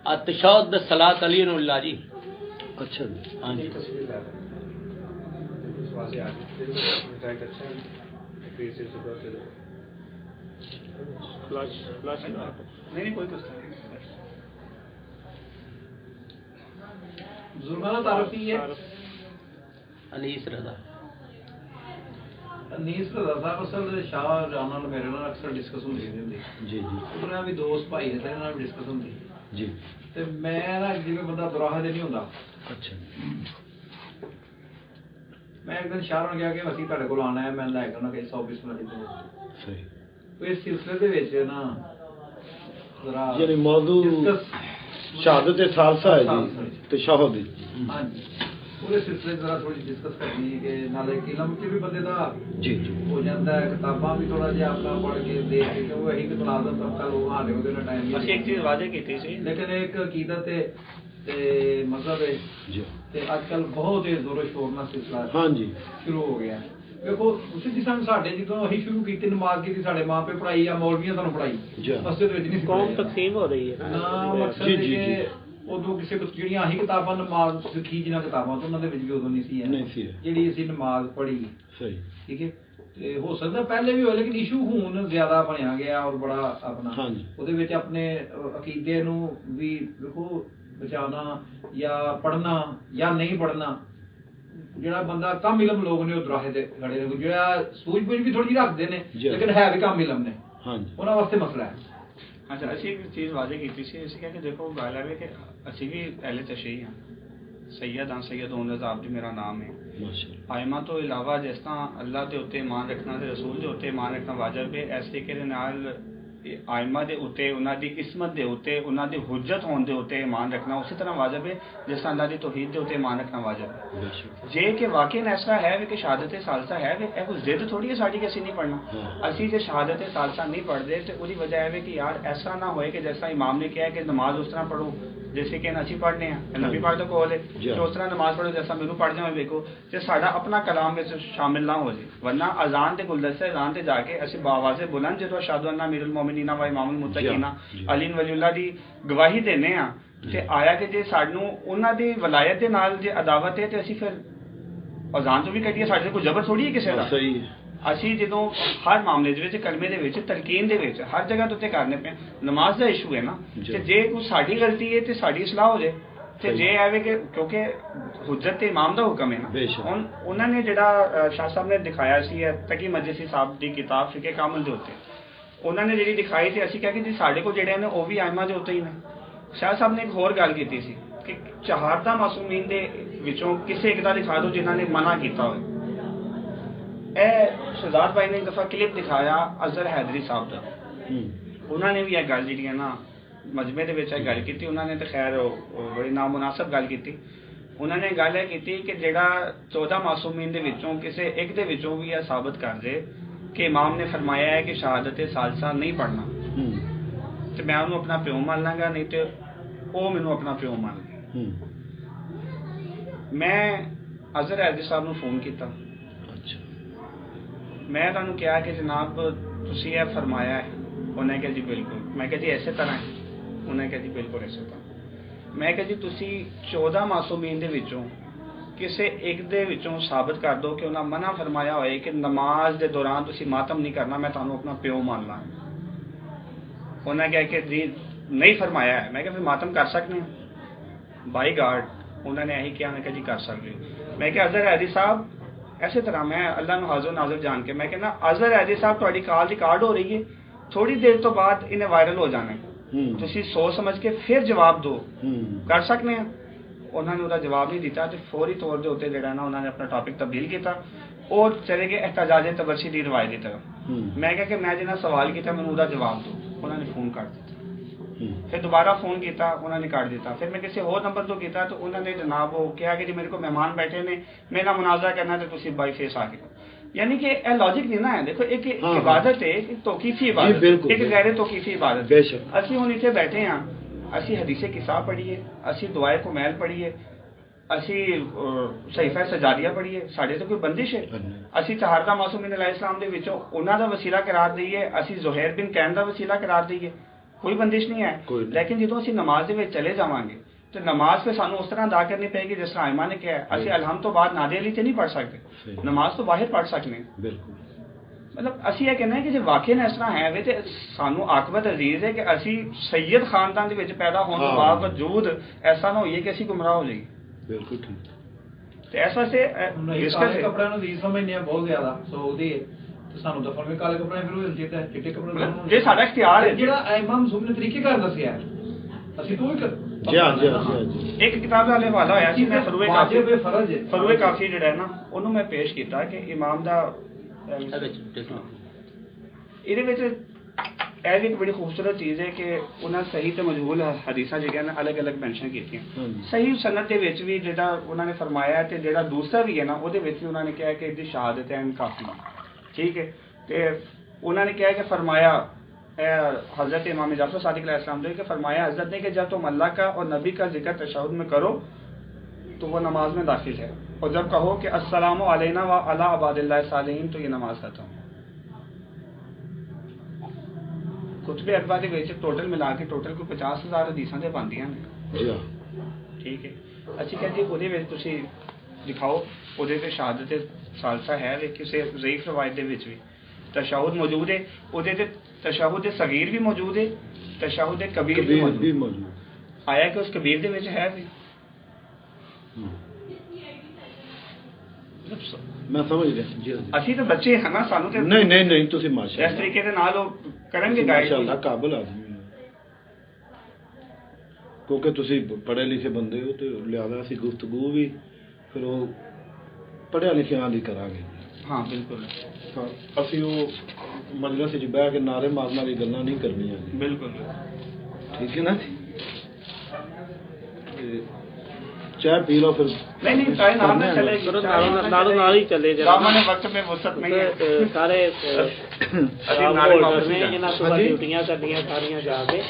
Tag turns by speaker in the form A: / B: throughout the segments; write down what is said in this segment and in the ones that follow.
A: अतशद सलात अलीउल्लाह जी।
B: अच्छा
A: हाँ जी।
C: नहीं कोई
D: जुर्माना तारफी है
A: अनीस रजा।
D: अनीस रजा साहब असल शाह राम नाल मेरे नाल अक्सर डिस्कस होंदी रहंदी
B: जी जी
D: उन्होंने भी दोस्त भाई है तेरे नाल भी डिस्कस होंदी
B: जी
D: ते मैं ना जिवें बंदा दुराहा दे नहीं हुंदा।
B: अच्छा
D: मैं एक दिन शाह गया कि असीं तुहाडे कोल आना है, मैं लै के उन्होंने 120 मिनट
B: सही
D: तो इस सिलसिले दे विच ना जरा
B: यानी मौजू शहादत सालसा है जी तशहुद।
D: हाँ जी पूरे सिलसिले जरा थोड़ी डिस्कस करनी है कि नाले इलम च भी बंदे दा
B: जी जी
D: हो जाता है, किताबां भी थोड़ा जिहा अपना पढ़ के देख के क्योंकि वही कि मुलाजम तबका लोग हाले ओहदे नाल टाइम
C: ਅਸੀਂ ਇੱਕ ਚੀਜ਼ ਵਾਅਦੇ ਕੀਤੀ ਸੀ
D: लेकिन एक अकीदत है ते मजहब है
B: जी
D: ते आजकल बहुत ही जोरों शोर नाल सिलसिला
B: हाँ जी
D: शुरू हो गया। देखो उसी जिस साढ़े जो अं शुरू की नमाज की साढ़े माँ प्यो पढ़ाई या मौलवियां सानू पढ़ाई
B: जी
D: मस्जिद नहीं
C: ਕੌਮ ਤਕਸੀਮ ਹੋ ਰਹੀ ਹੈ
D: ना मकसद
B: जी,
D: है
B: जी,
D: कि उदों किसी ਜਿਹੜੀਆਂ ਆਹੀ ਕਿਤਾਬਾਂ ਨਮਾਜ਼ ਸਿੱਖੀ ਜਿਨ੍ਹਾਂ ਕਿਤਾਬਾਂ ਤੋਂ ਉਹਨਾਂ ਦੇ ਵਿੱਚ ਵੀ ਉਦੋਂ ਨਹੀਂ ਸੀ ਹੈ
B: नहीं सी है
D: ਜਿਹੜੀ ਅਸੀਂ ਨਮਾਜ਼ ਪੜ੍ਹੀ
B: सही
D: ठीक है ਤੇ ਹੋ ਸਕਦਾ ਪਹਿਲੇ ਵੀ ਹੋਏ ਲੇਕਿਨ ਇਸ਼ੂ ਹੁਣ ਜ਼ਿਆਦਾ ਬਣਿਆ ਗਿਆ ਔਰ ਬੜਾ ਆਪਣਾ
B: ਹਾਂਜੀ।
D: ਉਹਦੇ ਵਿੱਚ ਆਪਣੇ ਅਕੀਦੇ ਨੂੰ ਵੀ ਦੇਖੋ ਬਚਾਉਣਾ ਜਾਂ ਪੜ੍ਹਨਾ ਜਾਂ ਨਹੀਂ ਪੜ੍ਹਨਾ ਜਿਹੜਾ ਬੰਦਾ ਕਮ ਇਲਮ ਲੋਕ ਨੇ ਉਹ ਦਰਾਹੇ ਤੇ ਖੜੇ ਨੇ ਜਿਹੜਾ ਸੂਝ-ਬੂਝ ਵੀ ਥੋੜੀ ਜਿਹੀ ਰੱਖਦੇ ਨੇ
B: ਜੀ।
D: ਲੇਕਿਨ ਹੈ ਵੀ ਕਮ ਇਲਮ ਨੇ
B: हाँ जी
D: ਉਹਨਾਂ ਵਾਸਤੇ ਮਸਲਾ ਹੈ।
C: ਅੱਛਾ ਅਸੀਂ ਇੱਕ ਚੀਜ਼ ਵਾਅਦੇ ਕੀਤੀ ਸੀ ਅਸੀਂ ਕਿਹਾ ਕਿ ਦੇਖੋ ਗੱਲ ਹੈ ਕਿ ਅਸੀਂ ਵੀ ਅਹਿਲੇ ਤਸ਼ਰੀਹ ਹਾਂ सैयद हाँ सैयद उमर जी मेरा नाम है
B: माशाअल्लाह
C: आयमा तो इलावा जिस तरह अल्लाह के उत्ते ईमान रखना ते रसूल के उत्ते ईमान रखना वाजिब है इस तरीके दे नाल आयमा के उत्ते उन्हां दी इस्मत के उत्ते उन्हां दी हुज्जत होने के उत्ते ईमान रखना उसी तरह वाजिब है जिस तरह अल्लाह की तौहीद के उत्ते ईमान रखना वाजिब है।
B: बेशक
C: जे कि वाकई ऐसा है कि शहादत सालसा है वे कोई जिद थोड़ी है साड़ी कि असीं नहीं पढ़ना असीं जे शहादत सालसा नहीं पढ़ते तो उसकी वजह है कि यार ऐसा ना होए कि जैसा इमाम ने कहा कि नमाज उस तरह पढ़ो जैसे कि असीं पढ़ने हैं नबी पाक दा कौल है कि उस तरह नमाज पढ़ो जैसा मैनू पढ़ जाए देखो जे साडा अपना कलाम में शामिल ना हो जाए वरना अजान ते गुलदस्ते अजान ते जाके असीं बावाज़े बुलंद जो अशहदु अन्ना अमीरुल मोमिनीन व इमामुल मुत्तकीन अली वलीउल्लाह दी गवाही देने आ ते आया कि जे सानू उन्हां दी वलायत दे नाल जे अदावत है ते असीं फिर अजान तो भी कहिए साडे कोई जबर थोड़ी है किसी दा
B: सही है
C: ਅਸੀਂ ਜਦੋਂ ਹਰ ਮਾਮਲੇ ਦੇ ਵਿੱਚ ਕਲਮੇ ਦੇ ਵਿੱਚ ਤਲਕੀਨ ਦੇ ਵਿੱਚ ਹਰ ਜਗ੍ਹਾ ਤੇ ਉੱਤੇ ਕਰਨੇ ਪਏ ਨਮਾਜ਼ ਦਾ ਇਸ਼ੂ ਹੈ ਨਾ ਤੇ ਜੇ ਕੋਈ ਸਾਡੀ ਗਲਤੀ ਹੈ ਤੇ ਸਾਡੀ ਇਸਲਾਹ ਹੋ ਜਾਏ ਤੇ ਜੇ ਐਵੇਂ ਕਿ ਕਿਉਂਕਿ ਹੁਜਤ ਤੇ ਇਮਾਮ ਦਾ ਹੁਕਮ ਹੈ ਨਾ ਹੁਣ ਉਹਨਾਂ ਨੇ ਜਿਹੜਾ ਸ਼ਾਹ ਸਾਹਿਬ ਨੇ ਦਿਖਾਇਆ ਸੀ ਤਕੀ ਮਜਲਿਸੀ ਸਾਹਿਬ ਦੀ ਕਿਤਾਬ ਫਿਕੇ ਕਾਮਲ ਦੇ ਉੱਤੇ ਉਹਨਾਂ ਨੇ ਜਿਹੜੀ ਦਿਖਾਈ ਤੇ ਅਸੀਂ ਕਿਹਾ ਕਿ ਜੀ ਸਾਡੇ ਕੋਲ ਜਿਹੜੇ ਨੇ ਉਹ ਵੀ ਆਇਮਾ ਦੇ ਉੱਤੇ ਹੀ ਨੇ। ਸ਼ਾਹ ਸਾਹਿਬ ਨੇ ਇੱਕ ਹੋਰ ਗੱਲ ਕੀਤੀ ਸੀ ਕਿ ਚਹਾਰਦਾ ਮਾਸੂਮੀਨ ਦੇ ਵਿੱਚੋਂ ਕਿਸੇ ਇੱਕ ਦਾ ਦਿਖਾ ਦਿਓ ਜਿਨ੍ਹਾਂ ਨੇ ਮਨਾ ਕੀਤਾ ਹੋਵੇ। शहजाद भाई ने एक दफ़ा क्लिप दिखाया अजहर हैदरी साहब का उन्होंने भी यह गल जी ना मजमे के गल की उन्होंने तो खैर बड़ी नामुनासिब गल की उन्होंने गल है की कि जोड़ा 14 मासूमीन के विचों किसी एक दे विचों भी यह साबित कर दे कि इमाम ने फरमाया है कि शहादत सालसा नहीं पढ़ना तो मैं उन्होंने अपना प्यो मान लाँगा नहीं तो वो मैनू अपना प्यो मान ले। मैं अजहर हैदरी साहब को फोन किया मैं तुहानू कहा कि जनाब तुसीं यह फरमाया है उन्हें कहा जी बिल्कुल मैं कहा जी इस तरह है उन्हें कहा जी बिल्कुल इस तरह मैं कहा जी तुसीं 14 मासूमीन दे विचों किसी एक दे विचों साबित कर दो कि उन्हें मना फरमाया होए कि नमाज के दौरान तुसीं मातम नहीं करना मैं तुहानू अपना प्यो मान ला। उन्हें कहा कि जी नहीं फरमाया है मैं कहा फिर मातम कर सकते हैं बाई गार्ड उन्होंने यही कहा मैं कहा जी कर सकते हो। मैं कहा अजहर हैदरी साहब इस तरह मैं अल्लाह नू हाज़िर नाज़िर जान के मैं कहना अजहर हैदरी साहब तुहाडी कॉल रिकॉर्ड हो रही है थोड़ी देर तो बाद इन्हें वायरल हो जाना तुसीं सोच समझ के फिर जवाब दो कर सकते हैं। उन्होंने उसका जवाब नहीं दिता तो फौरी तौर के उत्ते जिहड़ा ना उन्होंने अपना टॉपिक तब्दील किया और चले गए एहतजाज तबरसी की रिवायत की तरफ। मैं कहा कि मैं जिन्हें सवाल किया मैंने उसका जवाब दो उन्होंने फोन कर दिया फिर दोबारा फोन किया उन्होंने काट दिता फिर मैं किसी और नंबर तो किया तो उन्होंने जनाब वो कहा कि जी मेरे को मेहमान बैठे ने मेरा मुनाजरा करना तो तुम बाई फेस आ गए यानी कि यह लॉजिक नहीं ना है। देखो एक इबादत है एक तौकीफी इबादत एक गैर तौकीफी इबादत असी हुण इत्थे बैठे हाँ असी हदीसे किसा पढ़ीए असी दुआए कुमैल पढ़ीए असी सहीफा सजादिया पढ़ीए साढ़े तो कोई बंदिश है असी चहारदा मासूमीन अलैहिस्सलाम दे विचों उन्हां दा वसीला करार दईए असी ज़ुहैर बिन कैन दा वसीला करार दईए ਕੋਈ ਬੰਦਿਸ਼ ਨਹੀਂ ਹੈ।
B: ਕੋਈ ਨਹੀਂ।
C: ਲੇਕਿਨ ਜਦੋਂ ਅਸੀਂ ਨਮਾਜ਼ ਦੇ ਵਿੱਚ ਚਲੇ ਜਾਵਾਂਗੇ ਤੇ ਨਮਾਜ਼ ਫਿਰ ਸਾਨੂੰ ਉਸ ਤਰ੍ਹਾਂ ਅਦਾ ਕਰਨੀ ਪਏਗੀ ਜਿਸ ਤਰ੍ਹਾਂ ਇਮਾਮ ਨੇ ਕਿਹਾ ਹੈ। ਅਸੀਂ ਅਲਹਮ ਤੋਂ ਬਾਅਦ ਨਾਦੇ ਅਲੀ ਤੇ ਨਹੀਂ ਪੜ ਸਕਦੇ,
B: ਸਹੀ।
C: ਨਮਾਜ਼ ਤੋਂ ਬਾਹਰ ਪੜ ਸਕਦੇ ਹਾਂ।
B: ਬਿਲਕੁਲ
C: ਮਤਲਬ ਅਸੀਂ ਇਹ ਕਹਿੰਦੇ ਹਾਂ ਕਿ ਜੇ ਵਾਕਿਆ ਇਸ ਤਰ੍ਹਾਂ ਹੈ ਵੇ ਤੇ ਸਾਨੂੰ ਆਕਬਤ ਅਜ਼ੀਜ਼ ਹੈ ਕਿ ਅਸੀਂ ਸੈਯਦ ਖਾਨਦਾਨ ਦੇ ਵਿੱਚ ਪੈਦਾ ਹੋਣ ਤੋਂ
B: ਹਾਂ।
C: ਬਾਵਜੂਦ ਐਸਾ ਨਾ ਹੋਈਏ ਕਿ ਅਸੀਂ ਗੁੰਮਰਾਹ ਹੋ ਜਾਈਏ।
B: ਬਿਲਕੁਲ ਠੀਕ।
C: ਤੇ ਇਸ ਵਾਸਤੇ
D: ਨਹੀਂ, ਕਾਲੇ ਕੱਪੜਿਆਂ ਨੂੰ ਦੀ ਸਮਝਦੇ ਆ ਬਹੁਤ ਜ਼ਿਆਦਾ, ਸੋ ਉਹਦੀ ਤੇ ਸਾਨੂੰ ਦਫਨ ਵੀ ਕਾਲੇ ਕੱਪੜਿਆਂ ਫਿਰ ਉਹ ਜਿੱਤ ਹੈ, ਚਿੱਟੇ ਕੱਪੜੇ
C: ਜੇ ਸਾਡਾ ਇਖਤਿਆਰ ਹੈ।
D: ਜਿਹੜਾ ਇਮਾਮ ਸੁਬਨ ਨੇ ਤਰੀਕੇਕਾਰ ਦੱਸਿਆ ਹੈ, ਅਸੀਂ ਕੋਈ
B: ਜੀ ਹਾਂ ਜੀ ਹਾਂ ਜੀ।
C: ਇੱਕ ਕਿਤਾਬ ਦਾ ਹਵਾਲਾ ਹੋਇਆ ਸੀ, ਮੈਂ ਫਰੂਏ ਕਾਫੀ
D: ਵਾਜਿਬ ਫਰਜ਼ ਹੈ।
C: ਫਰੂਏ ਕਾਫੀ ਜਿਹੜਾ ਹੈ ਨਾ ਉਹਨੂੰ ਮੈਂ ਪੇਸ਼ ਕੀਤਾ ਕਿ ਇਮਾਮ ਦਾ ਇਹਦੇ ਵਿੱਚ ਇਹ ਵੀ ਇੱਕ ਬੜੀ ਖੂਬਸੂਰਤ ਚੀਜ਼ ਹੈ ਕਿ ਉਹਨਾਂ ਸਹੀ ਤੇ ਮਜਹੂਲ ਹਦੀਸਾਂ ਜਿਹੜੀਆਂ ਨੇ ਅਲੱਗ-ਅਲੱਗ ਮੈਂਸ਼ਨ ਕੀਤੀਆਂ।
B: ਹਾਂਜੀ।
C: ਸਹੀ ਸਨਦ ਦੇ ਵਿੱਚ ਵੀ ਜਿਹੜਾ ਉਹਨਾਂ ਨੇ ਫਰਮਾਇਆ ਤੇ ਜਿਹੜਾ ਦੂਸਰਾ ਵੀ ਹੈ ਨਾ ਉਹਦੇ ਵਿੱਚ ਵੀ ਉਹਨਾਂ ਨੇ ਕਿਹਾ ਕਿ ਇਹਦੀ ਸ਼ਹਾਦਤ ਹੈ ਕਾਫੀ, ਠੀਕ ਹੈ। ਤੇ ਉਹਨਾਂ ਨੇ ਕਿਹਾ ਕਿ फरमाया हज़रत इमाम जाफर सादिक अलैहिस्सलाम ने कि फरमाया हज़रत ने कि जब तुम अल्लाह का और नबी का जिक्र तशहुद में करो तो वो नमाज में दाखिल है, और जब कहो कि अस्सलामु अलैना व अला इबादिल्लाहि सालिहीन तो ये नमाज खत्म। कुतुब अरबा ਦੇ ਵਿੱਚ ਟੋਟਲ ਮਿਲਾ ਕੇ ਟੋਟਲ ਕੋਈ 50,000 ਹਦੀਸਾਂ ਦੇ ਬਣਦੀਆਂ ਨੇ।
B: ਜੀ ਹਾਂ
C: ਠੀਕ ਹੈ। ਅਸੀਂ ਕਹਿੰਦੇ ਉਹਦੇ ਵਿੱਚ ਤੁਸੀਂ ਦਿਖਾਓ ਉਹਦੇ ਤੇ ਸ਼ਹਾਦਤ ਤੇ ਸਾਲਸਾ ਹੈ ਵੇ ਕਿਸੇ ਜ਼ਈਫ ਰਵਾਇਤ ਦੇ ਵਿੱਚ ਵੀ तशहुद मौजूद है, ਉਹਦੇ ਤੇ तशहुद सगीर भी मौजूद है, तशहुद कबीर भी
B: ਵੀ
C: मौजूद
B: ਮੌਜੂਦ
C: आया कि उस कबीर ਦੇ ਵਿੱਚ ਹੈ ਵੀ।
B: ਮੈਂ ਸਮਝ ਰਿਹਾ ਜੀ ਹਾਂ ਜੀ।
C: ਅਸੀਂ ਤਾਂ ਬੱਚੇ ਹਾਂ ਨਾ, ਸਾਨੂੰ ਤੇ
B: ਨਹੀਂ ਨਹੀਂ ਨਹੀਂ ਤੁਸੀਂ
C: ਇਸ
B: ਮਾਸ਼ਾਅੱਲਾ
C: ਤਰੀਕੇ ਦੇ ਨਾਲ ਉਹ ਕਰਨਗੇ ਗਾਈਡ।
B: ਮਾਸ਼ਾਅੱਲਾ ਕਾਬਿਲ ਆਦਮੀ ਹੋ, ਕਿਉਂਕਿ ਤੁਸੀਂ ਪੜ੍ਹੇ ਲਿਖੇ ਬੰਦੇ ਹੋ ਤੇ ਲਿਆਦਾ ਅਸੀਂ ਗੁਫ਼ਤਗੂ ਵੀ ਫਿਰ ਉਹ ਪੜ੍ਹਿਆ ਲਿਖਿਆਂ ਦੀ ਕਰਾਂਗੇ।
C: ਹਾਂ ਬਿਲਕੁਲ
B: ਹਾਂ, ਅਸੀਂ ਉਹ ਮਜਲਿਸ 'ਚ ਬਹਿ ਕੇ ਨਾਰੇ ਮਾਰਨ ਵਾਲੀ ਗੱਲਾਂ ਨਹੀਂ ਕਰਨੀਆਂ ਜੀ।
C: ਬਿਲਕੁਲ
B: ਠੀਕ ਹੈ ਨਾ ਜੀ। ਤੇ ਚਾਹ ਪੀ ਲਓ ਫਿਰ।
C: ਨਹੀਂ ਨਹੀਂ ਚਾਹੇ ਨਾਲ ਨਾ ਚਲੇ
A: ਨਾਲ ਹੀ ਚੱਲੇ
C: ਰਾਮਾ ਨੇ ਵਕਤ पे वसत नहीं है।
A: ਸਾਰੇ
C: ਅਸੀਂ ਨਾਲੇ ਵਾਪਸ
A: ਨੇ
C: ਨਹੀਂ
A: ਇਹਨਾਂ ਤੋਂ
B: ਹਾਂਜੀ।
A: ਡਿਊਟੀਆਂ ਸਾਡੀਆਂ ਸਾਰੀਆਂ ਜਾ ਕੇ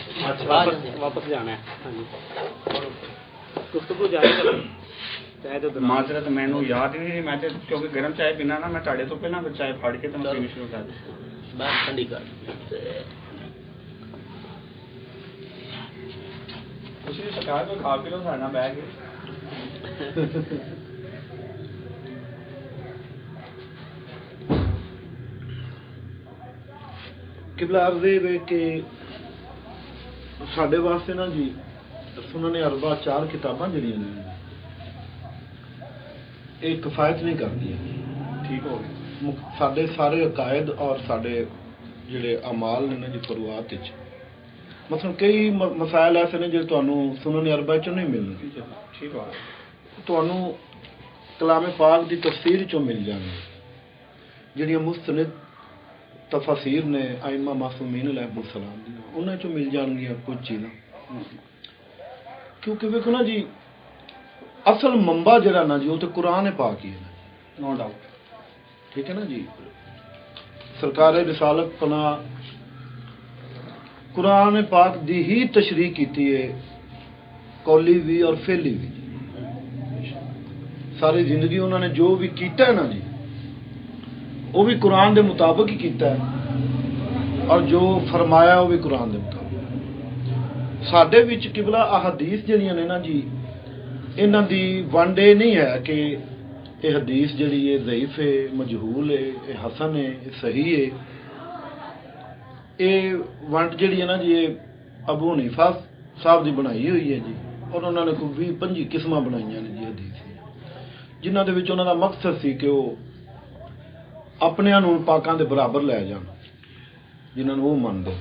A: ਵਾਪਸ ਜਾਣਾ ਹੈ। ਹਾਂਜੀ ਗੁਫ਼ਤਗੂ ਜਾਰੀ ਕਰੋ ਚਾਹੇ ਤਾਂ
C: ਮਾਜ਼ਰਤ ਮੈਨੂੰ ਯਾਦ ਨਹੀਂ, ਮੈਂ ਤੇ ਕਿਉਂਕਿ ਗਰਮ ਚਾय ਪੀਣਾ ਨਾ, ਮੈਂ ਤੁਹਾਡੇ ਤੋਂ ਪਹਿਲਾਂ ਫਿਰ ਚਾय ਫੜ ਕੇ ਤੇ ਮੈਂ ਪੀਣੀ ਸ਼ੁਰੂ ਕਰ ਦਿੱਤੀ।
A: ਬਾਤ ਠੰਡੀ ਕਰ
C: ਤੁਸੀਂ ਸਰਕਾਰ ਕੋਈ ਖਾ ਪੀ ਲਓ, ਸਾਡਾ ਬੈਗ ਹੈ।
B: ਕਿਬਲਾ ਅਰਜ਼ੇ ਵੇ ਕਿ ਸਾਡੇ ਵਾਸਤੇ ਨਾ ਜੀ ਸੁਨਨ ਅਰਬਾ 4 ਕਿਤਾਬਾਂ ਜਿਹੜੀਆਂ ਨੇ ਇਹ ਕਿਫਾਇਤ ਨਹੀਂ ਕਰਦੀਆਂ।
C: ਠੀਕ ਹੋ ਗਿਆ।
B: ਸਾਡੇ ਸਾਰੇ ਅਕਾਇਦ ਔਰ ਸਾਡੇ ਜਿਹੜੇ ਅਮਾਲ ਨੇ ਨਾ ਜੀ ਫਰੂਆਤ ਵਿੱਚ ਮਤਲਬ ਕਈ ਮਸਾਇਲ ਐਸੇ ਨੇ ਜਿਹੜੇ ਤੁਹਾਨੂੰ ਸੁਨਨ ਅਰਬਾ ਚੋਂ ਨਹੀਂ ਮਿਲਣਗੇ,
C: ਠੀਕ ਹੋ ਗਿਆ।
B: ਤੁਹਾਨੂੰ ਕਲਾਮ ਪਾਕ ਦੀ ਤਫਸੀਰ ਚੋਂ ਮਿਲ ਜਾਣਗੇ, ਜਿਹੜੀਆਂ ਮੁਸਤਨਦ ਤਫਸੀਰ ਨੇ ਆਇਮਾ ਮਾਸੂਮੀਨ अलैहिस्सलाम ਦੀਆਂ ਉਹਨਾਂ ਚੋਂ ਮਿਲ ਜਾਣਗੀਆਂ ਕੁਝ ਚੀਜ਼ਾਂ। ਕਿਉਂਕਿ ਵੇਖੋ ਨਾ ਜੀ ਅਸਲ ਮੰਬਾ ਜਿਹੜਾ ਨਾ ਜੀ ਉਹ ਤੇ ਕੁਰਾਨ ਪਾਕ ਹੀ ਹੈ,
C: नो डाउट।
B: ठीक है ना जी। सरकार रिसालत पना कुरान पाक दी ही तशरीह की है, कौली भी और फेली भी। सारी जिंदगी उन्होंने जो भी किया है ना जी वो भी कुरान के मुताबिक ही किया है, और जो फरमाया वो भी कुरान के मुताबिक। साडे विच किबला अहदीस जिहड़ियां ने ना जी इन्हां दी वंड ये नहीं है कि ये हदीस जड़ी है ज़ईफ है, मजहूल है, ये हसन है, ये सही है। ये वंट जड़ी है ना जी ये अबू हनीफा साहब दी बनाई हुई है जी, और उन्होंने कोई 20-25 किस्मां बनाईयां ने जी हदीस जिन्हां दे विच उन्हां दा मकसद सी कि वो अपनिआं नूं पाकां दे बराबर लै जाण, जिन्हां नूं वो मनदे।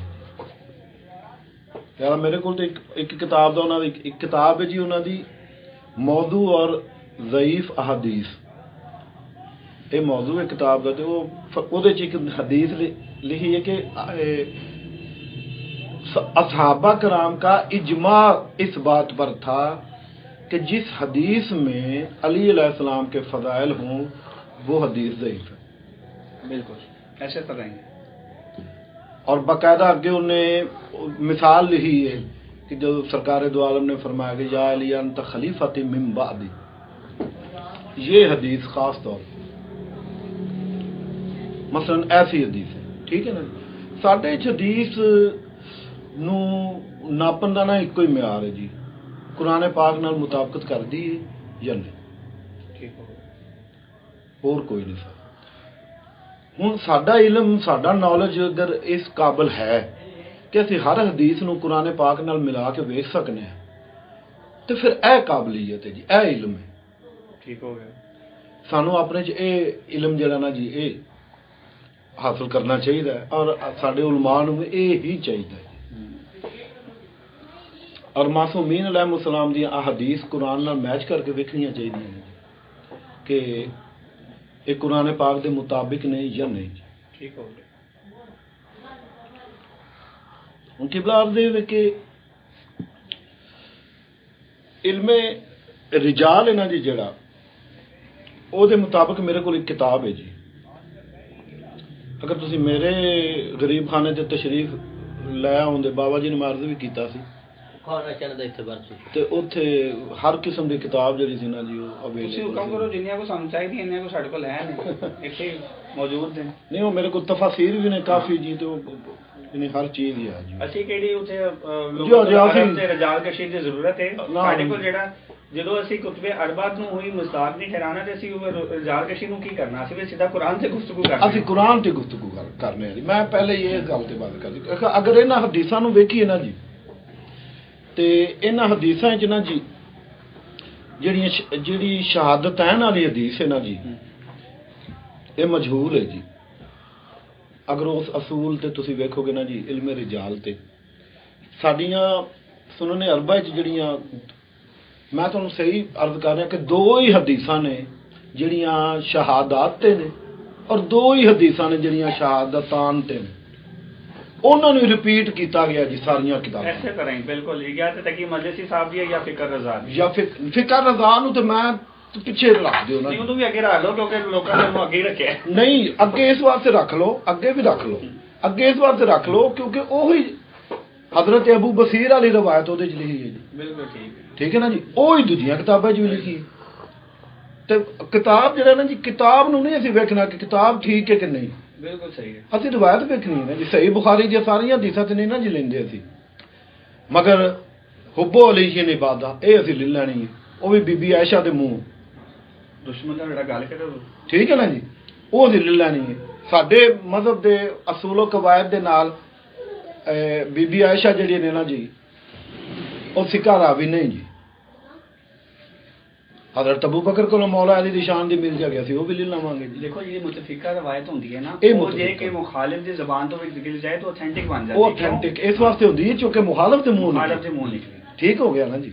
B: यार मेरे कोल तो एक किताब दा उन्हां दी एक किताब है जी उन्हां दी मौजू और ज़ईफ अहदीस, ये मौजू है किताब का। तो वो एक हदीस लिखी है कि असहाबा कराम का इजमा इस बात पर था कि जिस हदीस में अली अलैहिस्सलाम के फ़ज़ाइल हों वो हदीस ज़ईफ है।
C: बिल्कुल ऐसे तो नहीं।
B: और बाकायदा आगे उन्हें मिसाल लिखी है कि जो सरकार दो आलम ने फरमाया कि या अली अंत खलीफती मिन बादी, ये हदीस खास तौर मसलन ऐसी हदीस है। ठीक है ना। साढ़े हदीस ਨੂੰ ਨਾਪਣ ਦਾ ਨਾ ਇੱਕੋ ਹੀ ਮਿਆਰ ਹੈ ਜੀ, ਕੁਰਾਨ ਪਾਕ ਨਾਲ ਮੁਤਾਬਕਤ ਕਰਦੀ ਹੈ ਜਾਂ ਨਹੀਂ,
C: ਠੀਕ ਹੋ ਗਿਆ।
B: ਹੋਰ ਕੋਈ ਨਹੀਂ ਸਰ। ਹੁਣ ਸਾਡਾ ਇਲਮ, ਸਾਡਾ ਨੌਲੇਜ ਅਗਰ ਇਸ ਕਾਬਲ ਹੈ ਕਿ ਅਸੀਂ ਹਰ ਹਦੀਸ ਨੂੰ ਕੁਰਾਨ ਪਾਕ ਨਾਲ ਮਿਲਾ ਕੇ ਵੇਖ ਸਕਨੇ ਹਾਂ, ਤੇ ਫਿਰ ਇਹ ਕਾਬਲੀਅਤ ਹੈ ਜੀ, ਇਹ ਇਲਮ ਹੈ।
C: ਠੀਕ ਹੋ ਗਿਆ।
B: ਸਾਨੂੰ ਆਪਣੇ 'ਚ ਇਹ ਇਲਮ ਜਿਹੜਾ ਨਾ ਜੀ ਇਹ ਹਾਸਲ ਕਰਨਾ ਚਾਹੀਦਾ ਹੈ, ਔਰ ਸਾਡੇ ਉਲਮਾ ਨੂੰ ਵੀ ਇਹ ਹੀ ਚਾਹੀਦਾ ਹੈ। ਔਰ ਮਾਸੂਮੀਨ ਅਲੈਹਿਮੁਸਸਲਾਮ ਦੀਆਂ ਅਹਾਦੀਸ ਕੁਰਾਨ ਨਾਲ ਮੈਚ ਕਰਕੇ ਵੇਖਣੀਆਂ ਚਾਹੀਦੀਆਂ ਨੇ ਕਿ ਇਹ ਕੁਰਾਨ ਪਾਕ ਦੇ ਮੁਤਾਬਿਕ ਨੇ ਜਾਂ ਨਹੀਂ।
C: ਠੀਕ ਹੋ ਗਿਆ।
B: ਹੁਣ ਕਿਬਲਾ ਅਰਜ਼ ਇਹ ਵੇ ਕਿ ਇਲਮੇ ਰਿਜਾਲ ਇਹਨਾਂ ਦੀ ਜਿਹੜਾ ਉਹਦੇ ਮੁਤਾਬਕ ਮੇਰੇ ਕੋਲ ਇੱਕ ਕਿਤਾਬ ਹੈ ਜੀ। ਅਗਰ ਤੁਸੀਂ ਮੇਰੇ ਗਰੀਬ ਖਾਨੇ ਤੇ ਤਸ਼ਰੀਫ ਲੈ ਆਉਂਦੇ, ਬਾਬਾ ਜੀ ਨੇ ਮਾਰਜ਼ ਵੀ ਕੀਤਾ ਸੀ
A: ਖਾਣਾ ਚਾਹਣਾ ਦਾ ਇੱਥੇ ਵਰਤੀ,
B: ਤੇ ਉੱਥੇ ਹਰ ਕਿਸਮ ਦੀ ਕਿਤਾਬ ਜਿਹੜੀ ਸੀ ਨਾ ਜੀ ਉਹ
C: ਤੁਸੀਂ ਹੁਕਮ ਕਰੋ, ਜਿੰਨੀਆਂ ਕੋ ਸਾਨੂੰ ਚਾਹੀਦੀ ਇੰਨੀਆਂ ਕੋ ਸਾਡੇ ਕੋਲ ਹੈ ਨੇ, ਇੱਥੇ ਮੌਜੂਦ ਨੇ।
B: ਨਹੀਂ, ਉਹ ਮੇਰੇ ਕੋਲ ਤਫਾਸੀਰ ਵੀ ਨੇ ਕਾਫੀ ਜੀ, ਤੇ ਉਹ ਯਾਨੀ ਹਰ ਚੀਜ਼ ਹੀ ਹੈ ਜੀ।
C: ਅਸੀਂ ਕਿਹੜੀ ਉੱਥੇ
B: ਅਸੀਂ
C: ਤੇ ਰਜਾਲ ਕਸ਼ੀ ਦੀ ਜ਼ਰੂਰਤ ਹੈ ਸਾਡੇ ਕੋਲ, ਜਿਹੜਾ ਜਦੋਂ ਅਸੀਂ ਕੁਤਬੇ ਅਰਬਾਤ ਨੂੰ ਹੋਈ ਮੁਸਤਾਕ ਨਹੀਂ ਠਹਿਰਾਣਾ, ਤੇ ਅਸੀਂ ਉਹ ਰਜਾਲ ਕਸ਼ੀ ਨੂੰ ਕੀ ਕਰਨਾ, ਅਸੀਂ ਵੀ ਸਿੱਧਾ ਕੁਰਾਨ ਤੇ ਗੁਫ਼ਤਗੂ ਕਰਨੀ।
B: ਅਸੀਂ ਕੁਰਾਨ ਤੇ ਗੁਫ਼ਤਗੂ ਕਰਨੇ ਆ ਜੀ। ਮੈਂ ਪਹਿਲੇ ਹੀ ਇਹ ਗੱਲ ਤੇ ਬਾਤ ਕਰਦੀ, ਅਗਰ ਇਹਨਾਂ ਹਦੀਸਾਂ ਨੂੰ ਵੇਖੀਏ ਨਾ ਜੀ, ਤੇ ਇਹਨਾਂ ਹਦੀਸਾਂ 'ਚ ਨਾ ਜੀ ਜਿਹੜੀ ਸ਼ਹਾਦਤੈਨ ਵਾਲੀ ਹਦੀਸ ਹੈ ਨਾ ਜੀ, ਇਹ ਮਜਹੂਲ ਹੈ ਜੀ। ਅਗਰ ਉਸ ਅਸੂਲ ਤੇ ਤੁਸੀਂ ਵੇਖੋਗੇ ਨਾ ਜੀ, ਇਲਮੇ ਰਿਜਾਲ ਤੇ ਸਾਡੀਆਂ ਸੁਨਨ ਅਰਬਾ 'ਚ ਜਿਹੜੀਆਂ, ਮੈਂ ਤੁਹਾਨੂੰ ਸਹੀ ਅਰਜ਼ ਕਰ ਰਿਹਾ ਕਿ ਦੋ ਹੀ ਹਦੀਸਾਂ ਨੇ ਜਿਹੜੀਆਂ ਸ਼ਹਾਦਾਤ ਤੇ ਨੇ, ਔਰ ਦੋ ਹੀ ਹਦੀਸਾਂ ਨੇ ਜਿਹੜੀਆਂ ਸ਼ਹਾਦਤਾਨ ਤੇ ਨੇ। ਉਹਨਾਂ ਨੂੰ ਰਿਪੀਟ ਕੀਤਾ ਗਿਆ ਜੀ ਸਾਰੀਆਂ ਕਿਤਾਬਾਂ।
C: ਐਸੇ ਤਰ੍ਹਾਂ ਹੀ ਬਿਲਕੁਲ ਜਾਂ ਤੇ ਤਕੀ ਮਜਲਿਸੀ ਸਾਹਿਬ ਦੀ ਹੈ ਜਾਂ ਫਿਕਰ ਰਜ਼ਾ ਦੀ,
B: ਜਾਂ ਫਿਕਰ ਰਜ਼ਾ ਨੂੰ ਤੇ ਮੈਂ ਪਿੱਛੇ ਰੱਖ ਦਿਓ ਨਾ,
C: ਨਹੀਂ ਉਹਨੂੰ ਵੀ ਅੱਗੇ ਰੱਖ ਲਓ, ਕਿਉਂਕਿ ਲੋਕਾਂ ਨੇ ਉਹਨੂੰ ਅੱਗੇ ਹੀ ਰੱਖਿਆ।
B: ਨਹੀਂ, ਅੱਗੇ ਇਸ ਵਾਸਤੇ ਰੱਖ ਲਓ, ਅੱਗੇ ਵੀ ਰੱਖ ਲਓ, ਅੱਗੇ ਇਸ ਵਾਸਤੇ ਰੱਖ ਲਓ ਕਿਉਂਕਿ ਉਹੀ ਹਜ਼ਰਤ ਅਬੂ ਬਸੀਰ ਵਾਲੀ ਰਵਾਇਤ ਉਹਦੇ 'ਚ ਲਿਖੀ ਹੈ ਜੀ।
C: ਬਿਲਕੁਲ ਠੀਕ ਹੈ,
B: ਠੀਕ ਹੈ ਨਾ ਜੀ, ਉਹੀ ਦੂਜੀਆਂ ਕਿਤਾਬਾਂ 'ਚ ਵੀ ਲਿਖੀ ਹੈ। ਤੇ ਕਿਤਾਬ ਜਿਹੜਾ ਨਾ ਜੀ, ਕਿਤਾਬ ਨੂੰ ਨਹੀਂ ਅਸੀਂ ਵੇਖਣਾ ਕਿ ਕਿਤਾਬ ਠੀਕ ਹੈ ਕਿ ਨਹੀਂ,
C: ਬਿਲਕੁਲ ਸਹੀ ਹੈ।
B: ਅਸੀਂ ਰਵਾਇਤ ਵੇਖਣੀ ਹੈ ਨਾ ਜੀ। ਸਹੀ ਬੁਖਾਰੀ ਦੀਆਂ ਸਾਰੀਆਂ ਹਦੀਸਾਂ ਤੇ ਨਹੀਂ ਨਾ ਜੀ ਲੈਂਦੇ ਅਸੀਂ, ਮਗਰ ਹੁੱਬੋ ਅਲੀ ਸ਼ੀਨ ਇਬਾਦਾ ਇਹ ਅਸੀਂ ਲੈ ਲੈਣੀ ਹੈ, ਉਹ ਵੀ ਬੀਬੀ ਆਇਸ਼ਾ ਦੇ ਮੂੰਹ।
C: ਦੁਸ਼ਮਣ ਦਾ ਜਿਹੜਾ ਗੱਲ ਕਰੋ,
B: ਠੀਕ ਹੈ ਨਾ ਜੀ, ਉਹ ਅਸੀਂ ਲੈ ਲੈਣੀ ਹੈ। ਸਾਡੇ ਮਜ਼ਹਬ ਦੇ ਅਸੂਲੋ ਕਵਾਇਦ ਦੇ ਨਾਲ ਬੀਬੀ ਆਇਸ਼ਾ ਜਿਹੜੀ ਨੇ ਨਾ ਜੀ, ਉਹ ਸਿੱਕਾ ਰਾਵੀ ਨਹੀਂ ਜੀ। ਹਜ਼ਰਤ ਅਬੂ ਬਕਰ ਕੋਲੋਂ ਮੌਲਾ ਅਲੀ ਦੀ ਸ਼ਾਨ ਦੀ ਮਿਲ ਜਾ ਗਿਆ ਸੀ, ਉਹ ਵੀ ਲੈ ਲਵਾਂਗੇ ਜੀ।
C: ਦੇਖੋ ਜਿਹੜੀ ਮੁਤਫਿਕਾ ਰਵਾਇਤ ਹੁੰਦੀ ਹੈ ਨਾ,
B: ਇਹ
C: ਉਹ ਜੇ ਕਿ ਮੁਖਾਲਿਫ ਦੀ ਜ਼ਬਾਨ ਤੋਂ ਵੀ ਨਿਕਲ ਜਾਏ ਤਾਂ ਆਥੈਂਟਿਕ ਬਣ ਜਾਂਦੀ
B: ਉਹ
C: ਹੈ।
B: ਆਥੈਂਟਿਕ ਇਸ ਵਾਸਤੇ ਹੁੰਦੀ ਹੈ ਕਿਉਂਕਿ ਮੁਖਾਲਫ ਦੇ ਮੂੰਹ
C: ਮੁਖਾਲਿਫ ਦੇ
B: ਨਿਕਲੀ।
C: ਮੂੰਹ ਨਿਕਲੀ।
B: ਠੀਕ ਹੋ ਗਿਆ ਨਾ ਜੀ।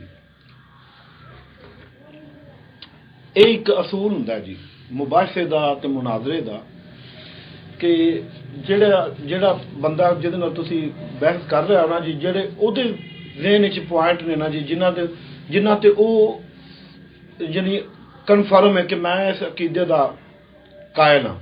B: ਇਹ ਇੱਕ ਅਸੂਲ ਹੁੰਦਾ ਜੀ ਮੁਬਾਹਸੇ ਦਾ ਤੇ ਮੁਨਾਜ਼ਰੇ ਦਾ, ਕਿ ਜਿਹੜਾ ਬੰਦਾ ਜਿਹਦੇ ਨਾਲ ਤੁਸੀਂ ਬਹਿਸ ਕਰ ਰਹੇ ਹੋ ਨਾ ਜੀ, ਜਿਹੜੇ ਉਹਦੇ ਜ਼ਿਹਨ ਵਿੱਚ ਪੁਆਇੰਟ ਨੇ ਨਾ ਜੀ, ਜਿਨ੍ਹਾਂ ਤੇ ਉਹ ਯਾਨੀ ਕਨਫਰਮ ਹੈ ਕਿ ਮੈਂ ਇਸ ਅਕੀਦੇ ਦਾ ਕਾਇਲ ਹਾਂ।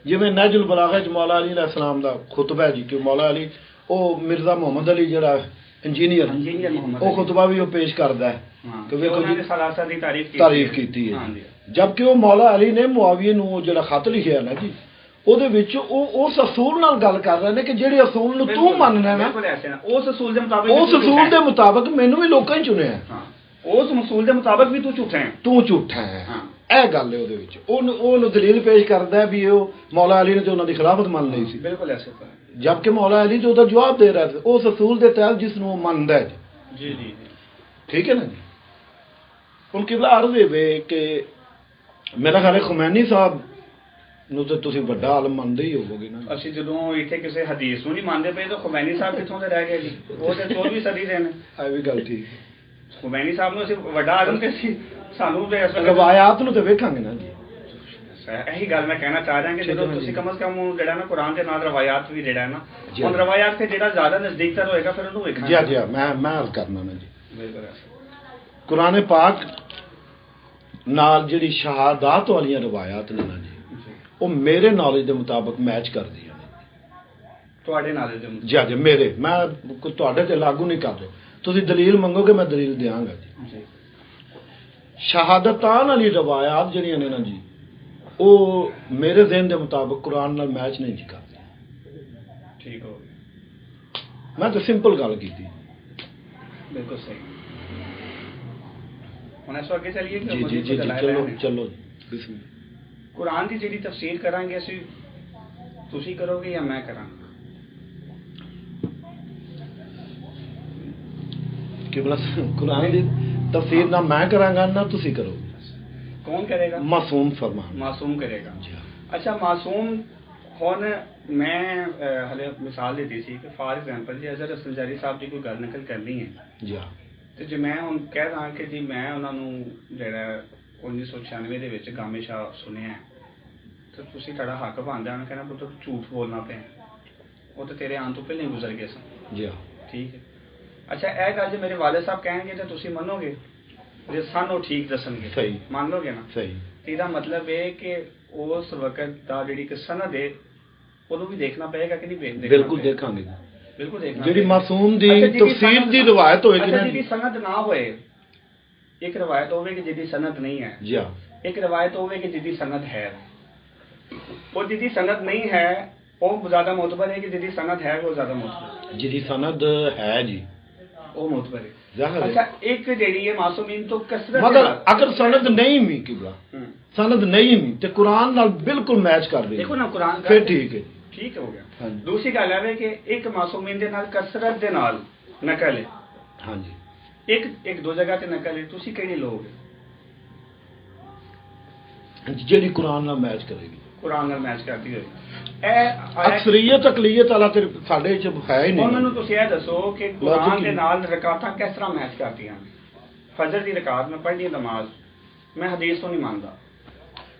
B: ਜਿਵੇਂ ਨਹਿਜੁਲ ਬਲਾਗਾ 'ਚ ਮੌਲਾ ਅਲੀ ਅਲੈਹਿਸ ਸਲਾਮ ਦਾ ਖੁਤਬਾ ਹੈ ਜੀ, ਕਿ ਮੌਲਾ ਅਲੀ ਉਹ ਮਿਰਜ਼ਾ ਮੁਹੰਮਦ ਅਲੀ ਜਿਹੜਾ ਇੰਜੀਨੀਅਰ
C: ਮੁਹੰਮਦ
B: ਉਹ ਖੁਤਬਾ ਵੀ ਉਹ ਪੇਸ਼ ਕਰਦਾ ਹੈ ਕਿ ਵੇਖੋ ਜੀ
C: ਸਲਾਸਾ ਦੀ
B: ਤਾਰੀਫ ਕੀਤੀ ਹੈ। ਜਦਕਿ ਉਹ ਮੌਲਾ ਅਲੀ ਨੇ ਮੁਆਵੀਏ ਨੂੰ ਜਿਹੜਾ ਖਤ ਲਿਖਿਆ ਨਾ ਜੀ, ਉਹਦੇ ਵਿੱਚ ਉਹ ਉਸ ਅਸੂਲ ਨਾਲ ਗੱਲ ਕਰ ਰਹੇ ਨੇ ਕਿ ਜਿਹੜੇ ਅਸੂਲ ਨੂੰ ਤੂੰ ਮੰਨਣਾ ਨਾ,
C: ਉਸ ਅਸੂਲ ਦੇ
B: ਮੁਤਾਬਕ ਮੈਨੂੰ ਵੀ ਲੋਕਾਂ ਹੀ ਚੁਣਿਆ,
C: ਉਸ ਅਸੂਲ ਦੇ ਮੁਤਾਬਕ ਵੀ ਤੂੰ ਝੂਠਾ ਹੈ,
B: ਤੂੰ ਝੂਠਾ ਹੈ। ਇਹ ਗੱਲ ਹੈ ਉਹਦੇ ਵਿੱਚ। ਉਹਨੂੰ ਦਲੀਲ ਪੇਸ਼ ਕਰਦਾ ਵੀ ਉਹ ਮੌਲਾ ਅਲੀ ਨੇ ਤੇ ਉਹਨਾਂ ਦੀ ਖਿਲਾਫਤ ਮੰਨ ਲਈ ਸੀ।
C: ਬਿਲਕੁਲ ਐਸੇ ਤਰ੍ਹਾਂ,
B: ਜਦਕਿ ਮੌਲਾ ਅਲੀ ਤੇ ਉਹਦਾ ਜਵਾਬ ਦੇ ਰਿਹਾ ਸੀ ਉਸ ਅਸੂਲ ਦੇ ਤਹਿਤ ਜਿਸ ਨੂੰ ਉਹ ਮੰਨਦਾ ਹੈ
C: ਜੀ। ਜੀ ਜੀ
B: ਠੀਕ ਹੈ ਨਾ ਜੀ। ਹੁਣ ਕਿਬਲਾ ਅਰਜ਼ ਹੈ ਕਿ ਮੇਰਾ ਖਿਆਲ ਹੈ ਖੁਮੈਨੀ ਸਾਹਿਬ ਨੂੰ ਤਾਂ ਤੁਸੀਂ ਵੱਡਾ ਆਲਮ ਮੰਨਦੇ ਹੀ ਹੋਵੋਗੇ ਨਾ।
C: ਅਸੀਂ ਜਦੋਂ ਇੱਥੇ ਕਿਸੇ ਹਦੀਸ ਨੂੰ ਨਹੀਂ ਮੰਨਦੇ ਪਏ ਤਾਂ ਖੁਮੈਨੀ ਸਾਹਿਬ ਕਿੱਥੋਂ ਦੇ ਰਹਿ ਗਏ ਜੀ? ਉਹ ਤੇ 14ਵੀਂ ਸਦੀ ਦੇ ਨੇ।
B: ਇਹ ਵੀ ਗੱਲ ਠੀਕ ਹੈ।
C: ਖੁਮੈਨੀ ਸਾਹਿਬ ਨੂੰ ਅਸੀਂ ਵੱਡਾ ਆਲਮ ਤੇ ਸੀ, ਸਾਨੂੰ
B: ਰਵਾਇਤ ਨੂੰ ਤੇ ਵੇਖਾਂਗੇ ਨਾ ਜੀ।
C: ਇਹੀ ਗੱਲ ਮੈਂ ਕਹਿਣਾ ਚਾਹ ਰਿਹਾ ਕਿ ਜਦੋਂ ਤੁਸੀਂ ਕਮ ਸੇ ਕਮ ਜਿਹੜਾ ਨਾ ਕੁਰਾਨ ਦੇ ਨਾਲ ਰਵਾਇਤ ਵੀ ਜਿਹੜਾ ਨਾ, ਹੁਣ ਰਵਾਇਤ ਤੇ ਜਿਹੜਾ ਜ਼ਿਆਦਾ ਨਜ਼ਦੀਕਤਰ ਹੋਏਗਾ ਫਿਰ ਉਹਨੂੰ ਵੇਖਾਂਗੇ।
B: ਜੀ ਮੈਂ ਅਰਜ਼ ਕਰਨਾ ਨਾ ਜੀ, ਕੁਰਾਨ ਪਾਕ ਨਾਲ ਜਿਹੜੀ ਸ਼ਹਾਦਾਤ ਵਾਲੀਆਂ ਰਵਾਇਤ ਨੇ ਨਾ ਜੀ, ਉਹ ਮੇਰੇ ਨੌਲੇਜ ਦੇ ਮੁਤਾਬਕ ਮੈਚ ਕਰਦੀਆਂ ਨੇ
C: ਤੁਹਾਡੇ ਨੌਲੇਜ ਦੇ ਮੁਤਾਬਕ।
B: ਜੀ ਮੇਰੇ, ਮੈਂ ਤੁਹਾਡੇ ਤੇ ਲਾਗੂ ਨਹੀਂ ਕਰ ਰਿਹਾ। ਤੁਸੀਂ ਦਲੀਲ ਮੰਗੋਗੇ ਮੈਂ ਦਲੀਲ ਦਿਆਂਗਾ ਜੀ। ਸ਼ਹਾਦਤਾਨ ਵਾਲੀ ਰਵਾਇਤ ਜਿਹੜੀਆਂ ਨੇ ਨਾ ਜੀ, ਉਹ ਮੇਰੇ ਜ਼ਿਹਨ ਦੇ ਮੁਤਾਬਕ ਕੁਰਾਨ ਨਾਲ ਮੈਚ ਨਹੀਂ ਜੀ ਕਰਦੀਆਂ।
C: ਠੀਕ ਹੋ ਗਿਆ।
B: ਮੈਂ ਤਾਂ ਸਿੰਪਲ ਗੱਲ ਕੀਤੀ।
C: ਬਿਲਕੁਲ ਸਹੀ। ਹੁਣ ਇਸ ਤੋਂ ਅੱਗੇ ਚੱਲੀਏ ਕਿ
B: ਜੀ ਜੀ
C: ਮਜ਼ੀਦ
B: ਜੀ
C: ਕੁਝ
B: ਜੀ,
C: ਲਾਇਆ
B: ਚਲੋ
C: ਹੈ?
B: ਚਲੋ ਬਿਸਮਿਲ੍ਲਾ।
C: ਕੁਰਾਨ ਦੀ ਜਿਹੜੀ ਤਫਸੀਰ ਕਰਾਂਗੇ ਅਸੀਂ, ਤੁਸੀਂ ਕਰੋਗੇ ਜਾਂ ਮੈਂ ਕਰਾਂ?
B: ਕਿ ਬਲਾ ਕੁਰਾਨ ਦੀ ਤਫਸੀਰ ਨਾ ਮੈਂ ਕਰਾਂਗਾ ਨਾ ਤੁਸੀਂ ਕਰੋਗੇ।
C: ਕੌਣ ਕਰੇਗਾ?
B: ਮਾਸੂਮ ਫਰਮਾਨ।
C: ਮਾਸੂਮ ਕਰੇਗਾ।
B: ਜੀ ਹਾਂ।
C: ਅੱਛਾ, ਮਾਸੂਮ ਹੁਣ ਮੈਂ ਹਲੇ ਮਿਸਾਲ ਦਿੱਤੀ ਸੀ ਕਿ ਫਾਰ ਐਗਜ਼ਾਮਪਲ ਜੀ ਅਜ਼ਹਰ ਹਸਨ ਜਾਰੀ ਸਾਹਿਬ ਦੀ ਕੋਈ ਗੱਲ ਨਕਲ ਕਰਨੀ ਹੈ
B: ਜੀ ਹਾਂ।
C: ਤੇ ਜੇ ਮੈਂ ਹੁਣ ਕਹਿ ਦਾਂ ਕਿ ਜੀ ਮੈਂ ਉਹਨਾਂ ਨੂੰ ਜਿਹੜਾ 1996 ਦੇ ਵਿੱਚ ਗਾਮੇ ਸ਼ਾਹ ਸੁਣਿਆ ਹੈ, ਤੇ ਤੁਸੀਂ ਤੁਹਾਡਾ ਹੱਕ ਬਣਦਾ ਉਹਨੂੰ ਕਹਿਣਾ ਪੁੱਤ ਝੂਠ ਬੋਲਣਾ ਪਿਆ, ਉਹ ਤਾਂ ਤੇਰੇ ਆਉਣ ਤੋਂ ਪਹਿਲਾਂ ਹੀ ਗੁਜ਼ਰ ਗਏ ਸਨ।
B: ਜੀ ਹਾਂ।
C: ਠੀਕ ਹੈ। ਅੱਛਾ, ਇਹ ਗੱਲ ਜੇ ਮੇਰੇ ਵਾਲਿਦ ਸਾਹਿਬ ਕਹਿਣਗੇ ਤਾਂ ਤੁਸੀਂ ਮੰਨੋਗੇ? ਜੇ ਸਾਨੂੰ ਠੀਕ ਦੱਸਣਗੇ
B: ਸਹੀ।
C: ਮੰਨ ਲਓਗੇ ਨਾ?
B: ਸਹੀ।
C: ਤੇ ਇਹਦਾ ਮਤਲਬ ਇਹ ਕਿ ਉਸ ਵਕਤ ਦਾ ਜਿਹੜੀ ਕਿ ਸਨਦ ਹੈ ਉਹਨੂੰ ਵੀ ਦੇਖਣਾ ਪਏਗਾ ਕਿ ਨਹੀਂ ਦੇਖਣਾ?
B: ਬਿਲਕੁਲ
C: ਪਏਗਾ?
B: ਦੇਖਾਂਗੇ।
C: ਬਿਲਕੁਲ ਦੇਖਣਾ
B: ਜਿਹੜੀ
C: ਪਏਗਾ।
B: ਮਾਸੂਮ ਦੀ
C: ਅੱਛਾ, ਜਿਹਦੀ
B: ਤਫਸੀਰ
C: ਸਨਦ-
B: ਦੀ ਰਵਾਇਤ ਹੋਏਗੀ
C: ਅੱਛਾ,
B: ਨਾ
C: ਜਿਹਦੀ
B: ਜੀ।
C: ਸਨਦ ਨਾ ਹੋਏ, ਇੱਕ ਰਵਾਇਤ ਹੋਵੇ ਕਿ ਜਿਹਦੀ ਸਨਦ ਨਹੀਂ ਹੈ,
B: ਜੀ ਹਾਂ।
C: ਇੱਕ ਰਵਾਇਤ ਹੋਵੇ ਕਿ ਜਿਹਦੀ ਸਨਦ ਹੈ। ਉਹ ਜਿਹਦੀ ਸਨਦ ਨਹੀਂ ਹੈ ਉਹ ਜ਼ਿਆਦਾ ਮੋਤਬਰ ਹੈ ਕਿ ਜਿਹਦੀ ਸਨਦ ਹੈ ਉਹ ਜ਼ਿਆਦਾ ਮੋਤਬਰ?
B: ਜਿਹਦੀ ਸਨਦ ਹੈ ਜੀ
C: ਉਹ ਮੋਤਬਰ ਹੈ।
B: ਜ਼ਾਹਿਰ ਹੈ।
C: ਅੱਛਾ, ਇੱਕ ਜਿਹੜੀ ਹੈ ਮਾਸੂਮੀਨ ਤੋਂ ਕਸਰਤ ਦੇ
B: ਮਗਰ
C: ਨਾਲ-
B: ਅਗਰ ਸਨਦ ਨਹੀਂ ਵੀ ਕਿਬਲਾ
C: ਹੂੰ।
B: ਸਨਦ ਨਹੀਂ ਵੀ ਤੇ ਕੁਰਾਨ ਨਾਲ ਬਿਲਕੁਲ ਮੈਚ ਕਰ ਰਹੀ
C: ਦੇਖੋ ਨਾ ਕੁਰਾਨ
B: ਫਿਰ ਠੀਕ ਹੈ।
C: ਠੀਕ ਹੋ ਗਿਆ।
B: ਹਾਂਜੀ।
C: ਦੂਸਰੀ ਗੱਲ ਹੈ ਕਿ ਇੱਕ ਮਾਸੂਮੀਨ ਦੇ ਨਾਲ ਕਸਰਤ ਦੇ ਨਾਲ ਨਕਲ ਹੈ,
B: ਹਾਂਜੀ।
C: ਇੱਕ ਦੋ ਜਗ੍ਹਾ ਤੇ ਨਕਲ ਹੈ, ਤੁਸੀਂ ਕਿਹੜੀ ਲੋਗੇ?
B: ਜਿਹੜੀ ਕੁਰਾਨ ਨਾਲ ਮੈਚ ਕਰੇਗੀ,
C: ਕੁਰਾਨ ਨਾਲ ਮੈਚ ਕਰਦੀ ਹੋਈ। ਇਹ ਆਇਆ-
B: ਅਕਸਰੀਅਤ ਅਕਲੀਅਤ ਵਾਲਾ ਤੇ ਸਾਡੇ ਚ ਹੈ ਹੀ
C: ਹੁਣ ਮੈਨੂੰ
B: ਨਹੀਂ।
C: ਤੁਸੀਂ ਇਹ ਦੱਸੋ ਕਿ ਕੁਰਾਨ ਦੇ ਨਾਲ ਰਕਾਤਾਂ ਕਿਸ ਤਰ੍ਹਾਂ ਮੈਚ ਕਰਦੀਆਂ ਨੇ? ਫਜਰ ਦੀ ਰਕਾਤ ਮੈਂ ਪੜ੍ਹਨੀ ਹੈ ਨਮਾਜ਼, ਮੈਂ ਹਦੀਸ ਤੋਂ ਨਹੀਂ ਮੰਨਦਾ,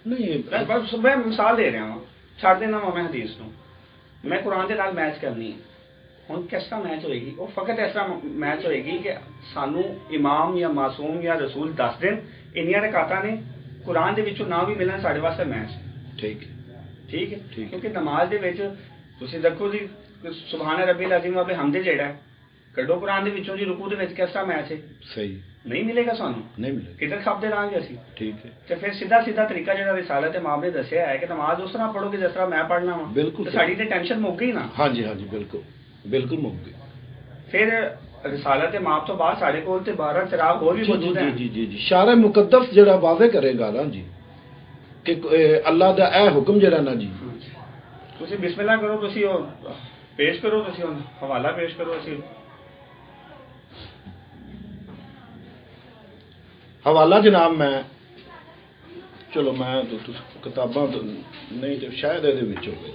B: ਨਹੀਂ
C: ਬਸ ਮੈਂ ਮਿਸਾਲ ਦੇ ਰਿਹਾ ਹਾਂ, ਛੱਡ ਦੇਣਾ ਮੈਂ ਹਦੀਸ ਨੂੰ, ਮੈਂ ਕੁਰਾਨ ਦੇ ਨਾਲ ਮੈਚ ਕਰਨੀ ਹੈ। ਹੁਣ ਕਿਸ ਤਰ੍ਹਾਂ ਮੈਚ ਹੋਏਗੀ? ਉਹ ਫਕਤ ਇਸ ਤਰ੍ਹਾਂ ਮੈਚ ਹੋਏਗੀ ਕਿ ਸਾਨੂੰ ਇਮਾਮ ਜਾਂ ਮਾਸੂਮ ਜਾਂ ਰਸੂਲ ਦੱਸ ਦੇਣ ਇੰਨੀਆਂ ਰਕਾਤਾਂ ਨੇ, ਕੁਰਾਨ ਦੇ ਵਿੱਚੋਂ ਨਾ ਵੀ ਮਿਲਣ ਸਾਡੇ ਵਾਸਤੇ ਮੈਚ।
B: ਠੀਕ ਹੈ।
C: ਠੀਕ ਹੈ।
B: ਠੀਕ।
C: ਕਿਉਂਕਿ ਨਮਾਜ਼ ਦੇ ਵਿੱਚ ਤੁਸੀਂ ਦੇਖੋ ਜੀ ਸੁਭਾਨ ਰੱਬੀਲ ਅਜ਼ੀਮ ਵਾਬੇ ਹਮਦੇ ਜਿਹੜਾ ਹੈ, ਕੱਢੋ ਕੁਰਾਨ ਦੇ ਵਿੱਚੋਂ ਜੀ, ਰੁਕੂ ਦੇ ਵਿੱਚ ਕਿਸ ਤਰ੍ਹਾਂ ਮੈਚ ਹੈ?
B: ਸਹੀ।
C: ਨਹੀਂ ਮਿਲੇਗਾ ਸਾਨੂੰ,
B: ਨਹੀਂ ਮਿਲੇਗਾ।
C: ਕਿੱਧਰ ਖਪਦੇ ਰਹਾਂਗੇ ਅਸੀਂ?
B: ਠੀਕ ਹੈ।
C: ਤੇ ਫਿਰ ਸਿੱਧਾ ਤਰੀਕਾ ਜਿਹੜਾ ਰਿਸਾਲਤ ਇਮਾਮ ਨੇ ਦੱਸਿਆ ਹੈ ਕਿ ਨਮਾਜ਼ ਉਸ ਤਰ੍ਹਾਂ ਪੜੋਗੇ ਜਿਸ ਤਰ੍ਹਾਂ ਮੈਂ ਪੜ੍ਹਨਾ ਵਾ,
B: ਬਿਲਕੁਲ
C: ਤੇ
B: ਸਹੀ।
C: ਸਾਡੀ ਤੇ ਟੈਨਸ਼ਨ ਮੁੱਕ ਗਈ ਨਾ।
B: ਹਾਂਜੀ ਹਾਂਜੀ ਬਿਲਕੁਲ ਬਿਲਕੁਲ ਮੁੱਕ ਗਈ।
C: ਫਿਰ ਰਿਸਾਲਤ ਇਮਾਮ ਤੋਂ ਬਾਅਦ ਸਾਡੇ ਕੋਲ ਤੇ 12 ਚਿਰਾਗ ਹੋਰ ਵੀ
B: ਜੀ
C: ਮੌਜੂਦ ਹੈ।
B: ਜੀ ਜੀ ਜੀ ਸ਼ਾਰੇ ਮੁਕੱਦਸ ਜਿਹੜਾ ਵਾਅਦੇ ਕਰੇਗਾ ਨਾ ਜੀ ਕਿ ਅੱਲਾਹ ਦਾ ਇਹ ਹੁਕਮ ਜਿਹੜਾ ਨਾ ਜੀ,
C: ਤੁਸੀਂ ਬਿਸਮਿਲ੍ਲਾ ਕਰੋ, ਤੁਸੀਂ ਉਹ ਪੇਸ਼ ਕਰੋ, ਤੁਸੀਂ ਉਹ ਹਵਾਲਾ ਪੇਸ਼ ਕਰੋ। ਅਸੀਂ
B: ਹਵਾਲਾ ਜਨਾਬ ਮੈਂ ਚਲੋ ਮੈਂ ਕਿਤਾਬਾਂ ਤੋਂ ਨਹੀਂ ਤੇ ਸ਼ਾਇਦ ਇਹਦੇ ਵਿੱਚ ਹੋਵੇ।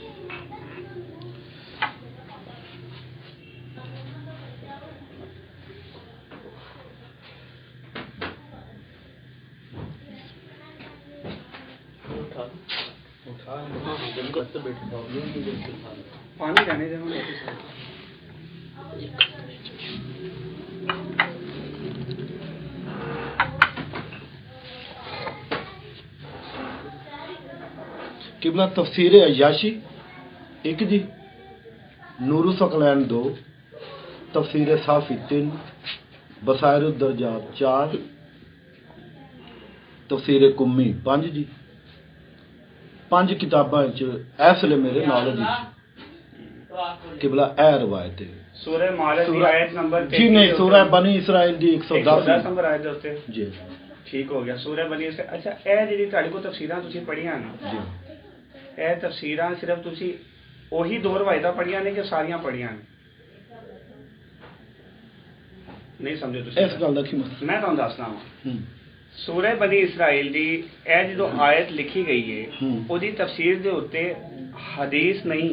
C: ਪਾਣੀ ਰਹਿਣੇ ਦੇ ਹੁਣ
B: किबला तफसीर अयाशी एक जी, नूर सकलैन 2, तफसीर साफी 3, बसायर दरजात 4, तफसीर कुम्मी 5 जी। 5 किताबां इस ਵੇਲੇ मेरे नॉलेज किबला ए रवायत है।
C: सूरह मारियत की आयत नंबर
B: जी नहीं, सूरह बनी इसराइल दी
C: 110 नंबर आयत ਦੇ ਉੱਤੇ
B: जी।
C: ਠੀਕ ਹੋ ਗਿਆ। ਸੂਰਹ ਬਨੀ ਇਸਰਾਈਲ। ਅੱਛਾ, ਇਹ ਜਿਹੜੀ ਤੁਹਾਡੇ ਕੋਲ ਤਫਸੀਰਾਂ ਤੁਸੀਂ ਪੜ੍ਹੀਆਂ ਨੇ,
B: जी
C: ਇਹ ਤਫਸੀਰਾਂ ਸਿਰਫ ਤੁਸੀਂ ਉਹੀ ਦੋ ਰਵਾਇਤਾਂ ਪੜ੍ਹੀਆਂ ਨੇ ਕਿ ਸਾਰੀਆਂ ਪੜ੍ਹੀਆਂ ਨੇ? ਨਹੀਂ ਸਮਝੇ ਤੁਸੀਂ?
B: इस गल दा की मतलब?
C: ਮੈਂ ਤੁਹਾਨੂੰ ਦੱਸਦਾ ਹਾਂ। ਸੂਰਹ ਬਨੀ ਇਸਰਾਈਲ ਦੀ ਇਹ ਜਦੋਂ ਆਇਤ ਲਿਖੀ ਗਈ ਹੈ, ਉਹਦੀ ਤਫਸੀਰ ਦੇ ਉੱਤੇ ਹਦੀਸ ਨਹੀਂ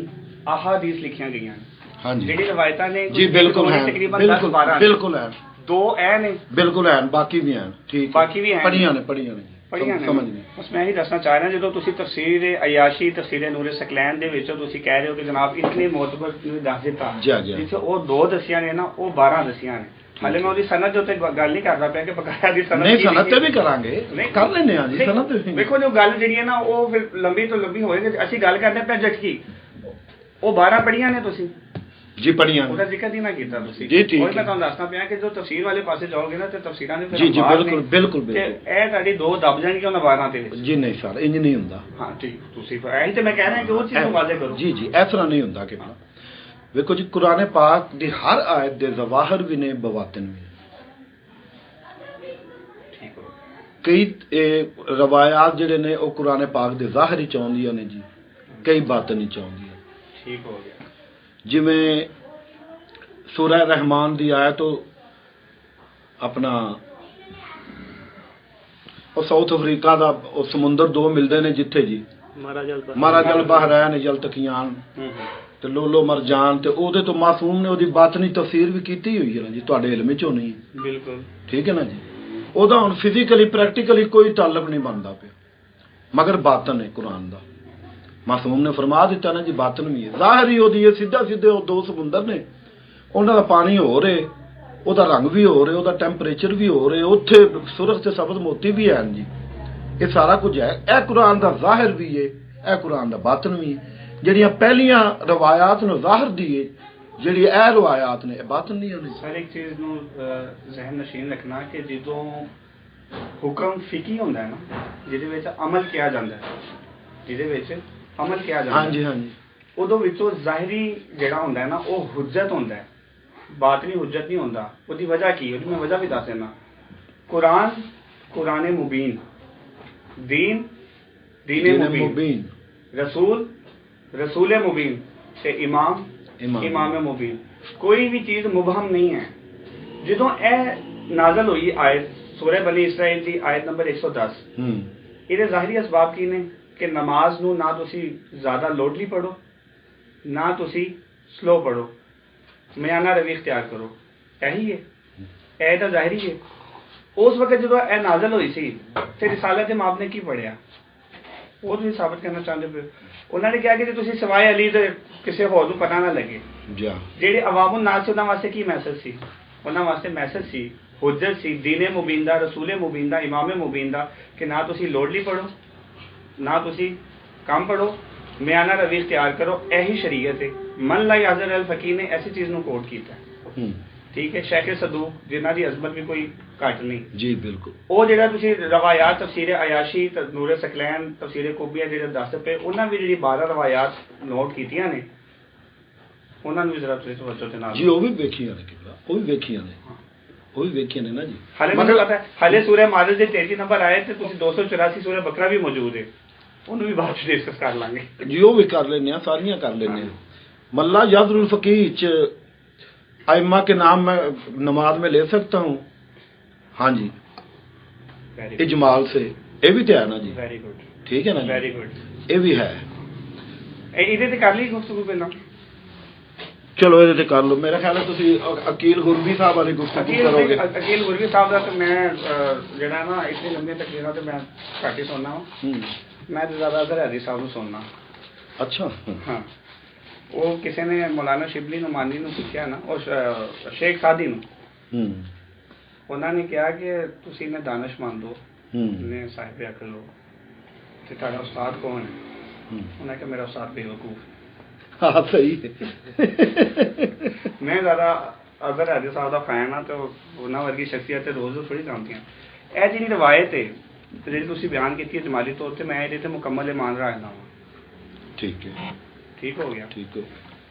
C: ਅਹਾਦੀਸ ਲਿਖੀਆਂ ਗਈਆਂ ਨੇ।
B: हाँ जी
C: ਜਿਹੜੀ ਰਵਾਇਤਾਂ ਨੇ
B: जी बिल्कुल है,
C: ਤਕਰੀਬਨ 10-12
B: बिल्कुल है,
C: ਦੋ ਇਹ ਨੇ,
B: बिल्कुल है, बाकी भी हैं। ठीक,
C: बाकी भी हैं।
B: पढ़ियां ने पढ़ियां
C: ਨੇ
B: समझ गए।
C: ਬਸ ਮੈਂ ਇਹੀ ਦੱਸਣਾ ਚਾਹ ਰਿਹਾ, ਜਦੋਂ ਤੁਸੀਂ ਤਫਸੀਰ ਅਯਾਸ਼ੀ ਤਫਸੀਰ ਨੂਰ ਸਕਲੈਨ ਦੇ ਵਿੱਚੋਂ ਤੁਸੀਂ ਕਹਿ ਰਹੇ ਹੋ ਕਿ ਜਨਾਬ ਇਤਨੇ ਮੋਤਬਰ ਨੂੰ ਦੱਸ ਦਿੱਤਾ,
B: ਜੀ, ਜੀ।
C: ਜਿੱਥੇ ਉਹ 2 ਦਸੀਆਂ ਨੇ ਨਾ, ਉਹ 12 ਦਸੀਆਂ ਨੇ। ਹਾਲੇ ਮੈਂ ਉਹਦੀ ਸਨਦ ਦੇ ਉੱਤੇ ਗੱਲ ਨਹੀਂ ਕਰਦਾ ਪਿਆ ਕਿ ਬਕਾਇਆ ਦੀ ਸਨਦ
B: नहीं
C: ਕੀ
B: सनत
C: ਲਿਖੀ
B: भी करांगे,
C: ਨਹੀਂ,
B: कर लेने हैं जी
C: ਨਹੀਂ,
B: सनत भी।
C: ਵੇਖੋ ਜੋ ਗੱਲ ਜਿਹੜੀ ਹੈ ਨਾ ਉਹ ਫਿਰ ਲੰਬੀ ਤੋਂ ਲੰਬੀ ਹੋਏਗੀ। ਅਸੀਂ ਗੱਲ ਕਰਦੇ ਪਏ ਜੱਟਕੀ, ਉਹ 12 ਪੜੀਆਂ ਨੇ ਤੁਸੀਂ,
B: जी पढ़ियां
C: ਉਹਦਾ ਜ਼ਿਕਰ ਹੀ ਨਾ ਕੀਤਾ ਤੁਸੀਂ।
B: ਜੀ, ਠੀਕ
C: ਉਹ
B: ਹੈ।
C: ਮੈਂ ਤੁਹਾਨੂੰ ਦੱਸਣਾ ਪਿਆ ਕਿ ਜੋ ਤਫਸੀਰ ਵਾਲੇ ਪਾਸੇ ਜਾਓਗੇ ਨਾ ਤੇ ਤਫਸੀਰਾਂ ਦੇ ਫਿਰ
B: जी जी
C: ਅਨਵਾਰ
B: बिल्कुल
C: ਨੇ,
B: बिल्कुल
C: ਤੇ
B: बिल्कुल
C: ਇਹ ਤੁਹਾਡੀ 2 ਦਬ ਜਾਣਗੇ ਉਹਨਾਂ 12 ਦੇ ਵਿੱਚ।
B: जी नहीं सर इंज नहीं हुंदा।
C: ਹਾਂ ਠੀਕ, ਤੁਸੀਂ ਇਹੀ ਤੇ ਮੈਂ ਕਹਿ ਰਿਹਾ ਕਿ ਉਹ ਚੀਜ਼ ਨੂੰ ਵਾਜ਼ੇ ਕਰੋ।
B: जी जी इस तरह नहीं हुंदा कि ਵੇਖੋ ਜੀ ਕੁਰਾਨ ਪਾਕ ਦੀ ਹਰ ਆਇਤ ਦੇ ਜ਼ਵਾਹਰ ਵੀ ਨੇ, ਬਵਾਤਨ ਵੀ ਨੇ।
C: ਠੀਕ ਹੋ
B: ਕਈ ਰਵਾਇਤ ਜਿਹੜੇ ਨੇ ਉਹ ਕੁਰਾਨ ਪਾਕ ਦੇ ਜ਼ਾਹਿਰ ਹੀ ਚਾਹੁੰਦੀਆਂ ਨੇ ਜੀ, ਕਈ ਬਾਤਨ ਹੀ ਚਾਹੁੰਦੀਆਂ।
C: ਠੀਕ ਹੋ ਗਿਆ।
B: ਜਿਵੇਂ ਸੂਰਾ ਰਹਿਮਾਨ ਦੀ ਆਇਤ ਆਪਣਾ ਉਹ ਸਾਊਥ ਅਫਰੀਕਾ ਦਾ ਉਹ ਸਮੁੰਦਰ ਦੋ ਮਿਲਦੇ ਨੇ ਜਿੱਥੇ ਜੀ ਮਾਰਾ ਜਲ ਬਹਰੈਨ ਜਲ ਤਕੀਆਨ ਤੇ ਲੋਲੋ ਮਰਜਾਨ, ਤੇ ਉਹਦੇ ਤੋਂ ਮਾਸੂਮ ਨੇ ਉਹਦੀ ਬਾਤਨੀ ਤਫਸੀਰ ਵੀ ਕੀਤੀ ਹੋਈ ਹੈ ਨਾ ਜੀ, ਤੁਹਾਡੇ ਇਲਮ ਵਿੱਚ ਹੋਣੀ ਹੈ।
C: ਬਿਲਕੁਲ
B: ਠੀਕ ਹੈ ਨਾ ਜੀ। ਉਹਦਾ ਹੁਣ ਫਿਜ਼ੀਕਲੀ ਪ੍ਰੈਕਟੀਕਲੀ ਕੋਈ ਤਾਲੁਕ ਨਹੀਂ ਬਣਦਾ ਪਿਆ, ਮਗਰ ਬਾਤਨ ਹੈ ਕੁਰਾਨ ਦਾ। ਮਾਸੂਮ ਨੇ ਫਰਮਾ ਦਿੱਤਾ ਨਾ ਜੀ, ਬਾਤਨ ਵੀ ਹੈ, ਜ਼ਾਹਿਰ ਹੀ ਉਹਦੀ ਹੈ, ਸਿੱਧਾ ਸਿੱਧੇ ਉਹ ਦੋ ਸਮੁੰਦਰ ਨੇ, ਉਹਨਾਂ ਦਾ ਪਾਣੀ ਹੋ ਰਿਹਾ, ਉਹਦਾ ਰੰਗ ਵੀ ਹੋ ਰਿਹਾ, ਉਹਦਾ ਟੈਂਪਰੇਚਰ ਵੀ ਹੋ ਰਿਹਾ, ਉੱਥੇ ਸੁਰਖ ਤੇ ਸਬਜ਼ ਮੋਤੀ ਵੀ ਹਨ ਜੀ। ਇਹ ਸਾਰਾ ਕੁਝ ਹੈ। ਇਹ ਕੁਰਾਨ ਦਾ ਜ਼ਾਹਿਰ ਵੀ ਹੈ, ਇਹ ਕੁਰਾਨ ਦਾ ਬਾਤਨ ਵੀ ਹੈ। ਜਿਹੜੀਆਂ ਪਹਿਲੀਆਂ ਰਵਾਇਤ ਨੂੰ ਜ਼ਾਹਿਰ ਦੀ ਹੈ, ਜਿਹੜੀ ਇਹ ਰਵਾਇਤ ਨੇ ਇਹ ਬਾਤਨ ਨਹੀਂ ਹੋਣੀ।
C: ਸਰ ਇੱਕ ਚੀਜ਼ ਨੂੰ ਜ਼ਹਿਨ ਨਸ਼ੀਨ ਰੱਖਣਾ ਕਿ ਜਦੋਂ ਹੁਕਮ ਫਿਕੀ ਹੁੰਦਾ ਹੈ ਨਾ, ਜਿਹਦੇ ਵਿੱਚ ਅਮਲ ਕਿਹਾ ਜਾਂਦਾ ਹੈ, ਜਿਹਦੇ ਵਿੱਚ ਅਮਲ ਕਿਹਾ ਜਾਂਦਾ ਹੈ,
B: ਹਾਂਜੀ ਹਾਂਜੀ,
C: ਉਦੋਂ ਵਿੱਚੋਂ ਜ਼ਾਹਿਰੀ ਜਿਹੜਾ ਹੁੰਦਾ ਹੈ ਨਾ ਉਹ ਹੁਜਤ ਹੁੰਦਾ ਹੈ, ਬਾਤਨੀ ਹੁਜਤ ਨਹੀਂ ਹੁੰਦਾ। ਉਹਦੀ ਵਜ੍ਹਾ ਕੀ ਹੈ, ਉਹਦੀ ਮੈਂ ਵਜ੍ਹਾ ਵੀ ਦੱਸ ਦਿੰਦਾ। ਕੁਰਾਨ ਮੁਬੀਨ, ਦੀਨ ਮੁਬੀਨ, रसूल मुबीन ते इमाम मुबीन। कोई भी चीज़ मुबहम नहीं है। जो ए नाजल हुई आयत सूरह बनी इसराइल की आयत नंबर 110, ये ज़ाहिरी असबाब की ने कि नमाज नू ना तुसी ज़्यादा लोडली पढ़ो ना तुसी स्लो पढ़ो, मयाना रवी इख्तियार करो, यही है। ए तो ज़ाहिरी है। उस वक्त जो ए नाजल हुई सी ते रिसालत इमाम ने की पढ़िया वो तुम साबित करना चाहते पे। उन्होंने कहा कि तुसी सिवाय अली दे किसी होर नूं पता ना लगे। जेडे अवामुन नास उन्हां वास्ते की मैसेज सी, उन्हां वास्ते मैसेज सी, हुज्जत सी, दीने मुबीन दा, रसूले मुबीन दा, इमामे मुबीन दा कि ना तुसी लोडली पढ़ो ना तुसी कम पढ़ो, मयाना रवी इख्तियार करो, यही शरीयत है। मन ला याज़र अल फकीर ने ऐसी चीज़ नूं कोट कीता। ठीक है। शेख सदूक जिन्हां दी अजमत भी कोई घट नहीं
B: जी, बिल्कुल।
C: ਉਹ ਜਿਹੜਾ ਤੁਸੀਂ ਰਵਾਇਤ ਤਫਸੀਰ ਆਯਾਸ਼ੀ ਤੇ ਨੂਰ ਸਕਲੈਨ ਤਫਸੀਰ ਕੋਬੀਆ ਜਿਹੜੇ ਦੱਸ ਪਏ, ਉਹਨਾਂ ਵੀ ਜਿਹੜੀ 12 ਰਵਾਇਤ ਨੋਟ ਕੀਤੀਆਂ ਨੇ, ਉਹਨਾਂ ਨੂੰ ਵੀ ਜ਼ਰਾ ਤੁਸੀਂ ਤਵੱਜੋ ਦੇ ਨਾਲ
B: ਜੀ ਉਹ ਵੀ ਵੇਖੀਆਂ ਨੇ ਕਿਬਲਾ, ਉਹ ਵੀ ਵੇਖੀਆਂ ਨੇ ਨਾ ਜੀ।
C: ਹਾਲੇ ਮੈਨੂੰ ਪਤਾ ਹੈ ਹਾਲੇ ਸੂਰਹ ਮਾਰਿਜ ਦੇ 33 ਨੰਬਰ ਆਏ ਤੇ ਤੁਸੀਂ 284 ਸੂਰਹ ਬਕਰਾ ਵੀ ਮੌਜੂਦ ਹੈ, ਉਹਨੂੰ ਵੀ ਬਾਅਦ ਚ ਡਿਸਕਸ ਕਰ ਲਾਂਗੇ
B: ਜੀ। ਉਹ ਵੀ ਕਰ ਲੈਣੇ ਆ, ਸਾਰੀਆਂ ਕਰ ਲੈਣੇ ਆ। मल्ला यादरुल फकीह अइम्मा के नाम मैं नमाज में ले सकता हूँ। हाँ जी, इजमाल से ये भी तो है ना जी।
C: वेरी गुड,
B: ठीक है ना,
C: वेरी गुड।
B: ये भी है।
C: ਇਹਦੇ ਤੇ ਕਰ ਲਈ ਗੁਫ਼ਤਗੂ ਪਹਿਲਾਂ।
B: ਚਲੋ ਇਹਦੇ ਤੇ ਕਰ ਲਓ। ਮੇਰਾ ਖਿਆਲ ਹੈ ਤੁਸੀਂ ਅਕੀਲ ਗੁਰਬੀ ਸਾਹਿਬ ਵਾਲੀ ਗੁਫ਼ਤਗੂ ਕਰੋਗੇ।
C: ਅਕੀਲ ਗੁਰਬੀ ਸਾਹਿਬ ਦਾ ਤੇ ਮੈਂ ਜਿਹੜਾ ਨਾ ਇਤਨੀ ਲੰਬੀ ਤਕਰੀਰਾਂ ਤੇ ਮੈਂ ਘੱਟ ਹੀ ਸੁਣਨਾ ਹਾਂ। ਮੈਂ ਤੇ ਜ਼ਿਆਦਾ ਜ਼ਰਾਦੀ ਸਾਹਿਬ ਨੂੰ ਸੁਣਨਾ।
B: ਅੱਛਾ।
C: ਹਾਂ, ਉਹ ਕਿਸੇ ਨੇ ਮੌਲਾਨਾ ਸ਼ਿਬਲੀ ਨੁਮਾਨੀ ਨੂੰ ਪੁੱਛਿਆ ਨਾ, ਉਹ ਸ਼ੇਖ ਸਾਦੀ ਨੂੰ, ਉਹਨਾਂ ਨੇ ਕਿਹਾ ਕਿ ਤੁਸੀਂ ਨੇ ਦਾਨਿਸ਼ਮੰਦ ਹੋ, ਨੇ ਸਾਹਿਬ ਅਕਲ ਹੋ, ਤੇ ਤੁਹਾਡਾ ਉਸਤਾਦ ਕੌਣ ਹੈ? ਉਹਨਾਂ ਕਿਹਾ ਮੇਰਾ ਉਸਤਾਦ ਬੇਵਕੂਫ।
B: ਹਾਂ ਸਹੀ ਹੈ।
C: ਮੈਂ ਜ਼ਿਆਦਾ ਅਜ਼ਹਰ ਹਾਜੀ ਸਾਹਿਬ ਦਾ ਫੈਨ ਹਾਂ ਤੇ ਉਹਨਾਂ ਵਰਗੀ ਸ਼ਖਸੀਅਤ ਤੇ ਰੋਜ਼ ਥੋੜੀ ਜਾਂਦੀਆਂ। ਇਹ ਜਿਹੜੀ ਰਵਾਇਤ ਹੈ ਜਿਹੜੀ ਤੁਸੀਂ ਬਿਆਨ ਕੀਤੀ ਹੈ ਜਮਾਲੀ ਤੌਰ ਤੇ, ਮੈਂ ਇਹਦੇ ਤੇ ਮੁਕੰਮਲ ਇਮਾਨ ਰੱਖਦਾ ਹਾਂ।
B: ਠੀਕ ਹੈ,
C: ਠੀਕ ਹੋ ਗਿਆ।
B: ਠੀਕ ਹੈ।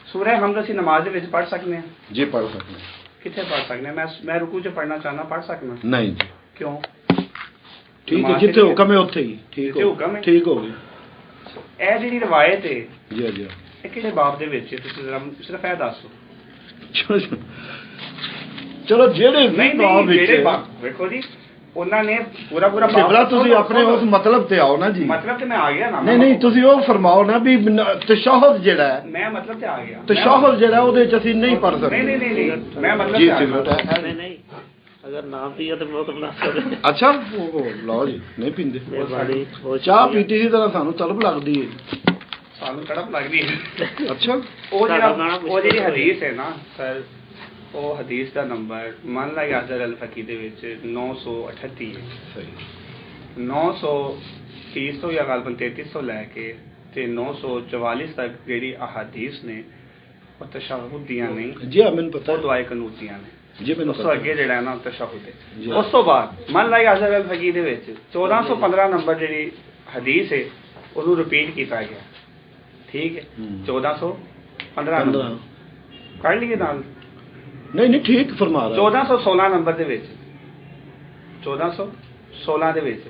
C: ਸੂਰਹ ਹਮਦ ਅਸੀਂ ਨਮਾਜ਼ ਦੇ ਵਿੱਚ ਪੜ੍ਹ ਸਕਦੇ ਹਾਂ?
B: ਜੀ ਪੜ੍ਹ ਸਕਦੇ ਹਾਂ।
C: ਕਿੱਥੇ ਪੜ੍ਹ ਸਕਦੇ ਹਾਂ? ਮੈਂ ਰੁਕੂ 'ਚ ਪੜ੍ਹਨਾ ਚਾਹਨਾ, ਪੜ੍ਹ ਸਕਦਾ?
B: ਨਹੀਂ ਜੀ।
C: ਕਿਉਂ?
B: ਠੀਕ ਹੈ, ਜਿੱਥੇ ਹੁਕਮ ਹੈ ਉੱਥੇ ਹੀ। ਠੀਕ ਹੋ
C: ਹੁਕਮ ਹੈ,
B: ਠੀਕ ਹੋ ਗਿਆ।
C: ਇਹ ਜਿਹੜੀ ਰਵਾਇਤ ਹੈ
B: ਜੀ ਜੀ,
C: ਇਹ ਕਿਹੜੇ ਬਾਬ ਦੇ ਵਿੱਚ ਤੁਸੀਂ ਜ਼ਰਾ ਸਿਰਫ ਇਹ ਦੱਸੋ।
B: ਚਲੋ ਜਿਹੜੇ ਨਹੀਂ
C: ਜਿਹੜੇ ਬਾਬ ਵੇਖੋ ਜੀ, ਉਹਨਾਂ ਨੇ ਪੂਰਾ
B: ਬਾਬ ਤੁਸੀਂ ਆਪਣੇ ਉਸ ਮਤਲਬ ਤੇ ਆਓ ਨਾ ਜੀ।
C: ਮਤਲਬ ਤੇ ਮੈਂ ਆ ਗਿਆ ਨਾ।
B: ਨਹੀਂ ਤੁਸੀਂ ਉਹ ਫਰਮਾਓ ਨਾ ਵੀ ਤਸ਼ahhud ਜਿਹੜਾ ਹੈ,
C: ਮੈਂ ਮਤਲਬ ਤੇ ਆ ਗਿਆ।
B: ਤਸ਼ahhud ਜਿਹੜਾ ਉਹਦੇ ਚ ਅਸੀਂ ਨਹੀਂ ਪੜ ਸਕਦੇ।
C: ਨਹੀਂ ਮੈਂ ਮਤਲਬ ਤੇ ਆ ਗਿਆ।
A: ਨਹੀਂ अगर ना पिया तो बहुत बना सकते।
B: अच्छा लो जी, नहीं पींदे। चाह पीती सी तरह सानू तलब लगदी है।
C: सानू तड़प लगदी है।
B: अच्छा,
C: ਉਹ ਜਿਹੜੀ ਹਦੀਸ ਹੈ ਨਾ ਸਰ, ਉਹ ਹਦੀਸ ਦਾ ਨੰਬਰ ਮੰਨ ਲਾ ਯਾਜ਼ਰ ਅਲ ਫਕੀ ਦੇ ਵਿੱਚ 938 ਹੈ।
B: ਸਹੀ।
C: 930 ਤੋਂ ਜਾਂ ਗਲਬਨ 33 ਤੋਂ ਲੈ ਕੇ ਤੇ 944 ਤੱਕ ਜਿਹੜੀ ਅਹਾਦੀਸ ਨੇ ਉਹ ਤਸ਼ahhud ਦੀਆਂ ਨਹੀਂ
B: ਜੀ। ਮੈਨੂੰ ਪਤਾ,
C: ਉਹ ਦੁਆਏ ਕਨੂਤ ਦੀਆਂ ਨੇ
B: ਜੀ। ਮੈਨੂੰ
C: ਉਸ ਤੋਂ ਅੱਗੇ ਜਿਹੜਾ ਹੈ ਨਾ ਤਸ਼ahhud ਹੈ। ਉਸ ਤੋਂ ਬਾਅਦ ਮੰਨ ਲਾ ਯਾਜ਼ਰ ਅਲ ਫਕੀ ਦੇ ਵਿੱਚ 1415 ਨੰਬਰ ਜਿਹੜੀ ਹਦੀਸ ਹੈ ਉਹਨੂੰ ਰਿਪੀਟ ਕੀਤਾ ਗਿਆ। ਠੀਕ ਹੈ, 1415 ਨੰਬਰ। ਕੱਢ ਲਈਏ ਨਾਲ
B: ਨਹੀਂ ਨਹੀਂ ਠੀਕ ਫਰਮਾ ਰਿਹਾ
C: 1416 ਨੰਬਰ ਦੇ ਵਿੱਚ 1416 ਦੇ ਵਿੱਚ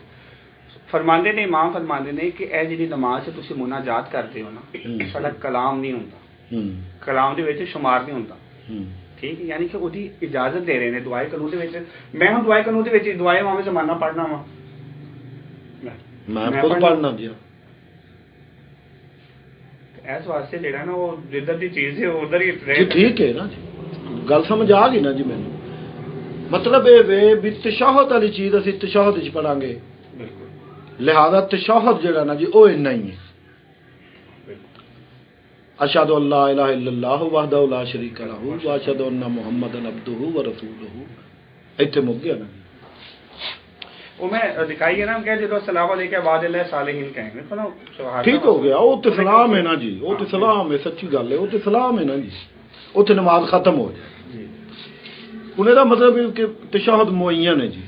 C: ਫਰਮਾਉਂਦੇ ਨੇ, ਇਮਾਮ ਫਰਮਾਉਂਦੇ ਨੇ ਕਿ ਇਹ ਜਿਹੜੀ ਨਮਾਜ਼ ਹੈ ਤੁਸੀਂ ਮੁਨਾਜਾਤ ਕਰਦੇ ਹੋ ਨਾ, ਸਾਡਾ ਕਲਾਮ ਨਹੀਂ ਹੁੰਦਾ, ਕਲਾਮ ਦੇ ਵਿੱਚ ਸ਼ੁਮਾਰ ਨਹੀਂ ਹੁੰਦਾ, ਠੀਕ ਹੈ, ਯਾਨੀ ਕਿ ਉਹਦੀ ਇਜਾਜ਼ਤ ਦੇ ਰਹੇ ਨੇ ਦੁਆਏ ਕਾਨੂੰਨ ਦੇ ਵਿੱਚ। ਮੈਂ ਹੁਣ ਦੁਆਏ ਕਾਨੂੰਨ ਦੇ ਵਿੱਚ ਦੁਆਏ ਮਾਮੇ ਜ਼ਮਾਨਾ ਪੜ੍ਹਨਾ ਵਾ,
B: ਮੈਂ ਖੁਦ ਪੜ੍ਹਨਾ ਜੀ।
C: ਇਸ ਵਾਸਤੇ ਜਿਹੜਾ ਨਾ ਉਹ ਜਿੱਧਰ ਦੀ ਚੀਜ਼ ਹੈ ਉਧਰ ਹੀ
B: ਜੀ
C: ਰਹੇ।
B: ਠੀਕ ਹੈ ਨਾ ਜੀ, ਗੱਲ ਸਮਝ ਆ ਗਈ ਨਾ ਜੀ ਮੈਨੂੰ। ਮਤਲਬ ਇਹ ਵੇ ਵੀ ਤਸ਼ahhud ਵਾਲੀ ਚੀਜ਼ ਅਸੀਂ ਤਸ਼ahhud ਵਿੱਚ ਪੜਾਂਗੇ,
C: ਬਿਲਕੁਲ
B: ਲਿਹਾਜ਼ਾ ਤਸ਼ahhud ਜਿਹੜਾ ਨਾ ਜੀ ਉਹ ਇੰਨਾ ਹੀ ਹੈ। ਅਸ਼ਹਦੁ ਅੱਲਾ ਇਲਾਹਾ ਇल्लल्लाह ਵਹਦਹੁ ਲਾ ਸ਼ਰੀਕ ਲਹੁ व ਅਸ਼ਹਦੁ ਅੰਨ ਮੁਹੰਮਦਨ ਅਬਦੁਹੂ व ਰਸੂਲੁਹੂ। ਇੱਥੇ ਮੁੱਕ ਗਿਆ ਨਾ।
C: ਉਹ ਮੈਂ ਦਿਖਾਈ ਹੈ ਨਾ ਕਿ ਜਦੋਂ ਸਲਾਮ ਅਲੈਕੁਮ ਬਾਦ ਅੱਲਾਹ ਸਾਲਿਹੀਨ ਕहेंगे तो ना
B: ਠੀਕ ਹੋ ਗਿਆ। ਉਹ ਤੇ ਸਲਾਮ ਹੈ ਨਾ ਜੀ, ਉਹ ਤੇ ਸਲਾਮ ਹੈ, ਸੱਚੀ ਗੱਲ ਹੈ, ਉਹ ਤੇ ਸਲਾਮ ਹੈ ਨਾ ਜੀ। ਉੱਥੇ ਨਮਾਜ਼ ਖਤਮ ਹੋ ਜਾਏ। ਉਹਨੇ ਦਾ ਮਤਲਬ ਹੈ ਕਿ ਤਸ਼ahhud ਮੁਅੱਯਨ ਹੈ ਜੀ।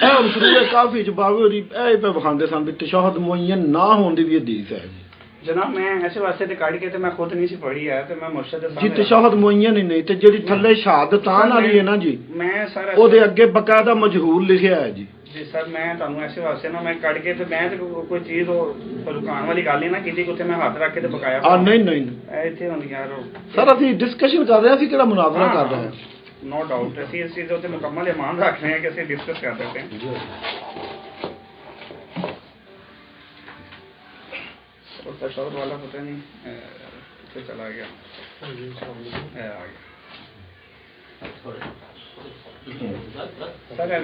B: ਇਹ ਉਸੂਲ ਕਾਫੀ ਚ ਬਾਵਰੀ ਇਹ ਪੇ ਵਖਾਂਦੇ ਸਨ ਵੀ ਤਸ਼ahhud ਮੁਅੱਯਨ ਨਾ ਹੋਣ ਦੀ ਵੀ ਹਦੀਸ ਹੈ ਜੀ।
C: ਜਨਾਬ ਮੈਂ ਐਸੇ ਵਾਸਤੇ ਤੇ ਕੱਢ ਕੇ ਤੇ ਮੈਂ ਖੁਦ ਨਹੀਂ ਸੀ ਪੜ੍ਹੀ ਹੈ ਤੇ ਮੈਂ ਮੁਰਸ਼ਿਦ ਦੇ
B: ਜੀ
C: ਸਾਹਮਣੇ
B: ਤਸ਼ahhud ਮੁਅੱਯਨ ਹੀ ਨਹੀਂ ਤੇ ਜਿਹੜੀ ਥੱਲੇ ਸ਼ਹਾਦਤਾਂ ਵਾਲੀ ਹੈ ਨਾ ਜੀ,
C: ਮੈਂ ਸਰ
B: ਉਹਦੇ ਅੱਗੇ ਬਕਾਇਦਾ ਮਜਹੂਲ ਲਿਖਿਆ ਹੈ ਜੀ।
C: ਜੀ ਸਰ ਮੈਂ ਤੁਹਾਨੂੰ ਐਸੇ ਵਾਸਤੇ ਨਾ ਮੈਂ ਕੱਢ ਕੇ ਤੇ ਮੈਂ ਤੇ ਕੋਈ ਚੀਜ਼ ਉਹ ਰੁਕਾਉਣ ਵਾਲੀ ਗੱਲ ਨਹੀਂ ਨਾ ਕੀਤੀ, ਉੱਥੇ ਮੈਂ ਹੱਥ ਰੱਖ ਕੇ ਤੇ ਬਕਾਇਆ
B: ਨਹੀਂ ਨਹੀਂ
C: ਇਹ ਇੱਥੇ ਹੁੰਦੀ ਯਾਰ
B: ਸਰ ਅਸੀਂ ਡਿਸਕਸ਼ਨ ਕਰ ਰਹੇ ਸੀ, ਕਿਹੜਾ ਮੁਨਾਜ਼ਰਾ ਕਰ ਰਹੇ ਹਾਂ।
C: ਨੋ ਡਾਊਟ ਅਸੀਂ ਇਸ ਚੀਜ਼ ਦੇ ਉੱਤੇ ਮੁਕੰਮਲ ਇਮਾਨ ਰੱਖ ਰਹੇ ਹਾਂ ਕਿ ਅਸੀਂ ਡਿਸਕਸ ਕਰ ਸਕਦੇ ਹਾਂ। और तशहहुद वाला पता नहीं किथे चला गया, आ गया सर।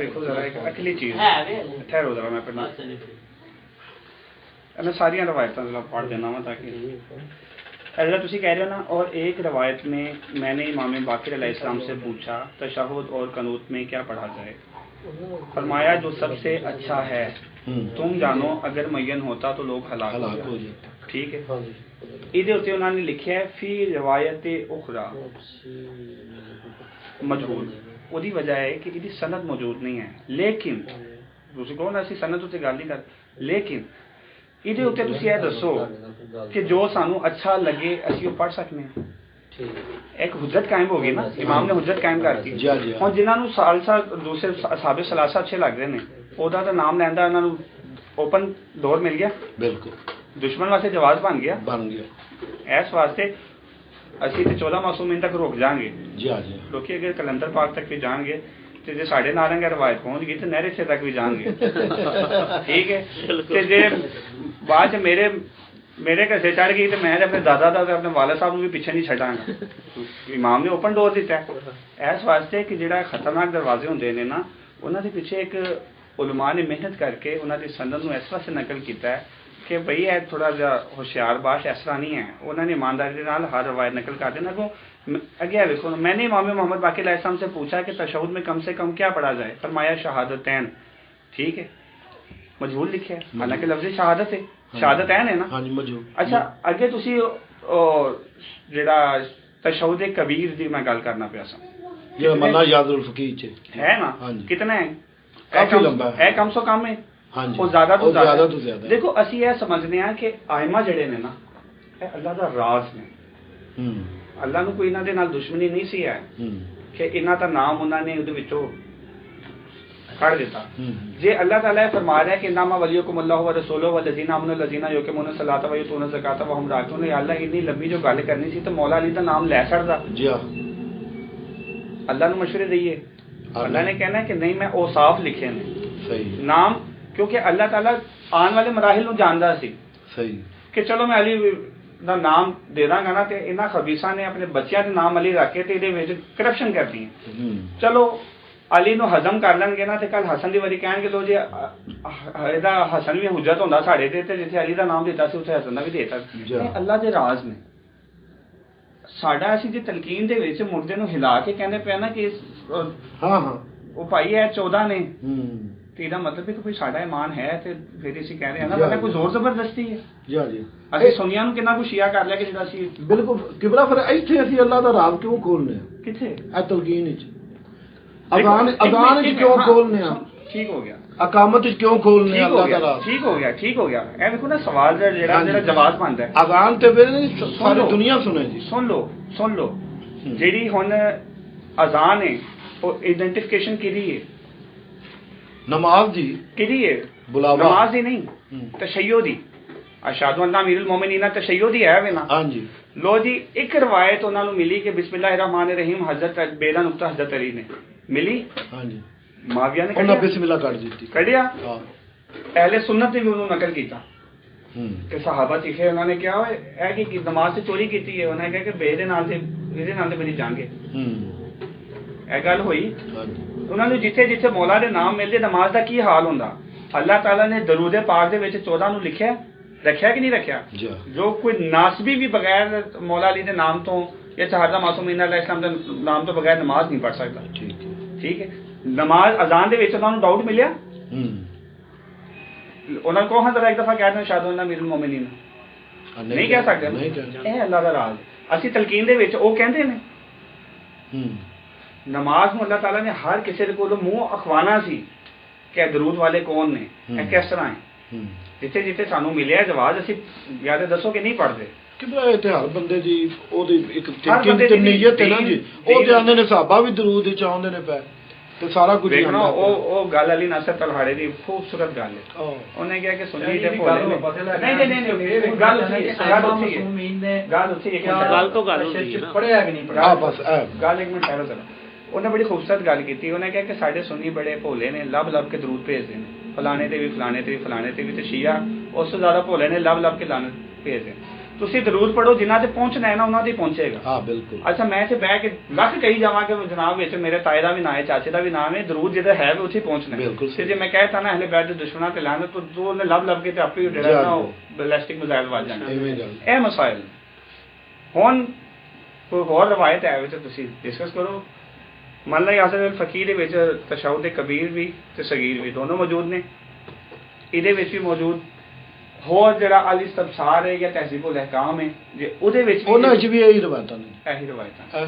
C: देखो जरा एक अगली चीज ठहरो जरा मैं पढ़ना मैं सारी रवायत पढ़ देना वा ताकि अगर तुसी कह रहे हो ना। और एक रवायत में मैंने इमाम बाकिर अलैहिस्सलाम से पूछा तशहहुद और कनूत में क्या पढ़ा जाए, फरमाया जो सबसे अच्छा है तुम जानो, अगर मुय्यन होता तो लोग हलाक हो जाते। ठीक है, ਇਹਦੇ ਉੱਤੇ ਉਹਨਾਂ ਨੇ ਲਿਖਿਆ ਫੀ ਰਿਵਾਇਤ ਉਖਰਾ ਮਜਹੂਲ। ਉਹਦੀ ਵਜ੍ਹਾ ਹੈ ਕਿ ਇਹਦੀ ਸਨਦ ਮੌਜੂਦ ਨਹੀਂ ਹੈ। ਲੇਕਿਨ ਤੁਸੀਂ ਕਹੋ ਨਾ ਅਸੀਂ ਸਨਦ ਉੱਤੇ ਗੱਲ ਨਹੀਂ ਕਰ, ਲੇਕਿਨ ਇਹਦੇ ਉੱਤੇ ਤੁਸੀਂ ਇਹ ਦੱਸੋ ਕਿ ਜੋ ਸਾਨੂੰ ਅੱਛਾ ਲੱਗੇ ਅਸੀਂ ਉਹ ਪੜ੍ਹ ਸਕਦੇ ਹਾਂ। एक हुज्जत कायम होगी ना, इमाम ने हुज्जत कायम करती। और जिन्होंने सालसा दूसरे साहबे सलासा अच्छे लगते हैं ਉਹਦਾ ਤਾਂ ਨਾਮ ਲੈਂਦਾ ਉਹਨਾਂ ਨੂੰ ਓਪਨ ਡੋਰ ਮਿਲ ਗਿਆ, ਬਿਲਕੁਲ ਦੁਸ਼ਮਣ ਵਾਸਤੇ ਜਵਾਜ਼ ਬਣ ਗਿਆ। ਇਸ ਵਾਸਤੇ ਅਸੀਂ ਤੇ 14 ਮਾਸੂਮੀਨ ਤੱਕ ਰੁਕ ਜਾਾਂਗੇ ਜੀ। ਹਾਂ ਜੀ, ਲੋਕੀ ਅਗਰ ਕਲੰਦਰ ਪਾਕ ਤੱਕ ਵੀ ਜਾਣਗੇ ਤੇ ਜੇ ਸਾਡੇ ਨਾਰੰਗ ਰਵਾਇਤ ਪਹੁੰਚ ਗਈ ਤੇ ਨਹਿਰੇ ਸੇ ਤੱਕ ਵੀ ਜਾਣਗੇ। ਠੀਕ ਹੈ, ਤੇ ਜੇ ਬਾਅਦ ਚ ਮੇਰੇ ਘਸੇ ਚੜ ਗਈ ਤੇ ਮੈਂ ਆਪਣੇ ਦਾਦਾ ਦਾ ਤੇ ਆਪਣੇ ਵਾਲਿਦ ਸਾਹਿਬ ਨੂੰ ਵੀ ਪਿੱਛੇ ਨਹੀਂ ਛੱਡਾਂਗਾ। ਇਮਾਮ ਨੇ ਓਪਨ ਡੋਰ ਦਿੱਤਾ ਇਸ ਵਾਸਤੇ ਕਿ ਜਿਹੜਾ ਖਤਰਨਾਕ ਦਰਵਾਜ਼ੇ ਹੁੰਦੇ ਨੇ ਨਾ ਉਹਨਾਂ ਦੇ ਪਿੱਛੇ ਇੱਕ ਉਲਮਾ ਨੇ ਮਿਹਨਤ ਕਰਕੇ ਉਹਨਾਂ ਦੀ ਸੰਨਦ ਨੂੰ ਇਸ ਵਾਸਤੇ ਨਕਲ ਕੀਤਾ ਹੈ ਕਿ ਭਈ ਇਹ ਥੋੜਾ ਜਿਹਾ ਹੁਸ਼ਿਆਰ ਬਾਸ਼ ਇਸ ਤਰ੍ਹਾਂ ਨਹੀਂ ਹੈ। ਉਹਨਾਂ ਨੇ ईमानदारी ਦੇ ਨਾਲ हर रवायत नकल कर देना को आगे देखो। मैंने इमाम मोहम्मद बाक़िर अलैहिस्सलाम से पूछा कि तशहुद में कम से कम क्या पढ़ा जाए, फरमाया शहादतैन। ठीक है, मजहूल लिखे है, हालांकि लफ्ज़ शहादत है, शहादतैन है ना। हाँ जी, मजहूल। अच्छा अगे तुसी जेड़ा तशहुद कबीर दी मैं गल करना पिया सा, ये मन्ना यादुल फकीह है ना, कितना है? काफी लंबा है, कम सो कम है। हाँ जी, और ज्यादा तो ज्यादा। देखो ਅਸੀਂ ਇਹ ਸਮਝਦੇ ਹਾਂ ਕਿ ਆਇਮਾ ਜਿਹੜੇ ਨੇ ਨਾ ਇਹ ਅੱਲਾ ਦਾ ਰਾਜ਼ ਨੇ। ਅੱਲਾ ਨੂੰ ਕੋਈ ਇਹਨਾਂ ਦੇ ਨਾਲ ਦੁਸ਼ਮਣੀ ਨਹੀਂ ਸੀ ਹੈ ਕਿ ਇਹਨਾਂ ਦਾ ਨਾਮ ਉਹਨਾਂ ਨੇ ਉਹਦੇ ਵਿੱਚੋਂ ਕੱਢ ਦਿੱਤਾ। ਜੇ ਅੱਲਾ ਤਾਲਾ ਇਹ ਫਰਮਾ ਰਿਹਾ ਕਿ ਨਾਮਾ ਵਲੀयुकुम अल्लाह व रसूलुहु वल्लज़ीना आमनु लज़ीना युक़ीमूना सलाता व युतूना ज़काता व हुम राकिऊन। ਅੱਲਾ ਇੰਨੀ ਲੰਬੀ ਜੋ ਗੱਲ ਕਰਨੀ ਸੀ ਤਾਂ ਮੌਲਾ ਅਲੀ ਦਾ ਨਾਮ ਲੈ ਸਕਦਾ ਜੀ। ਅੱਲਾ ਨੂੰ ਮਸ਼ਵਰੇ ਦਈਏ। ਅੱਲਾ ਨੇ ਕਹਿਣਾ ਕਿ ਨਹੀਂ ਮੈਂ ਉਹ ਸਾਫ਼ ਲਿਖੇ ਨੇ ਸਹੀ ਨਾਮ, ਕਿਉਂਕਿ ਅੱਲਾਹ ਤਾਲਾ ਆਉਣ ਵਾਲੇ ਮਰਾਹਿਲ ਨੂੰ ਜਾਣਦਾ ਸੀ ਸਹੀ ਕਿ ਚਲੋ ਮੈਂ ਅਲੀ ਦਾ ਨਾਮ ਦੇ ਦਾਂਗਾ ਨਾ ਤੇ ਇਹਨਾਂ ਖਬੀਸਾਂ ਨੇ ਆਪਣੇ ਬੱਚਿਆਂ ਦੇ ਨਾਮ ਅਲੀ ਰੱਖ ਕੇ ਤੇ ਇਹਦੇ ਵਿੱਚ ਕਰਪਸ਼ਨ ਕਰਦੀ ਹੈ। ਚਲੋ ਅਲੀ ਨੂੰ ਹਜ਼ਮ ਕਰ ਲੈਣਗੇ ਨਾ ਤੇ ਕੱਲ ਹਸਨ ਦੀ ਵਾਰੀ ਕਹਿਣਗੇ ਲੋ ਜੀ ਇਹਦਾ ਹਸਨ ਵੀ ਹੁਜਤ ਹੁੰਦਾ ਸਾਡੇ ਤੇ ਜਿੱਥੇ ਅਲੀ ਦਾ ਨਾਮ ਦਿੱਤਾ ਸੀ ਉੱਥੇ ਹਸਨ ਦਾ ਵੀ ਦੇਤਾ। ਅੱਲਾਹ ਦੇ ਰਾਜ਼ ਨੇ। ਸਾਡਾ ਅਸੀਂ ਜੇ ਤਲਕੀਨ ਦੇ ਵਿੱਚ ਮੁਰਦੇ ਨੂੰ ਹਿਲਾ ਕੇ ਕਹਿੰਦੇ ਪਿਆ ਨਾ ਕਿ ਹਾਂ ਹਾਂ ਉਹ ਭਾਈ ਇਹ 14 ਨੇ ਤੇ ਇਹਦਾ ਮਤਲਬ ਹੈ ਕਿ ਕੋਈ ਸਾਡਾ ਈਮਾਨ ਹੈ ਤੇ ਫਿਰ ਅਸੀਂ ਕਹਿ ਰਹੇ ਹਾਂ ਨਾ ਪਹਿਲਾਂ ਕੋਈ ਜ਼ੋਰ ਜ਼ਬਰਦਸਤੀ ਹੈ ਜੀ। ਜੀ ਅਸੀਂ ਸੁਨੀਆਂ ਨੂੰ ਕਿੰਨਾ ਕੁ ਸ਼ੀਆ ਕਰ ਲਿਆ ਕਿ ਜਿਹੜਾ ਅਸੀਂ ਬਿਲਕੁਲ ਕਿਬਲਾ ਫਿਰ ਇੱਥੇ ਅਸੀਂ ਅੱਲਾਹ ਦਾ ਰਾਜ਼ ਕਿਉਂ ਖੋਲਨੇ ਆ? ਕਿੱਥੇ? ਇਹ ਤਲਕੀਨ ਵਿੱਚ ਅਜ਼ਾਨ ਵਿੱਚ ਕਿਉਂ ਖੋਲਨੇ ਆ? ਠੀਕ ਹੋ ਗਿਆ। ਇਕਾਮਤ ਵਿੱਚ ਕਿਉਂ ਖੋਲਨੇ ਆ ਅੱਲਾਹ ਦਾ ਰਾਜ਼? ਠੀਕ ਹੋ ਗਿਆ, ਠੀਕ ਹੋ ਗਿਆ। ਇਹ ਵੇਖੋ ਨਾ ਸਵਾਲ ਜਿਹੜਾ ਜਵਾਬ ਬਣਦਾ ਹੈ। ਅਜ਼ਾਨ ਤੇ ਫਿਰ ਸਾਰੀ ਦੁਨੀਆ ਸੁਣੇ ਜੀ। ਸੁਣ ਲਓ ਜਿਹੜੀ ਹੁਣ ਅਜ਼ਾਨ ਹੈ ਉਹ ਆਇਡੈਂਟੀਫਿਕੇਸ਼ਨ ਕਿਹਦੀ ਹੈ?
B: ਨਮਾਜ਼ ਦੀ
C: ਕਿਹਦੀ ਹੈ?
B: ਬੁਲਾਵਾ।
C: ਨਮਾਜ਼ ਦੀ ਨਹੀਂ, ਤਸ਼ੱਯੁਦ ਦੀ। ਅਸ਼ਹਦੁ ਅੰਨਾ ਅਮੀਰੁਲ ਮੋਮਿਨੀਨ ਤਸ਼ੱਯੁਦ ਹੀ ਹੈ ਵੇ ਨਾ।
B: ਹਾਂਜੀ।
C: ਲੋ ਜੀ, ਇੱਕ ਰਵਾਇਤ ਉਹਨਾਂ ਨੂੰ ਮਿਲੀ ਕਿ ਬਿਸਮਿल्लाहिर्रहमानिर्रहीम हजरत बेला नुक्ता हजरत अली ने मिली।
B: ਹਾਂਜੀ।
C: ਮਾਵੀਆ ਨੇ
B: ਉਹਨਾਂ ਬਿਸਮਿਲ੍ਲਾ ਕੱਢ ਦਿੱਤੀ।
C: ਕੱਢਿਆ।
B: ਹਾਂ।
C: ਅਹਿਲੇ ਸੁन्नत ਨੇ ਵੀ ਉਹਨੂੰ ਨਕਲ ਕੀਤਾ
B: ਹੂੰ
C: ਕਿ ਸਹਾਬਾ ਚਿਖੇ ਉਹਨਾਂ ਨੇ ਕਿਹਾ ਓਏ ਇਹ ਕੀ ਨਮਾਜ਼ ਤੇ ਚੋਰੀ ਕੀਤੀ ਹੈ? ਉਹਨਾਂ ਨੇ ਕਿਹਾ ਕਿ ਬੇ ਦੇ ਨਾਲ ਤੇ ਇਹਦੇ ਨਾਲ ਤੇ ਮੇਰੀ ਜੰਗ ਹੈ।
B: ਹੂੰ
C: ਇਹ ਗੱਲ ਹੋਈ।
B: ਹਾਂਜੀ।
C: ਉਹਨਾਂ ਨੂੰ ਜਿੱਥੇ ਜਿੱਥੇ ਮੌਲਾ ਦੇ ਨਾਮ ਮਿਲਦੇ ਨਮਾਜ਼ ਦਾ ਕੀ ਹਾਲ ਹੁੰਦਾ? ਅੱਲਾਹ ਤਾਲਾ ਨੇ ਦਰੂਦ ਪਾਕ ਦੇ ਵਿੱਚ 14 ਨੂੰ ਲਿਖਿਆ, ਰੱਖਿਆ ਕਿ ਨਹੀਂ ਰੱਖਿਆ? ਜੋ ਕੋਈ ਨਾਸਬੀ ਵੀ ਬਗੈਰ ਮੌਲਾ ਅਲੀ ਦੇ ਨਾਮ ਤੋਂ ਜਾਂ ਸ਼ਹਾਦਾ ਮਾਸੂਮ ਇਨ ਅਲੈਹ ਇਸਲਾਮ ਦੇ ਨਾਮ ਤੋਂ ਬਗੈਰ ਨਮਾਜ਼ ਨਹੀਂ ਪੜ੍ਹ ਸਕਦਾ। ਠੀਕ ਹੈ। ਨਮਾਜ਼ ਅਜ਼ਾਨ ਦੇ ਵਿੱਚ ਉਹਨਾਂ ਨੂੰ ਡਾਊਟ ਮਿਲਿਆ। ਉਹਨਾਂ ਨੂੰ ਕਹੋ ਜਰਾ ਇੱਕ ਦਫਾ ਕਹਿ ਦੇਣਾ ਸ਼ਹਾਦਤ ਅੰਨਾ ਅਮੀਰੁਲ ਮੋਮਿਨੀਨ, ਨਹੀਂ ਕਹਿ ਸਕਦੇ। ਇਹ ਅੱਲਾਹ ਦਾ ਰਾਜ਼। ਅਸੀਂ ਤਲਕੀਨ ਦੇ ਵਿੱਚ ਉਹ ਕਹਿੰਦੇ ਨੇ ਨਮਾਜ਼ ਨੂੰ ਅੱਲਾਹ ਤਾਲਾ ਨੇ ਹਰ ਕਿਸੇ ਦੇ ਕੋਲੋਂ ਮੂੰਹ ਅਖਵਾਣਾ ਸੀ ਕਿ ਦਰੂਦ ਵਾਲੇ ਕੌਣ ਨੇ, ਇਹ ਕਿਸ ਤਰ੍ਹਾਂ ਹੈ। ਜਿੱਥੇ ਜਿੱਥੇ ਸਾਨੂੰ ਮਿਲਿਆ ਜਵਾਬ ਅਸੀਂ ਯਾਦ ਦੱਸੋ ਕਿ ਨਹੀਂ ਪੜ੍ਹਦੇ
B: ਕਿ ਇਹ ਤੇ ਹਰ ਬੰਦੇ ਦੀ ਉਹਦੀ ਇੱਕ ਥਿੰਕਿੰਗ ਤੇ ਨੀਅਤ ਹੈ ਨਾ ਜੀ। ਉਹ ਜਾਣਦੇ ਨੇ ਸਾਹਬਾ ਵੀ ਦਰੂਦ ਵਿੱਚ ਆਉਂਦੇ ਨੇ ਪੈ ਤੇ ਸਾਰਾ ਕੁਝ
C: ਵੇਖਣਾ। ਉਹ ਗੱਲ ਅਲੀ ਨਾਸਰ ਤਲਹਾੜੇ ਦੀ ਖੂਬਸੂਰਤ ਗੱਲ ਹੈ। ਉਹਨੇ ਕਿਹਾ ਕਿ ਸੁਨੀ ਦੇ ਭੋਲੇ ਨੇ ਨਹੀਂ ਗੱਲ ਤੋਂ ਗੱਲ
D: ਪੜਿਆ ਕਿ ਨਹੀਂ
B: ਪੜਿਆ ਬਸ
C: ਗੱਲ ਇੱਕ ਮਿੰਟ ਠਹਿਰੋ ਜ਼ਰਾ। ਉਹਨੇ ਬੜੀ ਖੂਬਸੂਰਤ ਗੱਲ ਕੀਤੀ। ਉਹਨੇ ਕਿਹਾ ਕਿ ਸਾਡੇ ਸੁਨੀ ਬੜੇ ਭੋਲੇ ਨੇ, ਲੱਭ ਲੱਭ ਕੇ ਦਰੂਦ ਭੇਜਦੇ ਨੇ ਫਲਾਣੇ ਤੇ ਵੀ ਫਲਾਣੇ ਤੇ ਵੀ ਫਲਾਣੇ ਤੇ ਵੀ, ਤੇ ਸ਼ੀਆ ਉਸ ਤੋਂ ਜ਼ਿਆਦਾ ਭੋਲੇ ਨੇ, ਲੱਭ ਲੱਭ ਕੇ ਲਾਨਤ ਭੇਜਦੇ। ਤੁਸੀਂ ਦਰੂਦ ਪੜੋ, ਜਿਨ੍ਹਾਂ ਤੇ ਪਹੁੰਚਣਾ ਹੈ ਨਾ ਉਹਨਾਂ ਤੇ ਪਹੁੰਚੇਗਾ।
B: ਹਾਂ ਬਿਲਕੁਲ।
C: ਅੱਛਾ ਮੈਂ ਇੱਥੇ ਬਹਿ ਕੇ ਲੱਖ ਕਹੀ ਜਾਵਾਂ ਕਿ ਜਨਾਬ ਵਿੱਚ ਮੇਰੇ ਤਾਏ ਦਾ ਵੀ ਨਾਂ ਹੈ, ਚਾਚੇ ਦਾ ਵੀ ਨਾਮ ਹੈ, ਦਰੂਦ ਜਿਹੜਾ ਹੈ ਵੀ ਉੱਥੇ ਪਹੁੰਚਣਾ ਹੈ। ਤੇ ਜੇ ਮੈਂ ਕਹਿਤਾ ਨਾ ਅਹਲੇ ਬੈਤ ਦੇ ਦੁਸ਼ਮਣਾਂ ਤੇ ਲਾਨਤ, ਤਾਂ ਉਹਨੇ ਲੱਭ ਲੱਭ ਕੇ ਤੇ ਆਪੇ ਹੀ ਜਿਹੜਾ ਨਾ ਉਹ ਬੈਲਿਸਟਿਕ ਮਿਜ਼ਾਈਲ ਵੱਜ ਜਾਣਾ। ਇਹ ਮਸਾਇਲ ਹੁਣ ਕੋਈ ਹੋਰ ਰਵਾਇਤ ਹੈ ਵਿੱਚ ਤੁਸੀਂ ਡਿਸਕਸ ਕਰੋ। ਮੰਨ ਲਓ ਯਾਸਰ ਫਕੀਰ ਦੇ ਵਿੱਚ ਤਸ਼ਹੁਦ ਕਬੀਰ ਵੀ ਤੇ ਸਗੀਰ ਵੀ ਦੋਨੋਂ ਮੌਜੂਦ ਨੇ। ਇਹਦੇ ਵਿੱਚ ਵੀ ਮੌਜੂਦ ਹੋਰ ਜਿਹੜਾ ਅਲ ਇਸਤਬਸਾਰ ਹੈ ਜਾਂ ਤਹਿਜ਼ੀਬੁਲ ਅਹਕਾਮ ਹੈ, ਜੇ ਉਹਦੇ ਵਿੱਚ
B: ਉਹਨਾਂ ਵਿੱਚ ਵੀ ਇਹੀ ਰਵਾਇਤਾਂ ਨੇ।
C: ਇਹੀ ਰਵਾਇਤਾਂ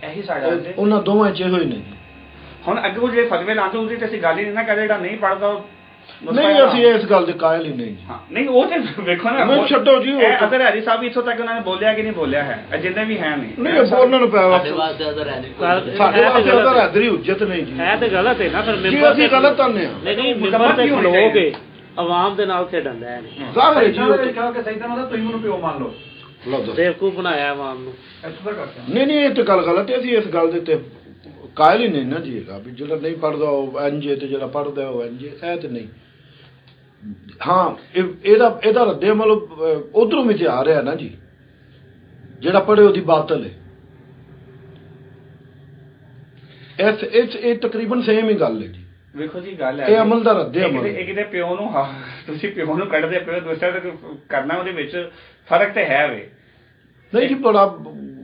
C: ਇਹੀ ਸਾਡਾ
B: ਉਹਨਾਂ ਦੋਵਾਂ ਚ ਹੋਏ ਨੇ। ਹੁਣ
C: ਅੱਗੇ ਜਿਹੜੇ ਫਤਵੇ ਲਾਉਂਦੇ ਉਹਦੀ ਤੇ ਅਸੀਂ ਗੱਲ ਹੀ ਨਹੀਂ ਨਾ ਕਰਦੇ। ਜਿਹੜਾ ਨਹੀਂ ਪੜ੍ਹਦਾ
B: ਨਹੀਂ, ਅਸੀਂ ਇਸ ਗੱਲ ਦੇ ਕਾਇਲ ਹੀ ਨਹੀਂ।
C: ਹਾਂ ਨਹੀਂ, ਉਹ ਤੇ ਵੇਖੋ ਨਾ,
B: ਛੱਡੋ ਜੀ।
C: ਅਦਰ ਹਰੀ ਸਾਹਿਬ ਇੱਥੋਂ ਤੱਕ ਉਹਨਾਂ ਨੇ ਬੋਲਿਆ ਕਿ ਨਹੀਂ ਬੋਲਿਆ ਹੈ, ਜਿੰਨੇ ਵੀ ਹੈ
B: ਨਹੀਂ ਉਹਨਾਂ ਨੂੰ ਪਿਆ ਸਾਡੇ ਵਾਸਤੇ ਅਦਰ ਹੈਦਰੀ ਹੁਜਤ ਨਹੀਂ ਜੀ।
A: ਹੈ ਤੇ ਗਲਤ ਹੈ ਨਾ ਫਿਰ
B: ਮੈਂਬਰ ਅਸੀਂ ਗਲਤ ਆਨੇ ਆ।
A: ਨਹੀਂ ਮੈਂਬਰ ਤੇ ਖਲੋਗੇ ਆਵਾਮ ਦੇ ਨਾਲ ਖੇਡਣ ਦਾ ਨਹੀਂ।
B: ਜ਼ਾਹਿਰ ਹੈ ਜੀ
D: ਉਹ ਕਹੋ ਕਿ ਸਹੀ ਤਾਂ ਮਤਲਬ ਤੁਸੀਂ ਮੈਨੂੰ ਪਿਓ ਮੰਨ ਲਓ।
A: ਬੇਵਕੂਫ ਬਣਾਇਆ ਆਵਾਮ ਨੂੰ।
B: ਨਹੀਂ ਇਹ ਤੇ ਗੱਲ ਗਲਤ ਹੈ। ਅਸੀਂ ਇਸ ਗੱਲ ਦੇ ਤੇ ਕਾਇਲ ਹੀ ਨਹੀਂ ਨਾ ਜੀ ਹੈਗਾ ਵੀ ਜਿਹੜਾ ਨਹੀਂ ਪੜ੍ਹਦਾ ਉਹ ਇੰਜ ਤੇ ਜਿਹੜਾ ਪੜ੍ਹਦਾ ਉਹ ਇੰਜ। ਇਹ ਤੇ ਨਹੀਂ। ਹਾਂ ਇਹਦਾ ਰੱਦੇ ਅਮਲ ਉਧਰੋਂ ਵਿੱਚ ਆ ਰਿਹਾ ਨਾ ਜੀ। ਜਿਹੜਾ ਪੜ੍ਹੇ ਉਹਦੀ ਬਾਤਲ ਹੈ। ਇਹ ਤਕਰੀਬਨ ਸੇਮ ਹੀ ਗੱਲ ਹੈ ਜੀ।
C: ਵੇਖੋ ਜੀ ਗੱਲ ਹੈ
B: ਇਹ ਅਮਲ ਦਾ ਰੱਦੇ ਅਮਲ।
C: ਇੱਕ ਦੇ ਪਿਓ ਨੂੰ ਤੁਸੀਂ ਪਿਓ ਨੂੰ ਕੱਢਦੇ ਪਿਓ, ਦੂਸਰਾ ਤੇ ਕਰਨਾ ਉਹਦੇ ਵਿੱਚ ਫਰਕ ਤੇ ਹੈ ਵੇ।
B: ਨਹੀਂ ਜੀ ਬੜਾ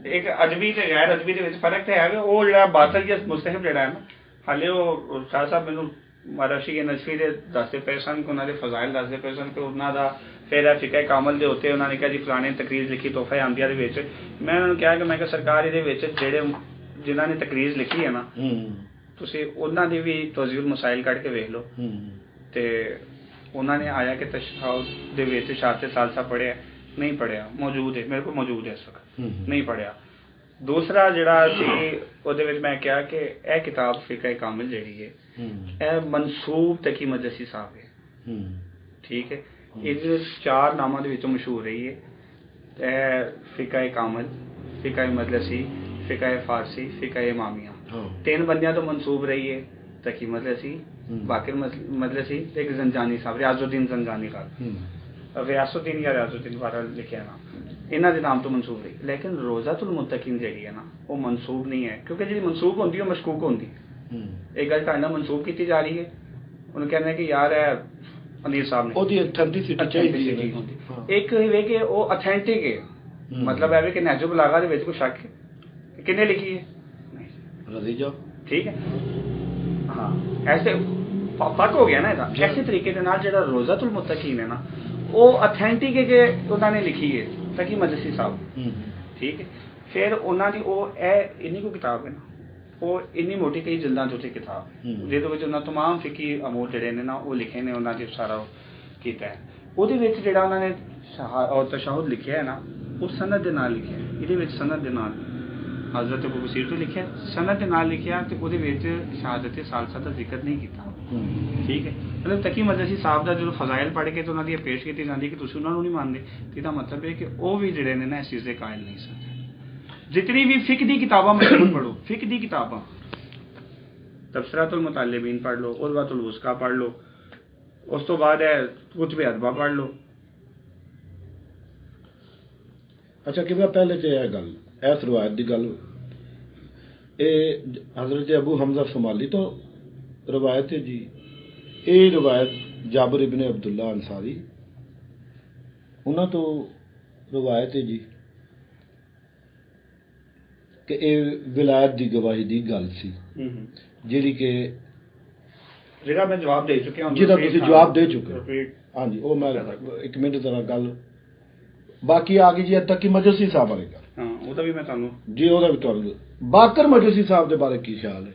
C: ਇੱਕ ਅਦਬੀ ਤੇ ਗੈਰ ਅਦਬੀ ਦੇ ਵਿੱਚ ਫਰਕ ਤੇ ਹੈ ਵੇ। ਉਹ ਜਿਹੜਾ ਬਾਤਲ ਜਾਂ ਮੁਸਤਹਿਬ ਜਿਹੜਾ ਹੈ ਨਾ, ਹਾਲੇ ਉਹ ਸ਼ਾਹ ਸਾਹਿਬ ਮੈਨੂੰ ਮਹਾਰਾਸ਼ੀ ਨਸਫੀ ਦੇ ਦੱਸਦੇ ਪਏ ਸਨ ਕਿ ਉਹਨਾਂ ਦੇ ਫਜ਼ਾਇਲ ਦੱਸਦੇ ਪਏ ਸਨ ਕਿ ਉਹਨਾਂ ਦਾ ਫਿਰ ਫਿਕਾ ਕਾਮਲ ਦੇ ਉੱਤੇ ਉਹਨਾਂ ਨੇ ਕਿਹਾ ਜੀ ਫਲਾਣੇ ਤਕਰੀਰ ਲਿਖੀ ਤੋਹਫਾ ਆਂਦੀਆਂ ਦੇ ਵਿੱਚ। ਮੈਂ ਉਹਨਾਂ ਨੂੰ ਕਿਹਾ ਕਿ ਮੈਂ ਕਿਹਾ ਸਰਕਾਰ ਇਹਦੇ ਵਿੱਚ ਜਿਹੜੇ ਜਿਨ੍ਹਾਂ ਨੇ ਤਕਰੀਰ ਲਿਖੀ ਹੈ ਨਾ, ਤੁਸੀਂ ਉਹਨਾਂ ਦੀ ਵੀ ਤਜ਼ੀਲ ਮਸਾਇਲ ਕੱਢ ਕੇ ਵੇਖ ਲਓ। ਤੇ ਉਹਨਾਂ ਨੇ ਆਇਆ ਕਿ ਤਸ਼ਹਾਉਦ ਦੇ ਵਿੱਚ ਸ਼ਾਤੇ ਸਾਲਸਾ ਪੜ੍ਹਿਆ, ਨਹੀਂ ਪੜ੍ਹਿਆ, ਮੌਜੂਦ ਹੈ ਮੇਰੇ ਕੋਲ ਮੌਜੂਦ ਹੈ ਇਸ ਵਕਤ, ਨਹੀਂ ਪੜ੍ਹਿਆ। ਦੂਸਰਾ ਜਿਹੜਾ ਸੀ ਉਹਦੇ ਵਿੱਚ ਮੈਂ ਕਿਹਾ ਕਿ ਇਹ ਕਿਤਾਬ ਫਿਕਾ ਕਾਮਲ ਜਿਹੜੀ ਹੈ ਇਹ ਮਨਸੂਬ ਤਕੀ ਮਜਲਸੀ ਸਾਹਿਬ ਹੈ। ਠੀਕ ਹੈ। ਇਹਦੇ ਵਿੱਚ 4 ਨਾਮਾਂ ਦੇ ਵਿੱਚੋਂ ਮਸ਼ਹੂਰ ਰਹੀ ਹੈ। ਇਹ ਫਿਕਾ ਕਾਮਲ, ਫਿਕਾ ਮਜਲਸੀ, ਫਿਕਾ ਫਾਰਸੀ, ਫਿਕਾ ਇਮਾਮੀਆ। 3 ਬੰਦਿਆਂ ਤੋਂ ਮਨਸੂਬ ਰਹੀ ਹੈ। ਤਕੀ ਮਜਲਸੀ, ਬਾਕਿਰ ਮਜਲਸੀ ਤੇ ਇੱਕ ਜ਼ੰਜਾਨੀ ਸਾਹਿਬ, ਰਿਆਜ਼ੁद्दीन ਜ਼ੰਜਾਨੀ ਸਾਹਿਬ, ਰਿਆਸੁद्दीन ਜਾਂ ਰਿਆਜ਼ੁद्दीन ਬਾਰਾ ਲਿਖਿਆ ਨਾ, ਇਹਨਾਂ ਦੇ ਨਾਮ ਤੋਂ ਮਨਸੂਬ ਰਹੀ। ਲੇਕਿਨ ਰੋਜ਼ਾਤੁਲ ਮੁਤਕੀਨ ਜਿਹੜੀ ਹੈ ਨਾ ਉਹ ਮਨਸੂਬ ਨਹੀਂ ਹੈ, ਕਿਉਂਕਿ ਜਿਹੜੀ ਮਨਸੂਬ ਹੁੰਦੀ ਉਹ ਮਸ਼ਕੂਕ ਹੁੰਦੀ। ਇਹ ਗੱਲ ਤੁਹਾਡੇ ਨਾਲ ਮਨਸੂਬ ਕੀਤੀ ਜਾ ਰਹੀ ਹੈ। ਉਹਨੂੰ ਕਹਿੰਦੇ ਕਿ ਯਾਰ ਇਹ ਅਮੀਰ ਸਾਹਿਬ ਨੇ ਉਹਦੀ
B: ਅਥੈਂਟਿਸਿਟੀ ਚਾਹੀਦੀ ਹੈ।
C: ਇੱਕ ਇਹ ਕਿ ਉਹ ਅਥੈਂਟਿਕ ਹੈ, ਮਤਲਬ ਇਹ ਕਿ ਨਹਿਜੁ ਬਲਾਗਾ ਦੇ ਵਿੱਚ ਕੋਈ ਸ਼ੱਕ ਹੈ ਕਿਹਨੇ ਲਿਖੀ ਹੈ,
B: ਰਜ਼ੀ ਜਾਓ। ਠੀਕ ਹੈ।
C: ਹਾਂ ਐਸੇ ਫਰਕ ਹੋ ਗਿਆ ਨਾ ਇਹਦਾ। ਐਸੇ ਤਰੀਕੇ ਦੇ ਨਾਲ ਜਿਹੜਾ ਰੋਜ਼ਾਤੁਲ ਮੁਤਕੀਨ ਹੈ ਨਾ ਉਹ ਅਥੈਂਟਿਕ ਹੈ ਕਿ ਉਹਨਾਂ ਨੇ ਲਿਖੀ ਹੈ ਤਕੀ ਮਜਲਸੀ ਸਾਹਿਬ। ਠੀਕ ਹੈ। ਫਿਰ ਉਹਨਾਂ ਦੀ ਉਹ ਇਹ ਇੰਨੀ ਕੋਈ ਕਿਤਾਬ ਹੈ ਨਾ, ਉਹ ਇੰਨੀ ਮੋਟੀ ਕਈ ਜਲਦਾਂ ਤੋਂ ਕਿਤਾਬ ਜਿਹਦੇ ਵਿੱਚ ਉਹਨਾਂ ਤਮਾਮ ਫਿਕੀ ਅਮੂਰ ਜਿਹੜੇ ਨੇ ਨਾ ਉਹ ਲਿਖੇ ਨੇ, ਉਹਨਾਂ ਦੇ ਸਾਰਾ ਉਹ ਕੀਤਾ ਹੈ। ਉਹਦੇ ਵਿੱਚ ਜਿਹੜਾ ਉਹਨਾਂ ਨੇ ਤਸ਼ਹੁਦ ਲਿਖਿਆ ਹੈ ਨਾ ਉਹ ਸਨਦ ਦੇ ਨਾਲ ਲਿਖਿਆ ਹੈ। ਇਹਦੇ ਵਿੱਚ ਸਨਦ ਦੇ ਨਾਲ ਹਜ਼ਰਤ ਅਬੂ ਬਸੀਰ ਤੋਂ ਲਿਖਿਆ, ਸਨਦ ਦੇ ਨਾਲ ਲਿਖਿਆ ਤੇ ਉਹਦੇ ਵਿੱਚ ਸ਼ਹਾਦਤ ਸਾਲਸਾ ਦਾ ਜ਼ਿਕਰ ਨਹੀਂ ਕੀਤਾ। ਠੀਕ ਹੈ, ਮਤਲਬ ਤਕੀ ਮਜਲਸੀ ਸਾਹਿਬ ਦਾ ਜਦੋਂ ਫਜ਼ਾਇਲ ਪੜ੍ਹ ਕੇ ਤੇ ਉਹਨਾਂ ਦੀ ਪੇਸ਼ ਕੀਤੀ ਜਾਂਦੀ ਕਿ ਤੁਸੀਂ ਉਹਨਾਂ ਨੂੰ ਨਹੀਂ ਮੰਨਦੇ, ਤੇ ਇਹਦਾ ਮਤਲਬ ਇਹ ਕਿ ਉਹ ਵੀ ਜਿਹੜੇ ਨੇ ਨਾ ਇਸ ਚੀਜ਼ ਦੇ ਕਾਇਲ ਨਹੀਂ ਸਨ। ਜਿਤਨੀ ਵੀ ਫਿਕ ਦੀ ਕਿਤਾਬਾਂ ਮਸ਼ਹੂਰ ਪੜ੍ਹੋ, ਫਿਕ ਦੀ ਕਿਤਾਬਾਂ ਤਬਸਰਾਤੁਲ ਮੁਤਾਲਿਬੀਨ ਪੜ੍ਹ ਲਓ, ਉਰਵਤੁਲ ਵੁਸਕਾ ਪੜ੍ਹ ਲਓ, ਉਸ ਤੋਂ ਬਾਅਦ ਹੈ ਕੁਤਬ ਅਦਬਾ ਪੜ੍ਹ ਲਓ।
B: ਅੱਛਾ ਕਿਵੇਂ ਪਹਿਲੇ ਤੇ ਇਹ ਗੱਲ, ਇਸ ਰਵਾਇਤ ਦੀ ਗੱਲ, ਇਹ ਹਜ਼ਰਤ ਅਬੂ ਹਮਜ਼ਾ ਸਮਾਲੀ ਤੋਂ ਰਵਾਇਤ ਹੈ ਜੀ। ਇਹ ਰਵਾਇਤ ਜਾਬਰ ਇਬਨ ਅਬਦੁੱਲਾ ਅੰਸਾਰੀ ਉਹਨਾਂ ਤੋਂ ਰਵਾਇਤ ਹੈ ਜੀ ਕਿ ਇਹ ਵਿਲਾਇਤ ਦੀ ਗਵਾਹੀ ਦੀ ਗੱਲ ਸੀ, ਜਿਹੜੀ ਕਿ
C: ਜਿਹੜਾ ਮੈਂ ਜਵਾਬ ਦੇ ਚੁੱਕਿਆ,
B: ਜਿਹਦਾ ਤੁਸੀਂ ਜਵਾਬ ਦੇ ਚੁੱਕੇ ਹੋ। ਹਾਂਜੀ, ਉਹ ਮੈਂ 1 ਮਿੰਟ ਜ਼ਰਾ ਗੱਲ ਬਾਕੀ ਆ ਗਈ ਜੀ ਅੱਜ ਤੱਕ ਕਿ ਮਜਲਸੀ ਸਾਹਿਬ ਬਾਰੇ ਗੱਲ।
C: ਹਾਂ, ਉਹਦਾ ਵੀ ਮੈਂ ਤੁਹਾਨੂੰ
B: ਜੀ ਉਹਦਾ ਵੀ ਤੁਹਾਨੂੰ ਬਾਕਰ ਮਜਲਸੀ ਸਾਹਿਬ ਦੇ ਬਾਰੇ ਕੀ ਖਿਆਲ ਹੈ?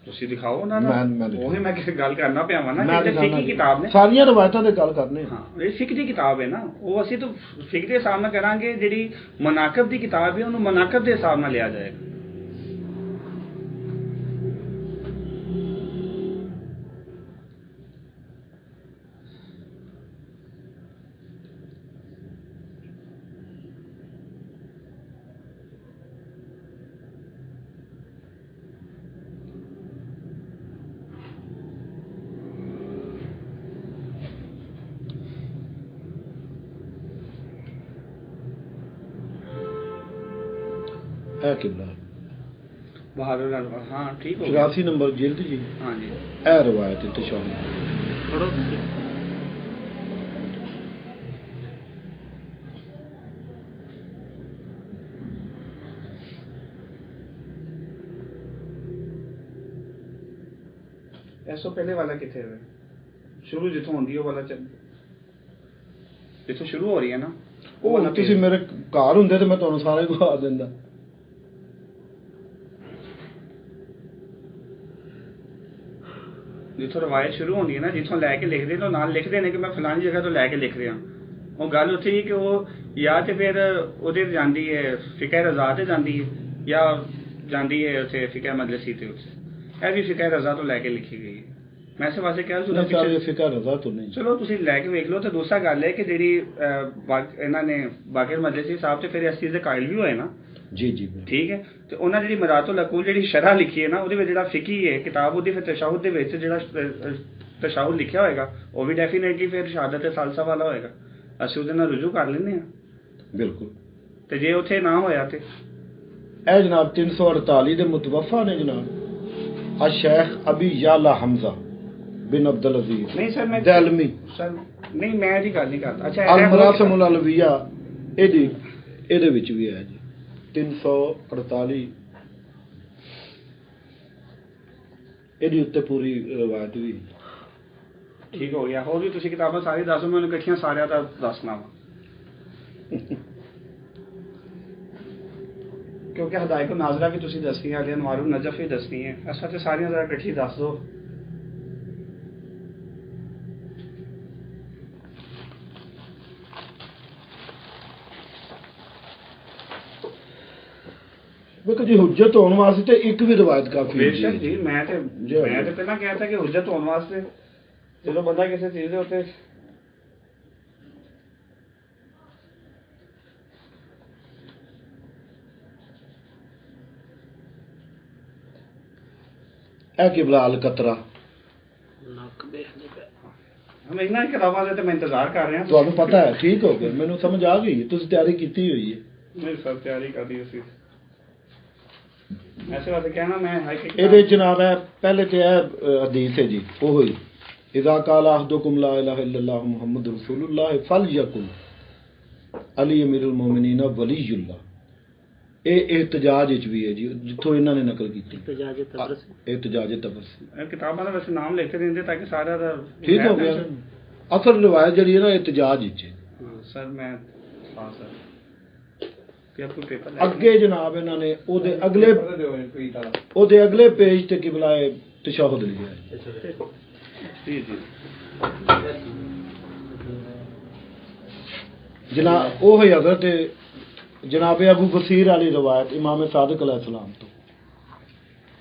C: ਤੁਸੀਂ ਦਿਖਾਓ ਨਾ।
B: ਮੈਂ
C: ਉਹੀ ਮੈਂ ਗੱਲ ਕਰਨਾ ਪਿਆ ਵਾ ਨਾ ਕਿ ਫਿਕ ਦੀ ਕਿਤਾਬ ਨੇ,
B: ਸਾਰੀਆਂ ਰਵਾਇਤਾਂ ਦੇ ਗੱਲ ਕਰਨੇ।
C: ਹਾਂ, ਇਹ ਫਿਕ ਦੀ ਕਿਤਾਬ ਹੈ ਨਾ, ਉਹ ਅਸੀਂ ਤਾਂ ਫਿਕ ਦੇ ਹਿਸਾਬ ਨਾਲ ਕਰਾਂਗੇ। ਜਿਹੜੀ ਮਨਾਕਬ ਦੀ ਕਿਤਾਬ ਹੈ ਉਹਨੂੰ ਮਨਾਕਬ ਦੇ ਹਿਸਾਬ ਨਾਲ ਲਿਆ ਜਾਏਗਾ।
B: किबला
C: बहादुर, हाँ ठीक हो
B: 84 नंबर जिल्द जी।
C: हाँ जी,
B: ए रवायत तशहुद
C: थोड़ा ऐसो पहले वाला किथे है शुरू जिथों होंदी है वाला जिथों शुरू हो रही है ना
B: ਉਹ ਤੁਸੀਂ ਮੇਰੇ ਘਰ ਹੁੰਦੇ ਤੇ ਮੈਂ ਤੁਹਾਨੂੰ ਸਾਰਾ ਹੀ ਗਵਾ ਦਿੰਦਾ।
C: ਜਿੱਥੋਂ ਰਵਾਇਤ ਸ਼ੁਰੂ ਹੁੰਦੀ ਹੈ ਨਾ, ਜਿੱਥੋਂ ਲੈ ਕੇ ਲਿਖਦੇ ਨੇ ਨਾਲ ਲਿਖਦੇ ਨੇ ਕਿ ਮੈਂ ਫਲਾਣੀ ਜਗ੍ਹਾ ਤੋਂ ਲੈ ਕੇ ਲਿਖ ਰਿਹਾ। ਉਹ ਗੱਲ ਉੱਥੇ ਹੀ ਕਿ ਉਹ ਜਾਂ ਤੇ ਫਿਰ ਉਹਦੇ ਜਾਂਦੀ ਹੈ ਫਿਕਰ ਰਜ਼ਾ ਤੇ ਜਾਂਦੀ ਹੈ, ਜਾਂ ਜਾਂਦੀ ਹੈ ਉੱਥੇ ਫਿਕਰ ਮਜਲਸੀ ਤੇ। ਉੱਥੇ ਇਹ ਵੀ ਫਿਕਰ ਰਜ਼ਾ ਤੋਂ ਲੈ ਕੇ ਲਿਖੀ ਗਈ ਹੈ। ਮੈਂ ਇਸੇ ਵਾਸਤੇ ਕਿਹਾ ਤੁਸੀਂ
B: ਫਿਕਰ ਰਜ਼ਾ ਤੋਂ ਨਹੀਂ,
C: ਚਲੋ ਤੁਸੀਂ ਲੈ ਕੇ ਵੇਖ ਲਓ। ਤੇ ਦੂਸਰਾ ਗੱਲ ਹੈ ਕਿ ਜਿਹੜੀ ਇਹਨਾਂ ਨੇ ਬਾਕਿਰ ਮਜਲਸੀ ਸਾਹਿਬ ਤੇ ਫਿਰ ਇਸ ਚੀਜ਼ ਦੇ ਕਾਇਲ ਵੀ ਹੋਏ ਨਾ।
B: ਜੀ ਜੀ
C: ਠੀਕ ਹੈ, ਤੇ ਉਹਨਾਂ ਜਿਹੜੀ ਮਰਾਤੁਲ ਅਕੂਲ ਜਿਹੜੀ ਸ਼ਰਹ ਲਿਖੀ ਹੈ ਨਾ, ਉਹਦੇ ਵਿੱਚ ਜਿਹੜਾ ਫਿਕੀ ਹੈ ਕਿਤਾਬ, ਉਹਦੀ ਫਿਰ ਤਸ਼ਹੁਦ ਦੇ ਵਿੱਚ ਜਿਹੜਾ ਤਸ਼ਹੁਦ ਲਿਖਿਆ ਹੋਏਗਾ ਉਹ ਵੀ ਡੈਫੀਨੇਟਲੀ ਫਿਰ ਸ਼ਹਾਦਤ ਸਾਲਸਾ ਵਾਲਾ ਹੋਏਗਾ। ਅਸੀਂ ਉਹਦੇ ਨਾਲ ਰੁਜੂ ਕਰ ਲੈਂਦੇ ਹਾਂ।
B: ਬਿਲਕੁਲ।
C: ਤੇ ਜੇ ਉੱਥੇ ਨਾ ਹੋਇਆ ਤੇ
B: ਇਹ ਜਨਾਬ 348 ਦੇ ਮੁਤਵਫਾ ਨੇ ਜਨਾਬ ਅਸ਼ੇਖ ਅਬੀ ਯਾਲਾ ਹਮਜ਼ਾ ਬਿਨ ਅਬਦੁਲ ਅਜ਼ੀਜ਼
C: ਨਹੀਂ ਸਰ, ਮੈਂ
B: ਦਲਮੀ
C: ਸਰ ਨਹੀਂ, ਮੈਂ ਇਹਦੀ ਗੱਲ ਨਹੀਂ ਕਰਦਾ। ਅੱਛਾ,
B: ਅਲ ਮਰਾਸਮ ਅਲ ਅਲਵੀਆ ਇਹਦੇ ਵਿੱਚ ਵੀ ਹੈ ਜੀ 348 ਇਹਦੀ ਉੱਤੇ ਪੂਰੀ ਰਵਾਇਤ ਵੀ।
C: ਠੀਕ ਹੋ ਗਿਆ। ਹੋਰ ਵੀ ਤੁਸੀਂ ਕਿਤਾਬਾਂ ਸਾਰੀ ਦੱਸੋ, ਮੈਨੂੰ ਇਕੱਠੀਆਂ ਸਾਰਿਆਂ ਦਾ ਦੱਸਣਾ ਵਾ ਕਿਉਂਕਿ ਹਦਾਇਤ ਨਾਜ਼ਰਾ ਵੀ ਤੁਸੀਂ ਦੱਸਣੀ ਹੈ, ਅਨਵਾਰੁਨ ਨਜਫ ਵੀ ਦੱਸਣੀ ਹੈ। ਅਸਾਂ ਤੇ ਸਾਰੀਆਂ ਜ਼ਰਾ ਇਕੱਠੀ ਦੱਸ ਦਿਓ।
B: ਵੇਖੋ ਜੀ ਹੁਜਤ ਹੋਣ ਵਾਸਤੇ ਤੇ ਇੱਕ ਵੀ ਰਵਾਇਤ ਕਾਫੀ ਹੈ
C: ਬੇਸ਼ੱਕ ਜੀ। ਮੈਂ ਤੇ ਪਹਿਲਾਂ ਕਿਹਾ था ਕਿ ਹੁਜਤ ਹੋਣ ਵਾਸਤੇ ਜਦੋਂ ਬੰਦਾ ਕਿਸੇ ਚੀਜ਼ ਦੇ ਉੱਤੇ
B: ਇਹ ਕਿਬਲਾ ਅਲ ਕਤਰਾ
C: हम ਇਹਨਾਂ ਕਿਤਾਬਾਂ ਦੇ ਤੇ ਮੈਂ ਇੰਤਜ਼ਾਰ ਕਰ ਰਿਹਾ।
B: ਤੁਹਾਨੂੰ ਪਤਾ ਹੈ, ਠੀਕ ਹੋ ਗਿਆ, ਮੈਨੂੰ ਸਮਝ ਆ ਗਈ, ਤੁਸੀਂ ਤਿਆਰੀ ਕੀਤੀ ਹੋਈ ਹੈ।
C: ਨਹੀਂ ਸਰ, ਤਿਆਰੀ ਕਰਦੀ ਸੀ ਐਸੇ ਵਾਸਤੇ ਕਹਿਣਾ ਮੈਂ
B: ਇਹਦੇ ਜਨਾਬ ਹੈ ਪਹਿਲੇ ਤੇ ਇਹ ਹਦੀਸ ਹੈ ਜੀ, ਉਹ ਹੀ ਇਜ਼ਾ ਕਾਲ ਅਹਦੁकुम ਲਾ ਇਲਾਹਾ ਇल्लल्लाह ਮੁਹੰਮਦ ਰਸੂਲੁल्लाह ਫਲਯकुन ਅਲੀ ਅਮੀरुल मोमिनीन वलीयुल्लाह। ਇਹ ਇhtजाज ਵਿੱਚ ਵੀ ਹੈ ਜੀ, ਜਿੱਥੋਂ ਇਹਨਾਂ ਨੇ ਨਕਲ ਕੀਤੀ ਇhtजाज ਤਬਰਸੀ।
C: ਕਿਤਾਬਾਂ ਦਾ ਵੈਸੇ ਨਾਮ ਲਿਖ ਕੇ ਦਿੰਦੇ ਤਾਂ ਕਿ ਸਾਰਿਆਂ ਦਾ
B: ਠੀਕ ਹੋ ਗਿਆ। ਅਸਲ ਰਿਵਾਇਤ ਜਿਹੜੀ ਹੈ ਨਾ ਇhtजाज ਵਿੱਚ ਹੈ।
C: ਸਰ ਮੈਂ ਹਾਂ ਸਰ
B: ਅੱਗੇ ਜਨਾਬ ਇਹਨਾਂ ਨੇ ਉਹਦੇ ਅਗਲੇ ਪੇਜ ਤੇ ਕਿਬਲਾ ਤਸ਼ਹੁਦ ਲਿਖਿਆ ਹੈ।
C: ਜੀ ਜੀ
B: ਜਨਾਬ ਉਹ ਹੀ ਹਜ਼ਰਤ जनाब अबू बसीर वाली रवायत इमाम सादिक अलैहिस्सलाम तो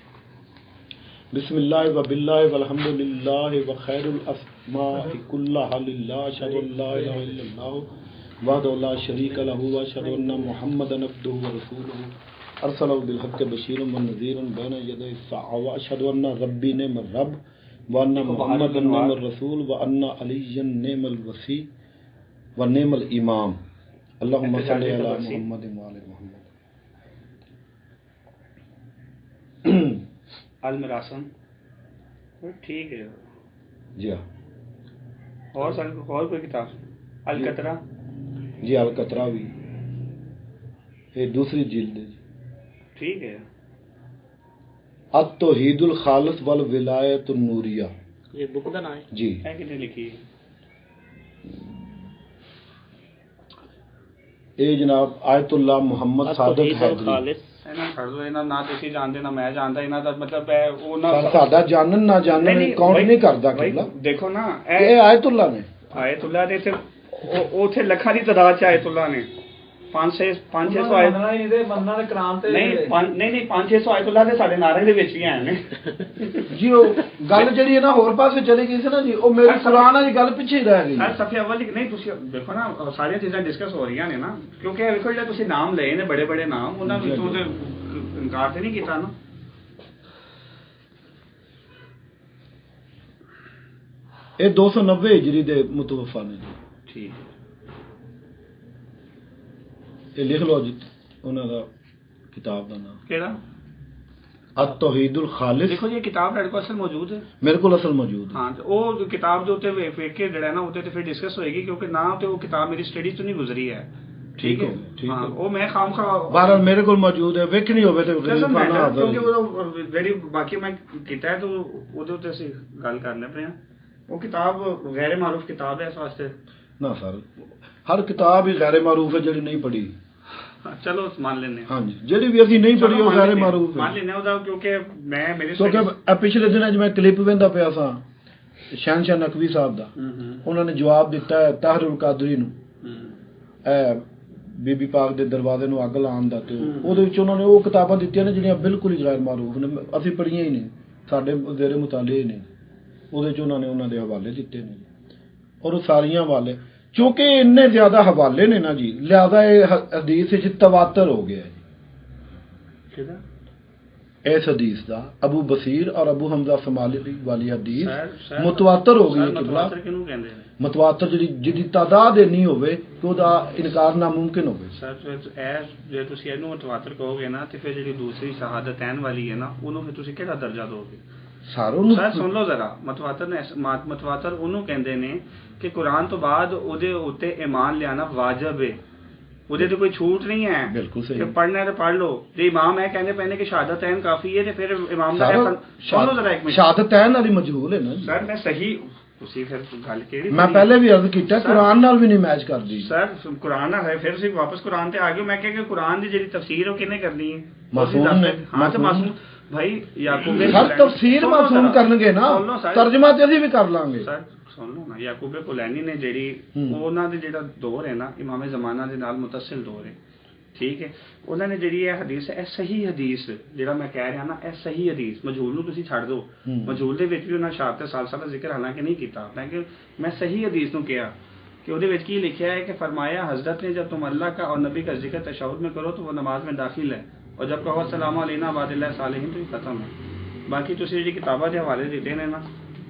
B: बिस्मिल्लाह व बिल्लाह वल्हम्दुलिल्लाह व खैरुल अस्माइ कुल्लहा लिल्लाह अशहदु अल्ला इलाहा इल्लल्लाह वहदहु ला शरीका लहू व अशहदु अन्न मुहम्मदन अब्दुहु व रसूलुहु अरसलहु बिल हक़्क़ि बशीरन व नज़ीरन बैन यदै अस्साअ व अशहदु अन्न रब्बी निअमर रब्ब व अन्न मुहम्मदन निअमर रसूल व अन्न अलिय्यन निअमल वसी व निअमल इमाम अल्लाहुम्मा सल्लि अला मुहम्मद व आले मुहम्मद।
C: अल मिरासन ठीक है
B: जी हाँ।
C: और कोई किताब अल कतरा
B: जी अल कतरा भी ये दूसरी जिल्द है
C: ठीक है।
B: अत तौहीदुल खालिस वल विलायतुन नूरिया
A: ये बुक का नाम है
B: जी
C: है कितने लिखी है
B: ਇਹ ਜਨਾਬ ਆਇਤੁल्ला ਮੁਹੰਮਦ ਸਾਦਿਕ ਹੈਦਰੀ
A: खालिस
C: ਇਹਨਾਂ ਛੱਡ ਦੋ ਇਹਨਾਂ ਨਾ ਤੁਸੀਂ ਜਾਣਦੇ ਨਾ ਮੈਂ ਜਾਣਦਾ ਇਹਨਾਂ ਦਾ ਮਤਲਬ ਹੈ ਉਹ ਨਾ
B: ਸਰ ਸਾਡਾ ਜਾਣਨ ਨਾ ਜਾਣਨ ਕਾਊਂਟ ਨਹੀਂ ਕਰਦਾ
C: ਬਾਈ,
B: ਕਿਬਲਾ
C: ਦੇਖੋ ਨਾ
B: ਇਹ ਆਇਤੁल्ला ਨੇ
C: ਆਇਤੁੱਲਾ ਦੇ ਤੇ ਉਹ ਉੱਥੇ ਲੱਖਾਂ ਦੀ ਤਾਦਾਦ ਚ ਆਇਤੁੱਲਾ ਨੇ 500 ਆਇਤ
D: ਮੰਨਣਾ ਹੀ ਨਹੀਂ ਤੇ ਮੰਨਣਾ ਦੇ ਕਰਾਮ ਤੇ
C: ਨਹੀਂ 500 ਆਇਤੁੱਲਾ ਦੇ ਸਾਡੇ ਨਾਰੇ ਦੇ ਵਿੱਚ ਵੀ ਆਏ ਨੇ
B: ਜੀ ਉਹ ਗੱਲ ਜਿਹੜੀ ਹੈ ਨਾ ਹੋਰ ਪਾਸੇ ਚਲੀ ਗਈ ਸੀ ਨਾ ਜੀ ਉਹ ਮੇਰੀ ਕੁਰਾਨ ਵਾਲੀ ਗੱਲ ਪਿੱਛੇ ਹੀ ਰਹਿ ਗਈ
C: ਹਰ ਸਫੇ ਅਵਲ ਨਹੀਂ ਤੁਸੀਂ ਦੇਖੋ ਨਾ ਸਾਰੀਆਂ ਚੀਜ਼ਾਂ ਡਿਸਕਸ ਹੋ ਰਹੀਆਂ ਨੇ ਨਾ ਕਿਉਂਕਿ ਇਹ ਵੇਖੋ ਜਿਹੜਾ ਤੁਸੀਂ ਨਾਮ ਲਏ ਨੇ ਬੜੇ ਬੜੇ ਨਾਮ ਉਹਨਾਂ ਵਿੱਚੋਂ ਤੇ ਇਨਕਾਰ ਤੇ ਨਹੀਂ ਕੀਤਾ ਨਾ।
B: ਇਹ 290 ਹਿਜਰੀ ਦੇ ਮੁਤਵਫਾ ਨੇ ਜੀ
C: ਠੀਕ ਹੈ
B: ਇਹ ਲਿਖ ਲਓ ਜੀ ਉਹਨਾਂ ਦਾ ਕਿਤਾਬ ਦਾ ਨਾਮ
C: ਕਿਹੜਾ
B: ਅਤ ਤੌਹੀਦੁਲ ਖਾਲਿਸ।
C: ਦੇਖੋ ਜੀ ਇਹ ਕਿਤਾਬ ਤੁਹਾਡੇ ਕੋਲ ਅਸਲ ਮੌਜੂਦ ਹੈ
B: ਮੇਰੇ ਕੋਲ ਅਸਲ ਮੌਜੂਦ ਹੈ
C: ਹਾਂ ਤੇ ਉਹ ਕਿਤਾਬ ਦੇ ਉੱਤੇ ਵੇਖ ਕੇ ਜਿਹੜਾ ਨਾ ਉੱਤੇ ਤੇ ਫਿਰ ਡਿਸਕਸ ਹੋਏਗੀ ਕਿਉਂਕਿ ਨਾ ਤੇ ਉਹ ਕਿਤਾਬ ਮੇਰੀ ਸਟੱਡੀ ਤੋਂ ਨਹੀਂ ਗੁਜ਼ਰੀ ਹੈ ਠੀਕ ਹੈ ਹਾਂ ਉਹ ਮੈਂ ਖਾਮਖਾ
B: ਬਾਹਰ ਮੇਰੇ ਕੋਲ ਮੌਜੂਦ ਹੈ ਵੇਖਣੀ ਹੋਵੇ ਤੇ
C: ਕਿਉਂਕਿ ਉਹ ਜਿਹੜੀ ਬਾਕੀ ਮੈਂ ਕੀਤਾ ਹੈ ਤਾਂ ਉਹਦੇ ਉੱਤੇ ਅਸੀਂ ਗੱਲ ਕਰਨੇ ਪਏ ਹਾਂ ਉਹ ਕਿਤਾਬ ਗੈਰ ਮਾਰੂਫ ਕਿਤਾਬ ਹੈ ਇਸ ਵਾਸਤੇ
B: ਨਾ ਸਰ ਹਰ ਕਿਤਾਬ ਹੀ ਗੈਰ ਮਾਰੂਫ ਹੈ ਜਿਹੜੀ ਨਹੀਂ ਪੜ੍ਹੀ
C: ਚਲੋ ਮੰਨ ਲੈਂਦੇ ਹਾਂ
B: ਹਾਂਜੀ ਜਿਹੜੀ ਵੀ ਅਸੀਂ ਨਹੀਂ ਪੜ੍ਹੀ ਉਹ ਗੈਰ ਮਾਰੂਫ
C: ਮੰਨ ਲੈਂਦੇ ਉਹਦਾ ਕਿਉਂਕਿ ਮੈਂ ਮੇਰੇ
B: ਕਿਉਂਕਿ ਪਿਛਲੇ ਦਿਨਾਂ 'ਚ ਮੈਂ ਕਲਿੱਪ ਵੇਂਦਾ ਪਿਆ ਸਾਂ ਸ਼ਹਿਨਸ਼ਾਹ ਨਕਵੀ ਸਾਹਿਬ ਦਾ ਉਹਨਾਂ ਨੇ ਜਵਾਬ ਦਿੱਤਾ ਹੈ ਤਾਹਰੁਲ ਕਾਦਰੀ ਨੂੰ ਇਹ ਬੀਬੀ ਪਾਕ ਦੇ ਦਰਵਾਜ਼ੇ ਨੂੰ ਅੱਗ ਲਾਉਣ ਦਾ ਤੇ ਉਹਦੇ ਵਿੱਚ ਉਹਨਾਂ ਨੇ ਉਹ ਕਿਤਾਬਾਂ ਦਿੱਤੀਆਂ ਨੇ ਜਿਹੜੀਆਂ ਬਿਲਕੁਲ ਹੀ ਗੈਰ ਮਾਰੂਫ ਨੇ ਅਸੀਂ ਪੜ੍ਹੀਆਂ ਹੀ ਨਹੀਂ ਸਾਡੇ ਜ਼ੇਰੇ ਮੁਤਾਲੇ ਨੇ ਉਹਦੇ 'ਚ ਉਹਨਾਂ ਨੇ ਉਹਨਾਂ ਦੇ ਹਵਾਲੇ ਦਿੱਤੇ ਨੇ ਔਰ ਉਹ ਸਾਰੀਆਂ ਹਵਾਲੇ ਕਿਉਂਕਿ ਇੰਨੇ ਜ਼ਿਆਦਾ ਹਵਾਲੇ ਨੇ ਨਾ ਜੀ ਲਿਆਦਾ ਇਹ ਹਦੀਸ ਵਿੱਚ ਤਵਾਤਰ ਹੋ ਗਿਆ ਜੀ
C: ਕਿਹਦਾ
B: ਇਸ ਹਦੀਸ ਦਾ ਅਬੂ ਬਸੀਰ ਔਰ ਅਬੂ ਹਮਜ਼ਾ ਸਮਾਲੀ ਵਾਲੀ ਹਦੀਸ ਮੁਤਵਾਤਰ ਹੋ ਗਈ ਹੈ ਕਿਬਲਾ
C: ਮੁਤਵਾਤਰ ਕਿਹਨੂੰ ਕਹਿੰਦੇ ਨੇ
B: ਮੁਤਵਾਤਰ ਜਿਹਦੀ ਤਾਦਾਦ ਨਹੀਂ ਹੋਵੇ ਕਿ ਉਹਦਾ ਇਨਕਾਰ ਨਾਮੁਮਕਿਨ ਹੋਵੇ
C: ਸਰ ਜੇ ਤੁਸੀਂ ਇਹਨੂੰ ਮੁਤਵਾਤਰ ਕਹੋਗੇ ਨਾ ਤੇ ਫਿਰ ਜਿਹੜੀ ਦੂਸਰੀ ਸ਼ਹਾਦਤੈਨ ਵਾਲੀ ਹੈ ਨਾ ਉਹਨੂੰ ਫਿਰ ਤੁਸੀਂ ਕਿਹੜਾ ਦਰਜਾ ਦੋਗੇ
B: ਸਾਰੋਂ ਨੂੰ
C: ਸਰ ਸੁਣ ਲਓ ਜ਼ਰਾ ਮੁਤਵਾਤਰ ਉਹਨੂੰ ਕਹਿੰਦੇ ਨੇ ਕਿ ਕੁਰਾਨ ਤੋਂ ਬਾਅਦ ਉਹਦੇ ਉੱਤੇ ਈਮਾਨ ਲਿਆਣਾ ਵਾਜਬ ਹੈ ਉਹਦੇ ਤੇ ਕੋਈ ਛੂਟ ਨਹੀਂ ਹੈ
B: ਬਿਲਕੁਲ ਸਹੀ
C: ਕਿ ਪੜ੍ਹਨਾ ਤੇ ਪੜ੍ਹ ਲਓ ਜੇ ਇਮਾਮ ਇਹ ਕਹਿੰਦੇ ਪਏ ਨੇ ਕਿ ਸ਼ਹਾਦਤੈਨ ਕਾਫੀ ਹੈ ਤੇ ਫਿਰ ਇਮਾਮ ਦਾ ਸੁਣ ਲਓ ਜ਼ਰਾ ਇੱਕ ਮਿੰਟ
B: ਸ਼ਹਾਦਤੈਨ ਵਾਲੀ ਮਜਹੂਲ ਹੈ ਨਾ
C: ਸਰ ਮੈਂ ਸਹੀ ਤੁਸੀਂ ਫਿਰ ਗੱਲ ਕਿਹੜੀ
B: ਮੈਂ ਪਹਿਲੇ ਵੀ ਅਰਜ਼ ਕੀਤਾ ਕੁਰਾਨ ਨਾਲ ਵੀ ਨਹੀਂ ਮੈਚ ਕਰਦੀ
C: ਸਰ ਕੁਰਾਨ ਨਾਲ ਹੈ ਫਿਰ ਤੁਸੀਂ ਵਾਪਸ ਕੁਰਾਨ ਤੇ ਆ ਗਏ ਮੈਂ ਕਿਹਾ ਕਿ ਕੁਰਾਨ ਦੀ ਜਿਹੜੀ ਤਫਸੀਰ ਉਹ ਕਿਹਨੇ ਕਰਨੀ ਹੈ
B: ਮਾਸੂਮ ਨੇ
C: ਹਾਂ ਤੇ ਮਾਸੂਮ ਭਾਈ ਯਾਕੂਬ
B: ਹਰ ਤਫਸੀਰ ਮਾਸੂਮ ਕਰਨਗੇ ਨਾ ਤਰਜਮਾ ਤੇ ਅਸੀਂ ਵੀ ਕਰ ਲਾਂਗੇ
C: ਸਰ ਸੁਣ ਲਓ ਨਾ ਯਾਕੂਬ ਕੁਲੈਨੀ ਨੇ ਜਿਹੜੀ ਉਹਨਾਂ ਦੇ ਜਿਹੜਾ ਦੌਰ ਹੈ ਨਾ ਇਮਾਮ ਜ਼ਮਾਨਾ ਦੇ ਨਾਲ ਮੁਤਸਿਲ ਦੌਰ ਹੈ ਠੀਕ ਹੈ ਉਹਨਾਂ ਨੇ ਜਿਹੜੀ ਇਹ ਹਦੀਸ ਇਹ ਸਹੀ ਹਦੀਸ ਜਿਹੜਾ ਮੈਂ ਕਹਿ ਰਿਹਾ ਨਾ ਇਹ ਸਹੀ ਹਦੀਸ ਮਜਹੂਲ ਨੂੰ ਤੁਸੀਂ ਛੱਡ ਦਿਓ ਮਜਹੂਲ ਦੇ ਵਿੱਚ ਵੀ ਉਹਨਾਂ ਸ਼ਾਰਤ ਤੇ ਸਾਲ ਦਾ ਜ਼ਿਕਰ ਹਾਲਾਂਕਿ ਨਹੀਂ ਕੀਤਾ ਕਿ ਮੈਂ ਸਹੀ ਹਦੀਸ ਨੂੰ ਕਿਹਾ कि उसदे विच की लिखा है कि फरमाया हजरत ने जब तुम अल्लाह का और नबी का जिक्र तशहुद में करो तो वो नमाज में दाखिल है और जब कहो अस्सलामु अलैना वादिल्लाह सालिहीन तो ये खत्म है। बाकी तुसी जी किताबां दे हवाले दिते ने ना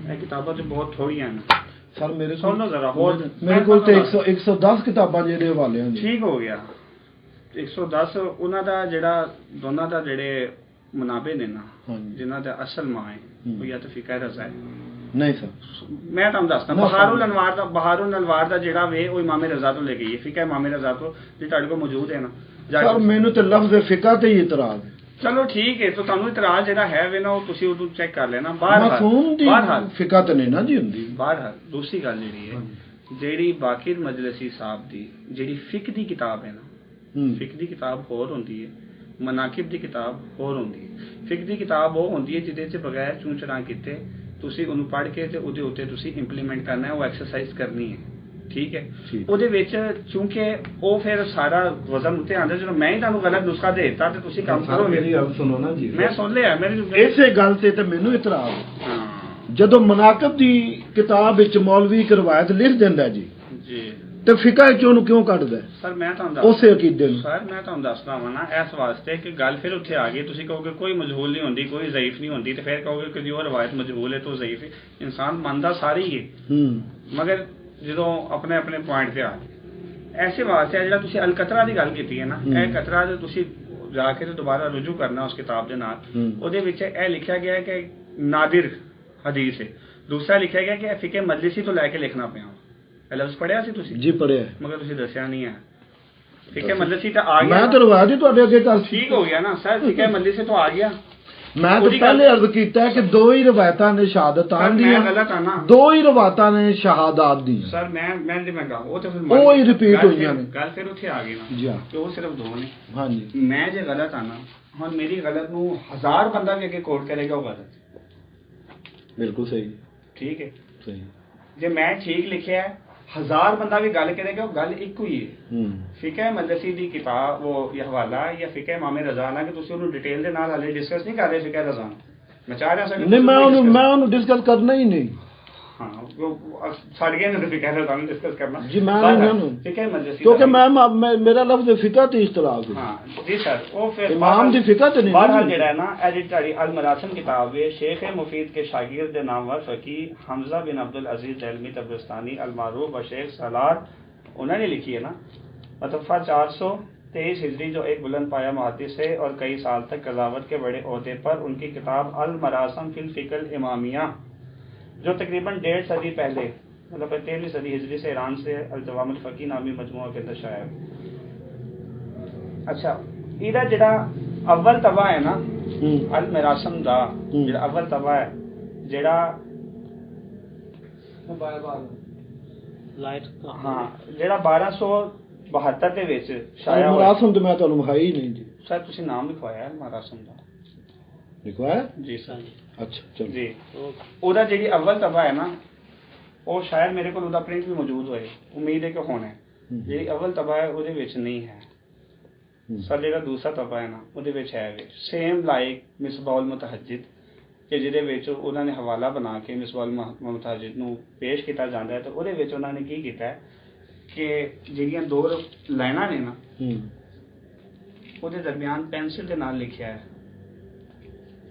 C: ये किताबां तो बहुत थोड़ियां ने
B: सर मेरे
C: सुन लो जरा
B: मेरे को तो 110 किताबां जेडे हवाले हैं
C: ठीक हो गया 110 ਉਹਨਾਂ ਦਾ ਜਿਹੜਾ ਦੋਨਾਂ ਦਾ ਜਿਹੜੇ ਮੁਨਾਬੇ ਨੇ ਨਾ ਜਿਨ੍ਹਾਂ ਦਾ ਅਸਲ ਮਾਂ ਹੈ ਉਹ ਜਾਂ ਤਾਂ ਫਿਕਰ ਰਜ਼ਾ ਹੈ
B: ਨਹੀਂ ਸਰ
C: ਮੈਂ ਤੁਹਾਨੂੰ ਦੱਸਦਾ ਬਹਾਰੁਲ ਅਨਵਾਰ ਦਾ ਜਿਹੜਾ ਵੇ ਉਹ ਇਮਾਮ ਰਜ਼ਾ ਤੋਂ ਲੈ ਗਈ ਹੈ ਫਿਕਾ ਇਮਾਮ ਰਜ਼ਾ ਤੋਂ ਜੇ ਤੁਹਾਡੇ ਕੋਲ ਮੌਜੂਦ ਹੈ ਨਾ
B: ਸਰ ਮੈਨੂੰ ਤੇ ਲਫ਼ਜ਼ ਫਿਕਾ ਤੇ ਹੀ ਇਤਰਾਜ਼ ਹੈ।
C: ਚਲੋ ਠੀਕ ਹੈ ਤਾਂ ਤੁਹਾਨੂੰ ਇਤਰਾਜ਼ ਜਿਹੜਾ ਹੈ ਵੇ ਨਾ ਉਹ ਤੁਸੀਂ ਉਦੋਂ ਚੈੱਕ ਕਰ ਲੈਣਾ ਬਾਹਰ
B: ਫਿਕਾ ਤੇ ਨਹੀਂ ਨਾ ਜੀ ਹੁੰਦੀ
C: ਬਾਹਰ ਦੂਸਰੀ ਗੱਲ ਜਿਹੜੀ ਹੈ ਜਿਹੜੀ ਬਾਕਿਰ ਮਜਲਸੀ ਸਾਹਿਬ ਦੀ ਜਿਹੜੀ ਫਿਕ ਦੀ ਕਿਤਾਬ ਹੈ ਨਾ ਫਿਕ ਦੀ ਕਿਤਾਬ ਹੋਰ ਹੁੰਦੀ ਹੈ ਮਨਾਕਿਬ ਦੀ ਕਿਤਾਬ ਹੋਰ ਹੁੰਦੀ ਹੈ। ਫਿਕ ਦੀ ਕਿਤਾਬ ਉਹ ਹੁੰਦੀ ਹੈ ਜਿਹਦੇ 'ਚ ਬਗੈਰ ਚੂੰ ਚੜਾਂ ਕੀਤੇ ਤੁਸੀਂ ਉਹਨੂੰ ਪੜ੍ਹ ਕੇ ਤੇ ਉਹਦੇ ਉੱਤੇ ਤੁਸੀਂ ਇੰਪਲੀਮੈਂਟ ਕਰਨਾ ਹੈ ਉਹ ਐਕਸਰਸਾਈਜ਼ ਕਰਨੀ ਹੈ ਠੀਕ ਹੈ
B: ਠੀਕ।
C: ਉਹਦੇ ਵਿੱਚ ਚੂੰਕਿ ਉਹ ਫਿਰ ਸਾਰਾ ਵਜ਼ਨ ਉੱਤੇ ਆਉਂਦਾ, ਜਦੋਂ ਮੈਂ ਹੀ ਤੁਹਾਨੂੰ ਗਲਤ ਨੁਸਖਾ ਦੇ ਦਿੱਤਾ ਤੇ ਤੁਸੀਂ ਕੰਮ
B: ਸਰ
C: ਕਰੋਗੇ।
B: ਮੇਰੀ ਗੱਲ ਸੁਣੋ ਨਾ ਜੀ,
C: ਮੈਂ ਸੁਣ ਲਿਆ ਮੇਰੀ
B: ਇਸੇ ਗੱਲ ਤੇ ਮੈਨੂੰ ਇਤਰਾਜ਼ ਹੈ।
C: ਹਾਂ
B: ਜਦੋਂ ਮਨਾਕਬ ਦੀ ਕਿਤਾਬ ਵਿੱਚ ਮੌਲਵੀ ਇੱਕ ਰਵਾਇਤ ਲਿਖ ਦਿੰਦਾ ਜੀ,
C: ਜੀ
B: ਤੇ ਫਿਕਾ ਚ ਉਹਨੂੰ ਕਿਉਂ ਕੱਢਦਾ
C: ਸਰ ਮੈਂ ਤੁਹਾਨੂੰ
B: ਉਸੇ ਅਕੀਦੇ ਨੂੰ?
C: ਸਰ ਮੈਂ ਤੁਹਾਨੂੰ ਦੱਸਦਾ ਵਾਂ ਨਾ ਇਸ ਵਾਸਤੇ ਕਿ ਗੱਲ ਫਿਰ ਉੱਥੇ ਆ ਗਈ, ਤੁਸੀਂ ਕਹੋਗੇ ਕੋਈ ਮਜਹੂਲ ਨਹੀਂ ਹੁੰਦੀ, ਕੋਈ ਜ਼ਈਫ ਨਹੀਂ ਹੁੰਦੀ, ਤੇ ਫਿਰ ਕਹੋਗੇ ਕਿ ਜੋ ਰਵਾਇਤ ਮਜਹੂਲ ਹੈ ਤਾਂ ਜ਼ਈਫ ਹੈ। ਇਨਸਾਨ ਮੰਨਦਾ ਸਾਰੀ ਹੀ ਹੈ, ਮਗਰ ਜਦੋਂ ਆਪਣੇ ਆਪਣੇ ਪੁਆਇੰਟ ਤੇ ਆ ਗਏ ਐਸੇ ਵਾਸਤੇ ਜਿਹੜਾ ਤੁਸੀਂ ਅਲ ਕਤਰਾ ਦੀ ਗੱਲ ਕੀਤੀ ਹੈ ਨਾ, ਇਹ ਕਤਰਾ ਜੋ ਤੁਸੀਂ ਜਾ ਕੇ ਤੇ ਦੁਬਾਰਾ ਰੁਜੂ ਕਰਨਾ ਉਸ ਕਿਤਾਬ ਦੇ ਨਾਲ, ਉਹਦੇ ਵਿੱਚ ਇਹ ਲਿਖਿਆ ਗਿਆ ਕਿ ਨਾदिर ਹਦੀਸ ਹੈ। ਦੂਸਰਾ ਲਿਖਿਆ ਗਿਆ ਕਿ ਫਿਕੇ ਮਜਲਿਸੀ ਤੋਂ ਲੈ ਕੇ ਲਿਖਣਾ ਪਿਆ। ਇਹ ਲਫ਼ਜ਼ ਪੜਿਆ ਸੀ ਤੁਸੀਂ?
B: ਜੀ ਪੜਿਆ,
C: ਮਗਰ ਤੁਸੀਂ ਦੱਸਿਆ ਨਹੀਂ ਹੈ। ਫਿਕੇ ਮਜਲਿਸੀ ਤਾਂ ਆ ਗਿਆ,
B: ਮੈਂ ਤਾਂ ਰਵਾਇਤ ਹੀ ਤੁਹਾਡੇ ਅੱਗੇ ਕਰ
C: ਠੀਕ ਹੋ ਗਿਆ ਨਾ ਸਰ, ਫਿਕੇ ਮਜਲਿਸੀ ਤੋਂ ਆ ਗਿਆ।
B: ਮੈਂ ਤਾਂ ਪਹਿਲੇ ਅਰਜ਼ ਕੀਤਾ ਕਿ ਦੋ ਹੀ ਰਵਾਇਤਾਂ ਨੇ ਸ਼ਹਾਦਤਾਂ ਦੀਆਂ,
C: ਗਲਤ ਆ ਨਾ,
B: ਦੋ ਹੀ ਰਵਾਇਤਾਂ ਨੇ ਸ਼ਹਾਦਤ ਦੀਆਂ
C: ਸਰ ਮੈਂ ਕਹਾਂ ਉਹ ਤਾਂ ਫਿਰ
B: ਉਹ ਹੀ ਰਿਪੀਟ ਹੋਈਆਂ ਨੇ।
C: ਗੱਲ ਫਿਰ ਉੱਥੇ ਆ ਗਈ ਨਾ
B: ਜੀ ਹਾਂ।
C: ਕਿ ਉਹ ਸਿਰਫ ਦੋ ਨੇ।
B: ਹਾਂਜੀ,
C: ਮੈਂ ਜੇ ਗਲਤ ਆ ਨਾ, ਹੁਣ ਮੇਰੀ ਗਲਤ ਨੂੰ 1000 ਬੰਦਾ ਵੀ ਅੱਗੇ ਕੋਟ ਕਰੇਗਾ ਉਹ ਗਲਤ।
B: ਬਿਲਕੁਲ ਸਹੀ,
C: ਠੀਕ ਹੈ,
B: ਸਹੀ।
C: ਜੇ ਮੈਂ ਠੀਕ ਲਿਖਿਆ 1000 ਬੰਦਾ ਵੀ ਗੱਲ ਕਰੇਗਾ ਉਹ ਗੱਲ ਇੱਕੋ ਹੀ ਹੈ। ਫਿਕਾ ਮਜਲਿਸੀ ਦੀ ਕਿਤਾਬ ਉਹ ਇਹ ਹਵਾਲਾ ਜਾਂ ਫਿਕਾ ਇਮਾਮ ਰਜ਼ਾ ਨਾਲ ਕਿ ਤੁਸੀਂ ਉਹਨੂੰ ਡਿਟੇਲ ਦੇ ਨਾਲ ਹਾਲੇ ਡਿਸਕਸ ਨਹੀਂ ਕਰ ਰਹੇ ਫਿਕਾ ਰਜ਼ਾ, ਮੈਂ ਚਾਹ ਰਿਹਾ
B: ਨਹੀਂ ਮੈਂ ਉਹਨੂੰ ਡਿਸਕਸ ਕਰਨਾ ਹੀ ਨਹੀਂ।
C: ਹਾਂ ਛੱਡ ਗਏ ਨੇ ਫਿਕਾ ਰਜ਼ਾ ਨੂੰ ਡਿਸਕਸ ਕਰਨਾ
B: ਜੀ, ਮੈਂ ਇਹਨਾਂ ਨੂੰ
C: ਫਿਕਾ ਮਜਲਿਸੀ
B: ਕਿਉਂਕਿ ਮੇਰਾ ਲਫ਼ਜ਼ ਫਿਕਾ ਤੇ ਇਖਤਲਾਫ ਹੈ।
C: ਹਾਂ ਜੀ ਸਰ, ਉਹ ਫਿਰ
B: ਇਮਾਮ ਦੀ ਫਿਕਾ ਤੇ ਨਹੀਂ
C: ਬਹਰਹਾਲ ਜਿਹੜਾ ਹੈ ਨਾ ਇਹ ਜਿਹੜੀ ਤੁਹਾਡੀ ਅਲ ਮਰਾਸਮ ਕਿਤਾਬ ਹੈ, ਸ਼ੇਖ ਮੁਫੀਦ के शागिर्द ਦੇ ਨਾਮਵਰ ਫਕੀਹ ਹਮਜ਼ਾ ਬਿਨ ਅਬਦੁਲ ਅਜ਼ੀਜ਼ ਦਹਿਲਵੀ तबरस्तानी अल मारूफ व शेख सलार उन्होंने लिखी है ना। मतफ़ा 423 हिजरी जो एक बुलंद पाया मुहद्दिस है और कई साल तक कज़ावत के बड़े ओहदे पर, उनकी किताब अल मरासम फिल फ़िक़्ह इमामिया जो तकरीबन 1.5 सदी पहले मतलब 13वीं सदी हिजरी से ईरान से अल जवामिल फ़क़ीह नामी मजमुआ के अंदर शाया। अच्छा, इहदा जिहड़ा अव्वल तबा है ना अल मरासम दा जिहड़ा अव्वल तबा है जिहड़ा
A: ਲਾਈਟ
C: ਹਾਂ ਜਿਹੜਾ 1272 ਦੇ ਵਿੱਚ ਸ਼ਾਇਆ ਹੋਇਆ।
B: ਮਰਾਸਮ ਤੇ ਮੈਂ ਤੁਹਾਨੂੰ ਵਿਖਾਈ ਨਹੀਂ ਜੀ।
C: ਸਰ ਤੁਸੀਂ ਨਾਮ ਲਿਖਵਾਇਆ ਹੈ ਮਰਾਸਮ ਦਾ?
B: ਲਿਖਵਾਇਆ
C: ਜੀ ਸਰ।
B: ਅੱਛਾ ਚਲੋ
C: ਜੀ, ਉਹਦਾ ਜਿਹੜੀ ਅਵਲ ਤਬਾ ਹੈ ਨਾ ਉਹ ਸ਼ਾਇਦ ਮੇਰੇ ਕੋਲ ਉਹਦਾ ਪ੍ਰਿੰਟ ਵੀ ਮੌਜੂਦ ਹੋਏ, ਉਮੀਦ ਹੈ ਕਿ ਹੋਣਾ। ਜਿਹੜੀ ਅਵਲ ਤਬਾ ਹੈ ਉਹਦੇ ਵਿੱਚ ਨਹੀਂ ਹੈ ਸਰ। ਜਿਹੜਾ ਦੂਸਰਾ ਤਬਾ ਹੈ ਨਾ ਉਹਦੇ ਵਿੱਚ ਹੈ ਵੀ ਸੇਮ ਲਾਈਕ ਮਿਸਬਾਉਲ ਮੁਤਹਜਿਦ ਕਿ ਜਿਹਦੇ ਵਿੱਚ ਉਹਨਾਂ ਨੇ ਹਵਾਲਾ ਬਣਾ ਕੇ ਮਿਸਬਾਉਲ ਮੁਤਹਜਿਦ ਨੂੰ ਪੇਸ਼ ਕੀਤਾ ਜਾਂਦਾ ਹੈ। ਤੇ ਉਹਦੇ ਵਿੱਚ ਉਹਨਾਂ ਨੇ ਕੀ ਕੀਤਾ ਕਿ ਜਿਹੜੀਆਂ ਦੋ ਲਾਈਨਾਂ ਨੇ ਨਾ ਉਹਦੇ ਦਰਮਿਆਨ ਪੈਨਸਿਲ ਦੇ ਨਾਲ ਲਿਖਿਆ ਹੈ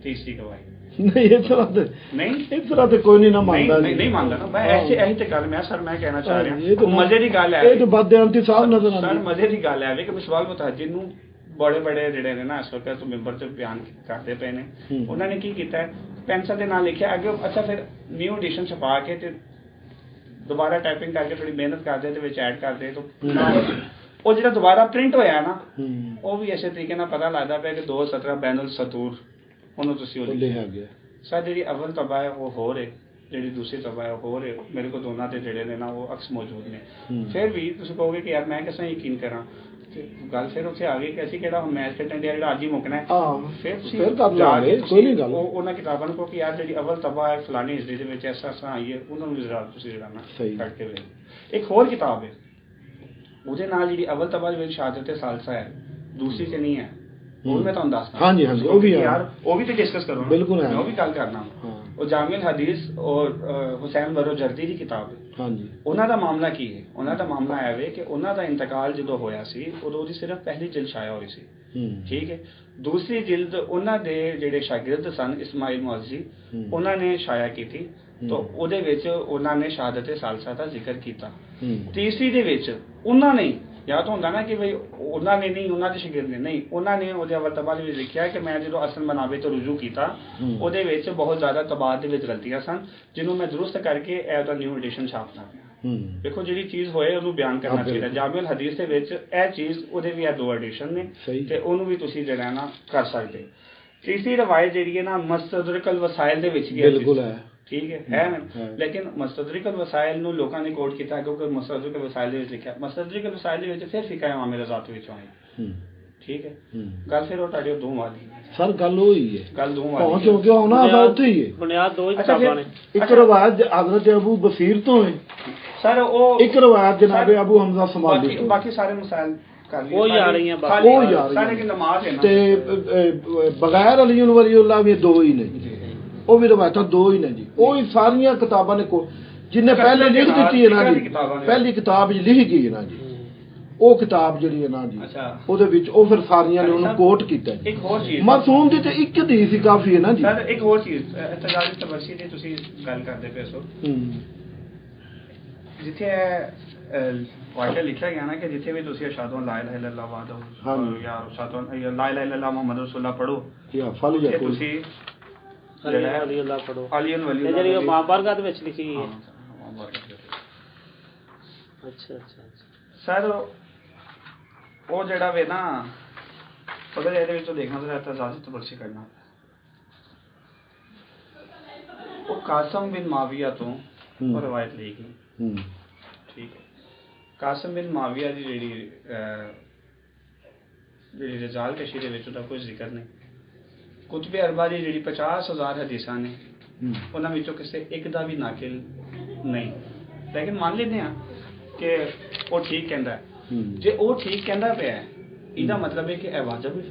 C: ਤੀਸਰੀ ਗਵਾਹੀ।
B: ਨਹੀਂ ਇਸ ਤਰ੍ਹਾਂ ਤੇ
C: ਨਹੀਂ, ਇਸ
B: ਤਰ੍ਹਾਂ ਤੇ ਕੋਈ ਨਹੀਂ ਮੰਨਦਾ।
C: ਨਹੀਂ ਮੰਨਦਾ ਨਾ ਮੈਂ ਐਸੀ ਤੇ ਗੱਲ ਮੈਂ ਸਰ ਮੈਂ ਕਹਿਣਾ ਚਾਹ ਰਿਹਾ ਮਜ਼ੇ ਦੀ ਗੱਲ ਹੈ।
B: ਇਹ ਤਾਂ ਬਦਅੰਤੀ ਸਾਹਿਬ ਨਜ਼ਰ ਆਉਂਦੀ
C: ਸਰ ਮਜ਼ੇ ਦੀ ਗੱਲ ਹੈ ਕਿ ਮਿਸਬਾਉਲ ਮੁਤਹਜਿਦ ਨੂੰ ਬੜੇ ਜਿਹੜੇ ਨੇ ਨਾ ਇਸ ਵਕਤ ਮੈਂਬਰ ਤੇ ਬਿਆਨ ਕਰਦੇ ਪਏ ਨੇ, ਉਹਨਾਂ ਨੇ ਕੀ ਕੀਤਾ ਹੈ ਪੈਨਸਲ ਦੇ ਨਾਲ ਲਿਖਿਆ ਅੱਗੇ। ਅੱਛਾ, ਫਿਰ ਨਿਊ ਐਡੀਸ਼ਨ ਛਪਾ ਕੇ ਤੇ ਦੁਬਾਰਾ ਟਾਈਪਿੰਗ ਕਰਕੇ ਥੋੜੀ ਮਿਹਨਤ ਕਰਦੇ ਤੇ ਵਿੱਚ ਐਡ ਕਰਦੇ ਤਾਂ ਉਹ ਜਿਹੜਾ ਦੁਬਾਰਾ ਪ੍ਰਿੰਟ ਹੋਇਆ ਨਾ ਉਹ ਵੀ ਇਸੇ ਤਰੀਕੇ ਨਾਲ ਪਤਾ ਲੱਗਦਾ ਪਿਆ ਕਿ 217 ਬੈਨੁਲ ਸਤੂਰ ਉਹਨੂੰ ਤੁਸੀਂ ਉਹ ਲਿਖਿਆ ਗਿਆ। ਸਰ ਜਿਹੜੀ ਅਵਲ ਤਬਾ ਹੈ ਉਹ ਹੋਰ ਹੈ, ਜਿਹੜੀ ਦੂਸਰੀ ਤਬਾ ਹੈ ਉਹ ਹੋਰ ਹੈ। ਮੇਰੇ ਕੋਲ ਦੋਨਾਂ ਤੇ ਜਿਹੜੇ ਨੇ ਨਾ ਉਹ ਅਕਸ ਮੌਜੂਦ ਨੇ। ਫਿਰ ਵੀ ਤੁਸੀਂ ਕਹੋਗੇ ਕਿ ਯਾਰ ਮੈਂ ਕਿਸ ਤਰ੍ਹਾਂ ਯਕੀਨ ਕਰਾਂ, ਤੇ ਗੱਲ ਫਿਰ ਉੱਥੇ ਆ ਗਈ ਕਿ ਅਸੀਂ ਕਿਹੜਾ ਹੁਣ ਮੈਚ ਖੇਡਣ ਦੇ ਜਿਹੜਾ ਅੱਜ ਹੀ ਮੁੱਕਣਾ ਹੈ। ਫਿਰ ਕਰ ਲਾਂਗੇ, ਕੋਈ ਨਹੀਂ ਗੱਲ। ਉਹਨਾਂ ਕਿਤਾਬਾਂ ਨੂੰ ਕਹੋ ਕਿ ਯਾਰ ਜਿਹੜੀ ਅਵਲ ਤਬਾ ਹੈ ਫਲਾਣੀ ਹਿਜਰੀ ਦੇ ਵਿੱਚ ਐਸਾ ਆਈ ਹੈ, ਉਹਨਾਂ ਨੂੰ ਜ਼ਰਾ ਤੁਸੀਂ ਜਿਹੜਾ ਨਾ ਕੱਢ ਕੇ ਵੇਖ। ਇੱਕ ਹੋਰ ਕਿਤਾਬ ਹੈ ਉਹਦੇ ਨਾਲ ਜਿਹੜੀ ਅਵਲ ਤਬਾ ਦੇ ਵਿੱਚ ਸ਼ਹਾਦਤ ਸਾਲਸਾ ਹੈ, ਦੂਸਰੀ 'ਚ ਨਹੀਂ ਹੈ, ਉਹ ਮੈਂ ਤੁਹਾਨੂੰ ਦੱਸਦਾ। ਹਾਂਜੀ ਹਾਂਜੀ, ਉਹ ਵੀ ਯਾਰ ਉਹ ਵੀ ਤੇ ਡਿਸਕਸ ਕਰੋ। ਬਿਲਕੁਲ ਹੈ, ਉਹ ਵੀ ਗੱਲ ਕਰਨਾ। ਉਹ ਜਾਮਿਲ ਹਦੀਸ ਔਰ ਹੁਸੈਨ ਬਰੋਜਰਦੀ ਦੀ ਕਿਤਾਬ ਹੈ। ਹਾਂਜੀ, ਉਹਨਾਂ ਦਾ ਮਾਮਲਾ ਕੀ ਹੈ? ਉਹਨਾਂ ਦਾ ਮਾਮਲਾ ਇਹ ਵੇ ਕਿ ਉਹਨਾਂ ਦਾ ਇੰਤਕਾਲ ਜਦੋਂ ਹੋਇਆ ਸੀ ਉਦੋਂ ਉਹਦੀ ਸਿਰਫ ਪਹਿਲੀ ਜਿਲਦ ਛਾਇਆ ਹੋਈ ਸੀ। ਠੀਕ ਹੈ, ਦੂਸਰੀ ਜਿਲਦ ਉਹਨਾਂ ਦੇ ਜਿਹੜੇ ਸ਼ਾਗਿਰਦ ਸਨ ਇਸਮਾਈਲ ਮੁਅੱਜ਼ੀ ਉਹਨਾਂ ਨੇ ਛਾਇਆ ਕੀਤੀ ਤਾਂ ਉਹਦੇ ਵਿੱਚ ਉਹਨਾਂ ਨੇ ਸ਼ਹਾਦਤ ਸਾਲਸਾ ਦਾ ਜ਼ਿਕਰ ਕੀਤਾ। ਤੀਸਰੀ ਦੇ ਵਿੱਚ ਉਹਨਾਂ ਨੇ ਜਾਂ ਤਾਂ ਹੁੰਦਾ ਨਾ ਕਿ ਬਈ ਉਹਨਾਂ ਨੇ ਨਹੀਂ, ਉਹਨਾਂ ਦੇ ਸ਼ਾਗਿਰਦ ਨੇ ਨਹੀਂ, ਉਹਨਾਂ ਨੇ ਉਹਦੇ ਅਵਲ ਤਬਾ ਦੇ ਵਿੱਚ ਲਿਖਿਆ ਕਿ ਮੈਂ ਜਦੋਂ ਅਸਲ ਮਨਾਵੇ ਤੋਂ ਰੁਜੂ ਕੀਤਾ ਉਹਦੇ ਵਿੱਚ ਬਹੁਤ ਜ਼ਿਆਦਾ ਤਬਾਦ ਦੇ ਵਿੱਚ ਗਲਤੀਆਂ ਸਨ ਜਿਹਨੂੰ ਮੈਂ ਦਰੁਸਤ ਕਰਕੇ ਇਹ ਉਹਦਾ ਨਿਊ ਐਡੀਸ਼ਨ ਛਾਪਣਾ ਪਿਆ। ਦੇਖੋ ਜਿਹੜੀ ਚੀਜ਼ ਹੋਏ ਉਹਨੂੰ ਬਿਆਨ ਕਰਨਾ ਚਾਹੀਦਾ। ਜਾਮਿਲ ਹਦੀਸ ਦੇ ਵਿੱਚ ਇਹ ਚੀਜ਼ ਉਹਦੇ ਵੀ ਇਹ ਦੋ ਐਡੀਸ਼ਨ ਨੇ ਤੇ ਉਹਨੂੰ ਵੀ ਤੁਸੀਂ ਜਿਹੜਾ ਨਾ ਕਰ ਸਕਦੇ। ਤੀਸਰੀ ਰਵਾਇਤ ਜਿਹੜੀ ਹੈ ਨਾ ਮਸਤਦਰਕ ਅਲ ਵਸਾਇਲ ਦੇ ਵਿੱਚ ਬਿਲਕੁਲ ਹੈ। ਠੀਕ ਹੈ ਲੇਕਿਨ ਮਸਤਦਰਕ ਅਲ ਵਸਾਇਲ ਨੂੰ ਲੋਕਾਂ ਨੇ ਕੋਟ ਕੀਤਾ ਕਿਉਂਕਿ ਮਸਤਦਰਕ ਅਲ ਵਸਾਇਲ ਦੇ ਵਿੱਚ ਲਿਖਿਆ। ਮਸਤਦਰਕ ਅਲ ਵਸਾਇਲ ਦੇ ਵਿੱਚ ਫਿਰ ਫਿਕਾ ਇਮਾਮ ਰਜ਼ਾ ਵਿੱਚ ਆਈ। ਠੀਕ ਹੈ, ਗੱਲ ਫਿਰ ਉਹ ਤੁਹਾਡੇ ਦੋ ਵਾਲੀ ਸਰ ਗੱਲ ਉਹ ਹੀ ਹੈ, ਗੱਲ ਦੋ ਵਾਲੀ ਪਹੁੰਚ ਹੋ ਗਿਆ ਹੋਣਾ ਉੱਥੇ ਹੀ ਹੈ। ਬੁਨਿਆਦ ਦੋ ਹੀ ਕਿਤਾਬਾਂ ਨੇ। ਇੱਕ ਰਵਾਇਤ ਹਜ਼ਰਤ ਅਬੂ ਬਸੀਰ ਤੋਂ ਹੈ सर वो
B: एक रवायत जनाबे अबू हमजा समाली
C: बाकी बाकी सारे मसाइल कर लिए
A: वो ही आ रही हैं, बाकी
C: खाली
B: वो ही आ रही
C: सारे
B: हैं।
C: की नमाज है ना
B: ਤੇ ਬਗੈਰ ਅਲੀ ਵਲੀਉੱਲਾ ਵੀ ਦੋ ਹੀ ਨੇ ਜੀ, ਉਹ ਵੀ ਰਵਾਇਤਾਂ ਦੋ ਹੀ ਨੇ ਜੀ। ਉਹ ਹੀ ਸਾਰੀਆਂ ਕਿਤਾਬਾਂ ਨੇ ਕੋ ਜਿੰਨੇ ਪਹਿਲੇ ਲਿਖ ਦਿੱਤੀ ਹੈ ਨਾ ਜੀ, ਪਹਿਲੀ ਕਿਤਾਬ ਜੀ ਲਿਖ ਗਈ ਹੈ ਨਾ ਜੀ, ਉਹ ਕਿਤਾਬ ਜਿਹੜੀ ਹੈ ਨਾ ਜੀ
C: ਅੱਛਾ
B: ਉਹਦੇ ਵਿੱਚ ਉਹ ਫਿਰ ਸਾਰੀਆਂ ਨੇ ਉਹਨੂੰ ਕੋਟ ਕੀਤਾ ਜੀ।
C: ਇੱਕ ਹੋਰ ਚੀਜ਼
B: ਮਾਸੂਮ ਦੀ ਤੇ ਇੱਕ ਹਦੀਸ ਹੀ ਕਾਫੀ ਹੈ ਨਾ ਜੀ।
C: ਸਰ ਇੱਕ ਹੋਰ ਚੀਜ਼ ਇਤਜ਼ਾਜ਼ ਤਬਰਸੀ ਦੀ ਤੁਸੀਂ ਗੱਲ ਕਰਦੇ ਪਏ ਸੋ ਜਿੱਥੇ ਵਾਕਿਆ ਲਿਖਿਆ ਗਿਆ ਨਾ ਕਿ ਜਿੱਥੇ ਵੀ ਤੁਸੀਂ ਅਸ਼ਹਾਦੁ ਅੱਲਾ ਇਲਾਹਾ ਇਲੱਲਾਹ ਵਾਹਦਹੁ ਯਾ ਅਸ਼ਹਾਦੁ ਲਾ ਇਲਾਹਾ ਇਲੱਲਾਹ ਮੁਹੰਮਦ ਰਸੂਲੁल्लाह ਪੜੋ
B: ਯਾ ਫਲ
C: ਉੱਥੇ
B: ਜਾ
C: ਤੁਸੀਂ
A: ਅਲੀ ਅੱਲਾਹ ਪੜੋ।
C: ਅਲੀ ਵਲੀ
A: ਇਹ ਜਿਹੜੀ ਮਾਂ ਬਰਕਤ ਵਿੱਚ ਲਿਖੀ ਗਈ ਹੈ।
C: ਹਾਂ
A: ਅੱਛਾ।
C: ਸਰ ਉਹ ਜਿਹੜਾ ਵੇ ਨਾ ਉਹਦੇ ਇਹਦੇ ਵਿੱਚੋਂ ਦੇਖਣਾ ਤਾਂ ਇਤਜ਼ਾਜ਼ ਤਬਰਸੀ ਕਰਨਾ ਉਹ ਕਾਸਮ ਬਿਨ ਮਾਵੀਆ ਤੋਂ ਉਹ ਰਵਾਇਤ ਲਈ ਗਈ। ਠੀਕ ਹੈ, ਕਾਸਮ ਬਿਨ ਮਾਵੀਆ ਦੀ ਜਿਹੜੀ ਰਜਾਲ ਕਸ਼ੀ ਦੇ ਵਿੱਚ ਉਹਦਾ ਕੋਈ ਜ਼ਿਕਰ ਨਹੀਂ। ਕੁਤਬ ਅਰਬਾ ਦੀ ਜਿਹੜੀ 50,000 ਹਦੀਸਾਂ ਨੇ ਉਹਨਾਂ ਵਿੱਚੋਂ ਕਿਸੇ ਇੱਕ ਦਾ ਵੀ ਨਾਕਿਲ ਨਹੀਂ, ਲੇਕਿਨ ਮੰਨ ਲੈਂਦੇ ਹਾਂ ਕਿ ਉਹ ਠੀਕ ਕਹਿੰਦਾ। ਜੇ ਉਹ ਠੀਕ ਕਹਿੰਦਾ ਪਿਆ ਇਹਦਾ ਮਤਲਬ ਹੈ ਕਿ ਇਹ ਵਾਜਬ ਹੈ।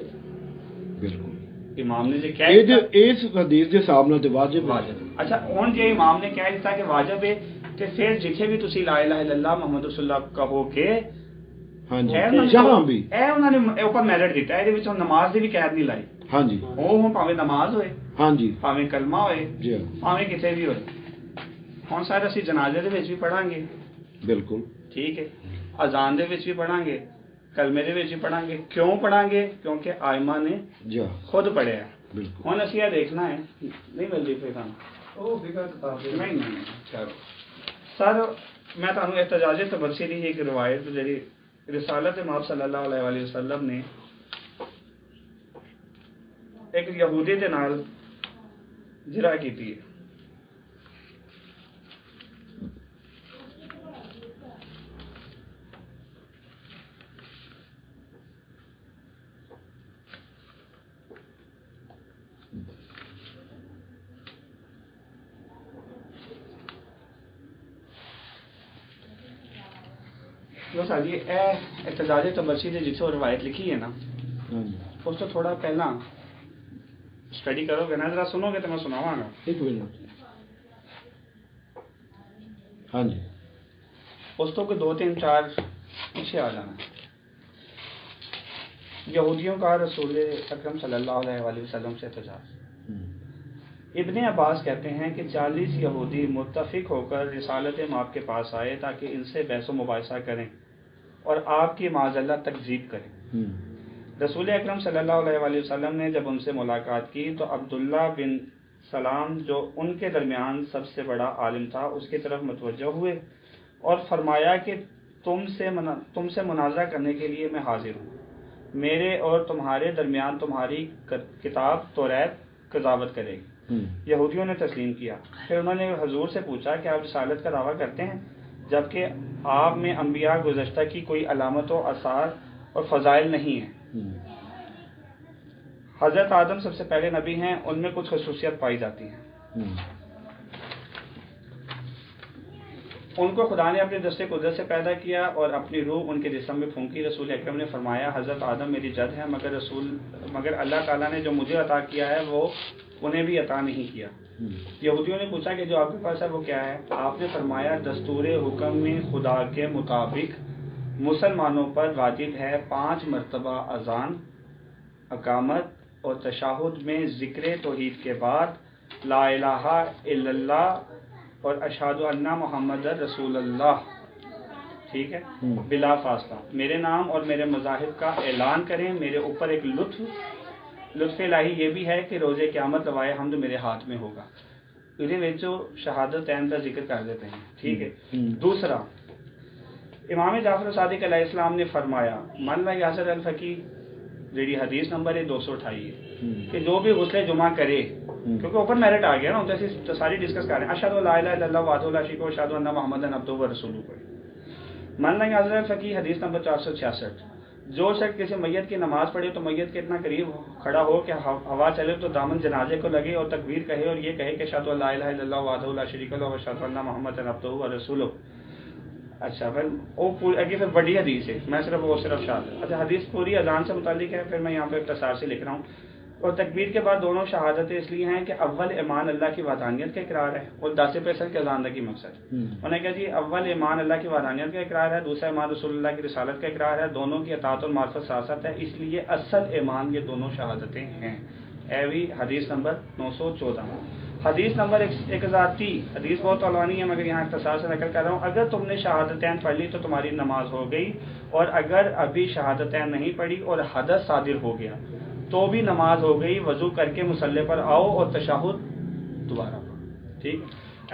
B: ਬਿਲਕੁਲ
C: ਇਮਾਮ ਨੇ ਜੇ ਕਹਿ ਦਿੱਤਾ
B: ਇਸ ਹਦੀਸ ਦੇ ਹਿਸਾਬ ਨਾਲ ਤੇ ਵਾਜਬ ਹੈ।
C: ਅੱਛਾ, ਹੁਣ ਜੇ ਇਮਾਮ ਨੇ ਕਹਿ ਦਿੱਤਾ ਕਿ ਵਾਜਬ ਹੈ ਤੇ ਫਿਰ ਜਿੱਥੇ ਵੀ ਤੁਸੀਂ ਲਾ ਇਲਾਹਾ ਇਲੱਲਾਹ ਮੁਹੰਮਦ ਰਸੂਲੁल्लाह ਕਹੋਗੇ
B: ਹਾਂਜੀ
C: ਇਹ
B: ਜਹਾਂ ਵੀ
C: ਇਹ ਉਹਨਾਂ ਨੇ ਉੱਪਰ ਮੈਰਿਟ ਦਿੱਤਾ। ਇਹਦੇ ਵਿੱਚ ਨਮਾਜ਼ ਦੀ ਵੀ ਕੈਦ ਨਹੀਂ ਲਾਈ।
B: ਹਾਂਜੀ
C: ਉਹ ਭਾਵੇਂ ਨਮਾਜ਼ ਹੋਏ,
B: ਹਾਂਜੀ
C: ਭਾਵੇਂ ਕਲਮਾ ਹੋਏ,
B: ਜੀ
C: ਭਾਵੇਂ ਕਿਤੇ ਵੀ ਹੋਏ। ਹੁਣ ਸਰ ਅਸੀਂ ਜਨਾਜ਼ੇ ਦੇ ਵਿੱਚ ਵੀ ਪੜਾਂਗੇ,
B: ਬਿਲਕੁਲ
C: ਠੀਕ ਹੈ, ਅਜ਼ਾਨ ਦੇ ਵਿੱਚ ਵੀ ਪੜਾਂਗੇ, ਕਲਮੇ ਦੇ ਵਿੱਚ ਵੀ ਪੜਾਂਗੇ। ਕਿਉਂ ਪੜਾਂਗੇ? ਕਿਉਂਕਿ ਆਇਮਾ ਨੇ
B: ਜੀ
C: ਖੁਦ ਪੜਿਆ।
B: ਬਿਲਕੁਲ
C: ਹੁਣ ਅਸੀਂ ਇਹ ਦੇਖਣਾ ਹੈ ਨਹੀਂ ਮਿਲਦੀ ਫਿਰ ਤੁਹਾਨੂੰ
D: ਉਹ ਫਿਕਰ ਕਿਤਾਬ ਦੇ
C: ਨਹੀਂ ਚਲੋ ਸਰ ਮੈਂ ਤੁਹਾਨੂੰ ਇਤਜ਼ਾਜ਼ ਤਬਰਸੀ ਦੀ ਇੱਕ ਰਵਾਇਤ ਜਿਹੜੀ ਰਿਸਾਲਤ ਮਾਬ ਸੱਲੱਲਾਹੁ ਅਲੈहि ਵਸੱਲਮ ਨੇ ਇੱਕ ਯਹੂਦੀ ਦੇ ਨਾਲ ਜਿਰਾ ਕੀਤੀ ਹੈ। बस ये एतजाज तबरसी ने जिथे रवायत लिखी है ना उस तो थोड़ा पहला स्टडी करोगे ना, जरा सुनोगे तो मैं सुनावांगा।
B: एक मिनट हाँ जी,
C: उस तो के 2-3-4 पीछे आ जाना। यहूदियों का रसूल अकरम सल्लल्लाहु अलैहि वसल्लम से एतजाज। इब्ने अब्बास कहते हैं कि 40 यहूदी मुत्तफिक होकर रिसालत माप के पास आए ताकि इनसे बहस मुबाहिसा करें और आपकी माज़ल्ला तकज़ीब करें। रसूल अकरम सल्लल्लाहु अलैहि वसल्लम ने जब उनसे मुलाकात की तो अब्दुल्ला बिन सलाम जो उनके दरमियान सबसे बड़ा आलिम था उसकी तरफ मुतवज्जह हुए और फरमाया कि तुमसे मुनाजरा करने के लिए मैं हाजिर हूँ। मेरे और तुम्हारे दरमियान तुम्हारी किताब तौरात कज़ावत करेगी। यहूदियों ने तस्लीम किया। फिर उन्होंने हजूर से पूछा कि आप रिसालत का दावा करते हैं जबकि आप में अंबिया गुज़श्ता की कोई अलामत व आसार और फ़ज़ाइल नहीं है। हज़रत आदम सबसे पहले नबी हैं, उनमें कुछ खसूसियत पाई जाती है। उनको खुदा ने अपने दस्ते कुदरत से पैदा किया और अपनी रूह उनके जिस्म में फूंकी। रसूल अकरम ने फरमाया हज़रत आदम मेरी जद है मगर अल्लाह ताला ने जो मुझे अता किया है वो उन्हें भी अता नहीं किया। यहूदियों ने पूछा कि जो आपके पास है वो क्या है? आपने फरमाया दस्तूर हुक्म में खुदा के मुताबिक मुसलमानों पर वाजिब है 5 मरतबा अजान, अकामत और तशाहुद में ज़िक्र तौहीद के बाद ला इलाहा इल्लल्लाह और अशहदु अन्ना मुहम्मद रसूलुल्लाह, ठीक है, बिला फासला मेरे नाम और मेरे मज़ाहिब का ऐलान करें। मेरे ऊपर एक लुत्फ़ इलाही ये भी है कि रोज़े क़यामत लवाए हमद मेरे हाथ में होगा। ਇਹਦੇ ਵਿੱਚ शहादतैन का जिक्र कर देते हैं, ठीक है। दूसरा, इमाम जाफर सादिक अलैहिस्सलाम ने फरमाया मन ला यासर अल फकी जी हदीस नंबर है 228 है कि जो भी गुस्ले जुमा करे, क्योंकि ओपन मेरिट आ गया ना, जैसे तो सारी डिस्कस कर रहे हैं अशहदु ला इलाहा इल्लल्लाह वहदहु ला शरीका व अशहदु अन्ना मुहम्मदन अब्दुहु व रसूलुहु। मन ला यासर अल फकी हदीस नंबर 466 जो शख्स किसी मैयत की नमाज पढ़े तो मैयत के इतना करीब खड़ा हो कि हवा चले तो दामन जनाजे को लगे और तकबीर कहे और ये कहे कि अशहदु ला इलाहा इल्लल्लाह वहदहु ला शरीका लहु व अशहदु अन्ना मुहम्मदन अब्दुहु व रसूलुहु। अच्छा फिर वो पूरी आगे फिर बड़ी हदीस है, मैं सिर्फ शहादत, अच्छा हदीस पूरी अजान से मुतालिक है, फिर मैं यहाँ पे इख्तिसार से लिख रहा हूँ। और तकबीर के बाद दोनों शहादतें इसलिए हैं कि अव्वल ईमान अल्लाह की वादानियत का इकरार है और 10% के अजान की मकसद। उन्हें कहा जी अव्वल ईमान अल्लाह की वादानियत का इकरार है, दूसरा ईमान रसूलुल्लाह की रिसालत का इकरार है, दोनों की अतात और मार्फत साथ है, इसलिए असल ईमान ये दोनों शहादतें हैं। एवी हदीस नंबर 914। हदीस नंबर 1030, हदीस बहुत तौलानी है मगर यहाँ इख्तिसार से नकल कर रहा हूँ। अगर तुमने शहादतैन पढ़ ली तो तुम्हारी नमाज हो गई, और अगर अभी शहादतैन नहीं पढ़ी और हदस सादिर हो गया तो भी नमाज हो गई, वजू करके मुसल्ले पर आओ और तशहुद दोबारा पढ़ो। ठीक,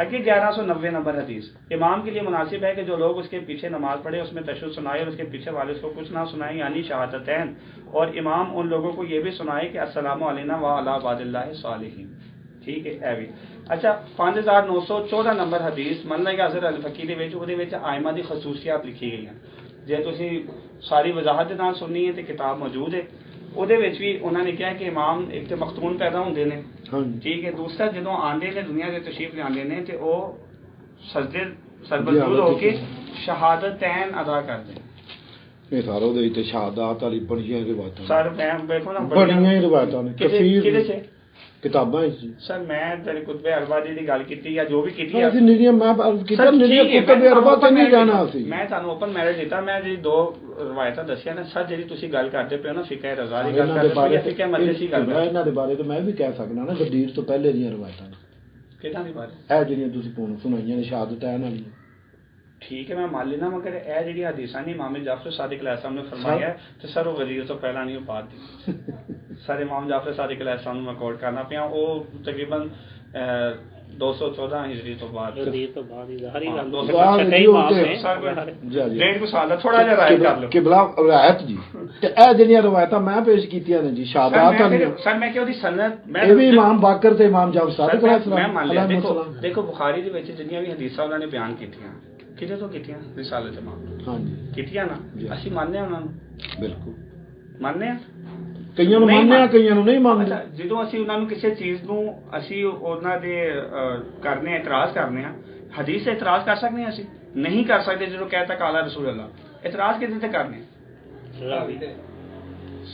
C: आगे 1190 नंबर हदीस, इमाम के लिए मुनासिब है कि जो लोग उसके पीछे नमाज पढ़े उसमें तशहुद सुनाए और उसके पीछे वाले उसको कुछ ना सुनाए, यानी शहादतैन, और इमाम उन लोगों को ये भी सुनाए कि अस्सलामु अलैना व अला इबादिल्लाहि सालिहीन। ठीक है ਐ ਵੀ। अच्छा 5914 नंबर हदीस मन्ना के अज़र अल फकी ਦੇ ਵਿੱਚ ਉਹਦੇ ਵਿੱਚ ਆਇਮਾ ਦੀ ਖਸੂਸੀਅਤ ਲਿਖੀ ਗਈਆਂ। ਜੇ ਤੁਸੀਂ ਸਾਰੀ ਵਜ਼ਾਹਤ ਦੇ ਨਾਲ ਸੁਣਨੀ ਹੈ ਤੇ ਕਿਤਾਬ ਮੌਜੂਦ ਹੈ, ਉਹਦੇ ਵਿੱਚ ਵੀ ਉਹਨਾਂ ਨੇ ਕਿਹਾ ਕਿ ਇਮਾਮ ਇੱਕ ਤੇ ਮਖਤੂਨ ਪੈਦਾ ਹੁੰਦੇ ਨੇ, ਠੀਕ ਹੈ, ਦੂਸਰਾ ਜਦੋਂ ਆਉਂਦੇ ਨੇ ਦੁਨੀਆ ਦੇ ਤਸ਼ਰੀਫ ਲਿਆਉਂਦੇ ਨੇ ਤੇ ਉਹ ਸਜਦੇ ਸਰਬਜੂਦ ਹੋ ਕੇ ਸ਼ਹਾਦਤੈਨ ਅਦਾ ਕਰਦੇ ਨੇ।
B: ਇਹ ਸਾਰਾ ਉਹਦੇ ਵਿੱਚ ਸ਼ਹਾਦਤ ਵਾਲੀ ਬੜੀਆਂ ਰਿਵਾਇਤਾਂ
C: ਸਰ ਮੈਂ ਵੇਖੋ ਨਾ
B: ਬੜੀਆਂ ਹੀ ਰਿਵਾਇਤਾਂ ਨੇ
C: ਕਿਹਦੇ ਚ
B: ਕਿਤਾਬਾਂ ਵਿੱਚ।
C: ਸਰ ਮੈਂ ਤੇਰੇ ਕੁਤਬੇ ਅਰਬਾ ਦੀ ਗੱਲ ਕੀਤੀ ਜਾਂ ਜੋ ਵੀ ਕੀਤੀ
B: ਅਸੀਂ ਨਿਰੀਆਂ ਮੈਂ ਕਿਤਾਬ ਨਿਰੀਆਂ ਕੁਤਬੇ ਅਰਬਾ ਤੇ ਨਹੀਂ ਜਾਣਾ ਸੀ।
C: ਮੈਂ ਤੁਹਾਨੂੰ ਓਪਨ ਮੈਰਿਜ ਦਿੱਤਾ, ਮੈਂ ਜਿਹੜੀ ਦੋ ਰਵਾਇਤਾਂ ਦੱਸੀਆਂ ਨੇ ਸਰ, ਜਿਹੜੀ ਤੁਸੀਂ ਗੱਲ ਕਰਦੇ ਪਏ ਹੋ ਨਾ ਫਿਕਾ ਰਜ਼ਾ ਦੀ ਗੱਲ ਕਰਦੇ ਪਏ, ਫਿਕਾ ਮਜਲਿਸੀ ਗੱਲ ਕਰਦੇ,
B: ਇਹਨਾਂ ਦੇ ਬਾਰੇ ਤਾਂ ਮੈਂ ਵੀ ਕਹਿ ਸਕਦਾ ਨਾ ਗਦੀਰ ਤੋਂ ਪਹਿਲੇ ਦੀਆਂ ਰਵਾਇਤਾਂ
C: ਕਿਹਨਾਂ ਦੇ ਬਾਰੇ
B: ਇਹ ਜਿਹੜੀਆਂ ਤੁਸੀਂ ਸੁਣਾਈਆਂ ਨੇ ਸ਼ਹਾਦਤੈਨ ਵਾਲੀਆਂ।
C: ठीक है मैं मान लेना, मगर यह जी हदीसा ने इमाम जाफर सादिक अलैहिस्सलाम ने फरमाया तो सर वो वजीर तो पहला नहीं बात दी। सर इमाम जाफर सादिक अलैहिस्सलाम मैं कोट करना पिया, वो तकरीबन 214 हिजरी तो बाद डेढ़ को साल थोड़ा जिहा राय कर लो
B: किबला रिवायत जी। ते ਇਹ ਜਿਹੜੀਆਂ ਰਵਾਇਤਾਂ ਮੈਂ ਪੇਸ਼ ਕੀਤੀਆਂ ਨੇ ਜੀ ਸ਼ਹਾਦਤ ਵਾਲੀਆਂ,
C: सर मैं कि ਉਹਦੀ सनद
B: ਇਹ ਵੀ ਇਮਾਮ ਬਾਕਰ ਤੇ ਇਮਾਮ ਜਾਫਰ ਸਾदिक
C: मैं मान लिया। देखो बुखारी ਦੇ ਵਿੱਚ ਜਿੰਨੀਆਂ ਵੀ ਹਦੀਸਾਂ ਉਹਨਾਂ ਨੇ ਬਿਆਨ ਕੀਤੀਆਂ ਕਿਹਦੇ ਤੋਂ ਕੀਤੀਆਂ, ਰਿਸਾਲਤ ਇਮਾਮ ਹਾਂਜੀ ਕੀਤੀਆਂ ਨਾ, ਅਸੀਂ ਮੰਨਦੇ ਹਾਂ ਉਹਨਾਂ ਨੂੰ, ਬਿਲਕੁਲ ਮੰਨਦੇ ਹਾਂ, ਕਈਆਂ ਨੂੰ ਮੰਨਦੇ ਹਾਂ ਕਈਆਂ ਨੂੰ ਨਹੀਂ ਮੰਨਦੇ। ਜਦੋਂ ਅਸੀਂ ਉਹਨਾਂ ਨੂੰ ਕਿਸੇ ਚੀਜ਼ ਨੂੰ ਅਸੀਂ ਉਹਨਾਂ ਦੇ ਕਰਨੇ ਇਤਰਾਜ਼ ਕਰਨੇ ਆ, ਹਦੀਸ ਤੇ ਇਤਰਾਜ਼ ਕਰ ਸਕਦੇ ਹਾਂ, ਅਸੀਂ ਨਹੀਂ ਕਰ ਸਕਦੇ ਜਦੋਂ ਕਹਿਤਾ ਕਾਲਾ ਰਸੂਲ ਅੱਲਾ, ਇਤਰਾਜ਼ ਕਿਹਦੇ ਤੇ ਕਰਨੇ ਰਾਵੀ ਤੇ,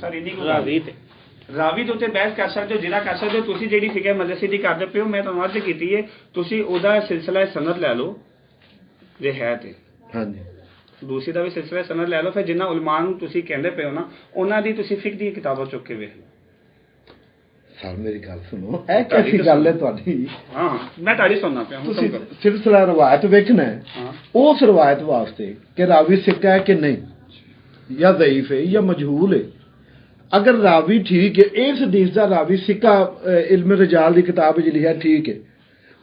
C: ਸਰ ਇਨੀ ਕੋ ਰਾਵੀ ਦੇ ਉੱਤੇ ਬਹਿਸ ਕਰ ਸਕਦੇ ਹੋ, ਜਿਹੜਾ ਕਰ ਸਕਦੇ ਹੋ ਤੁਸੀਂ, ਜਿਹੜੀ ਫਿਕਰ ਮਜਲਿਸੀ ਦੀ ਕਰਦੇ ਪਏ ਹੋ ਮੈਂ ਤੁਹਾਨੂੰ ਅੱਜ ਕੀਤੀ ਹੈ, ਤੁਸੀਂ ਉਹਦਾ ਸਿਲਸਿਲਾ ਸਨਦ ਲੈ ਲਓ ਜੇ ਹੈ ਤੇ, ਹਾਂਜੀ ਦੂਸਰੀ ਦਾ ਵੀ ਸਿਲਸਿਲਾ ਸਨਦ ਲੈ ਲਓ, ਫਿਰ ਜਿੰਨਾ ਉਲਮਾ ਨੂੰ ਤੁਸੀਂ ਕਹਿੰਦੇ ਪਏ ਹੋ ਨਾ ਉਹਨਾਂ ਦੀ ਤੁਸੀਂ ਫਿਕ ਦੀਆਂ ਕਿਤਾਬਾਂ ਚੁੱਕ ਕੇ ਵੇਖ ਲਓ।
B: ਸਰ ਮੇਰੀ ਗੱਲ ਸੁਣੋ, ਇਹ ਕਿਹੜੀ ਗੱਲ ਹੈ ਤੁਹਾਡੀ? ਹਾਂ
C: ਮੈਂ ਤੁਹਾਡੀ ਸੁਣਨਾ ਪਿਆ,
B: ਤੁਸੀਂ ਸਿਲਸਿਲਾ ਰਵਾਇਤ ਵੇਖਣਾ ਹੈ, ਉਸ ਰਵਾਇਤ ਵਾਸਤੇ ਕਿ ਰਾਵੀ ਸਿੱਕਾ ਹੈ ਕਿ ਨਹੀਂ, ਜਾਂ ਜ਼ਈਫ ਹੈ ਜਾਂ ਮਜਹੂਲ ਹੈ। ਅਗਰ ਰਾਵੀ ਠੀਕ ਹੈ, ਇਸ ਹਦੀਸ ਦਾ ਰਾਵੀ ਸਿੱਕਾ ਇਲਮ ਰਿਜਾਲ ਦੀ ਕਿਤਾਬ ਵਿੱਚ ਲਿਖਿਆ ਠੀਕ ਹੈ,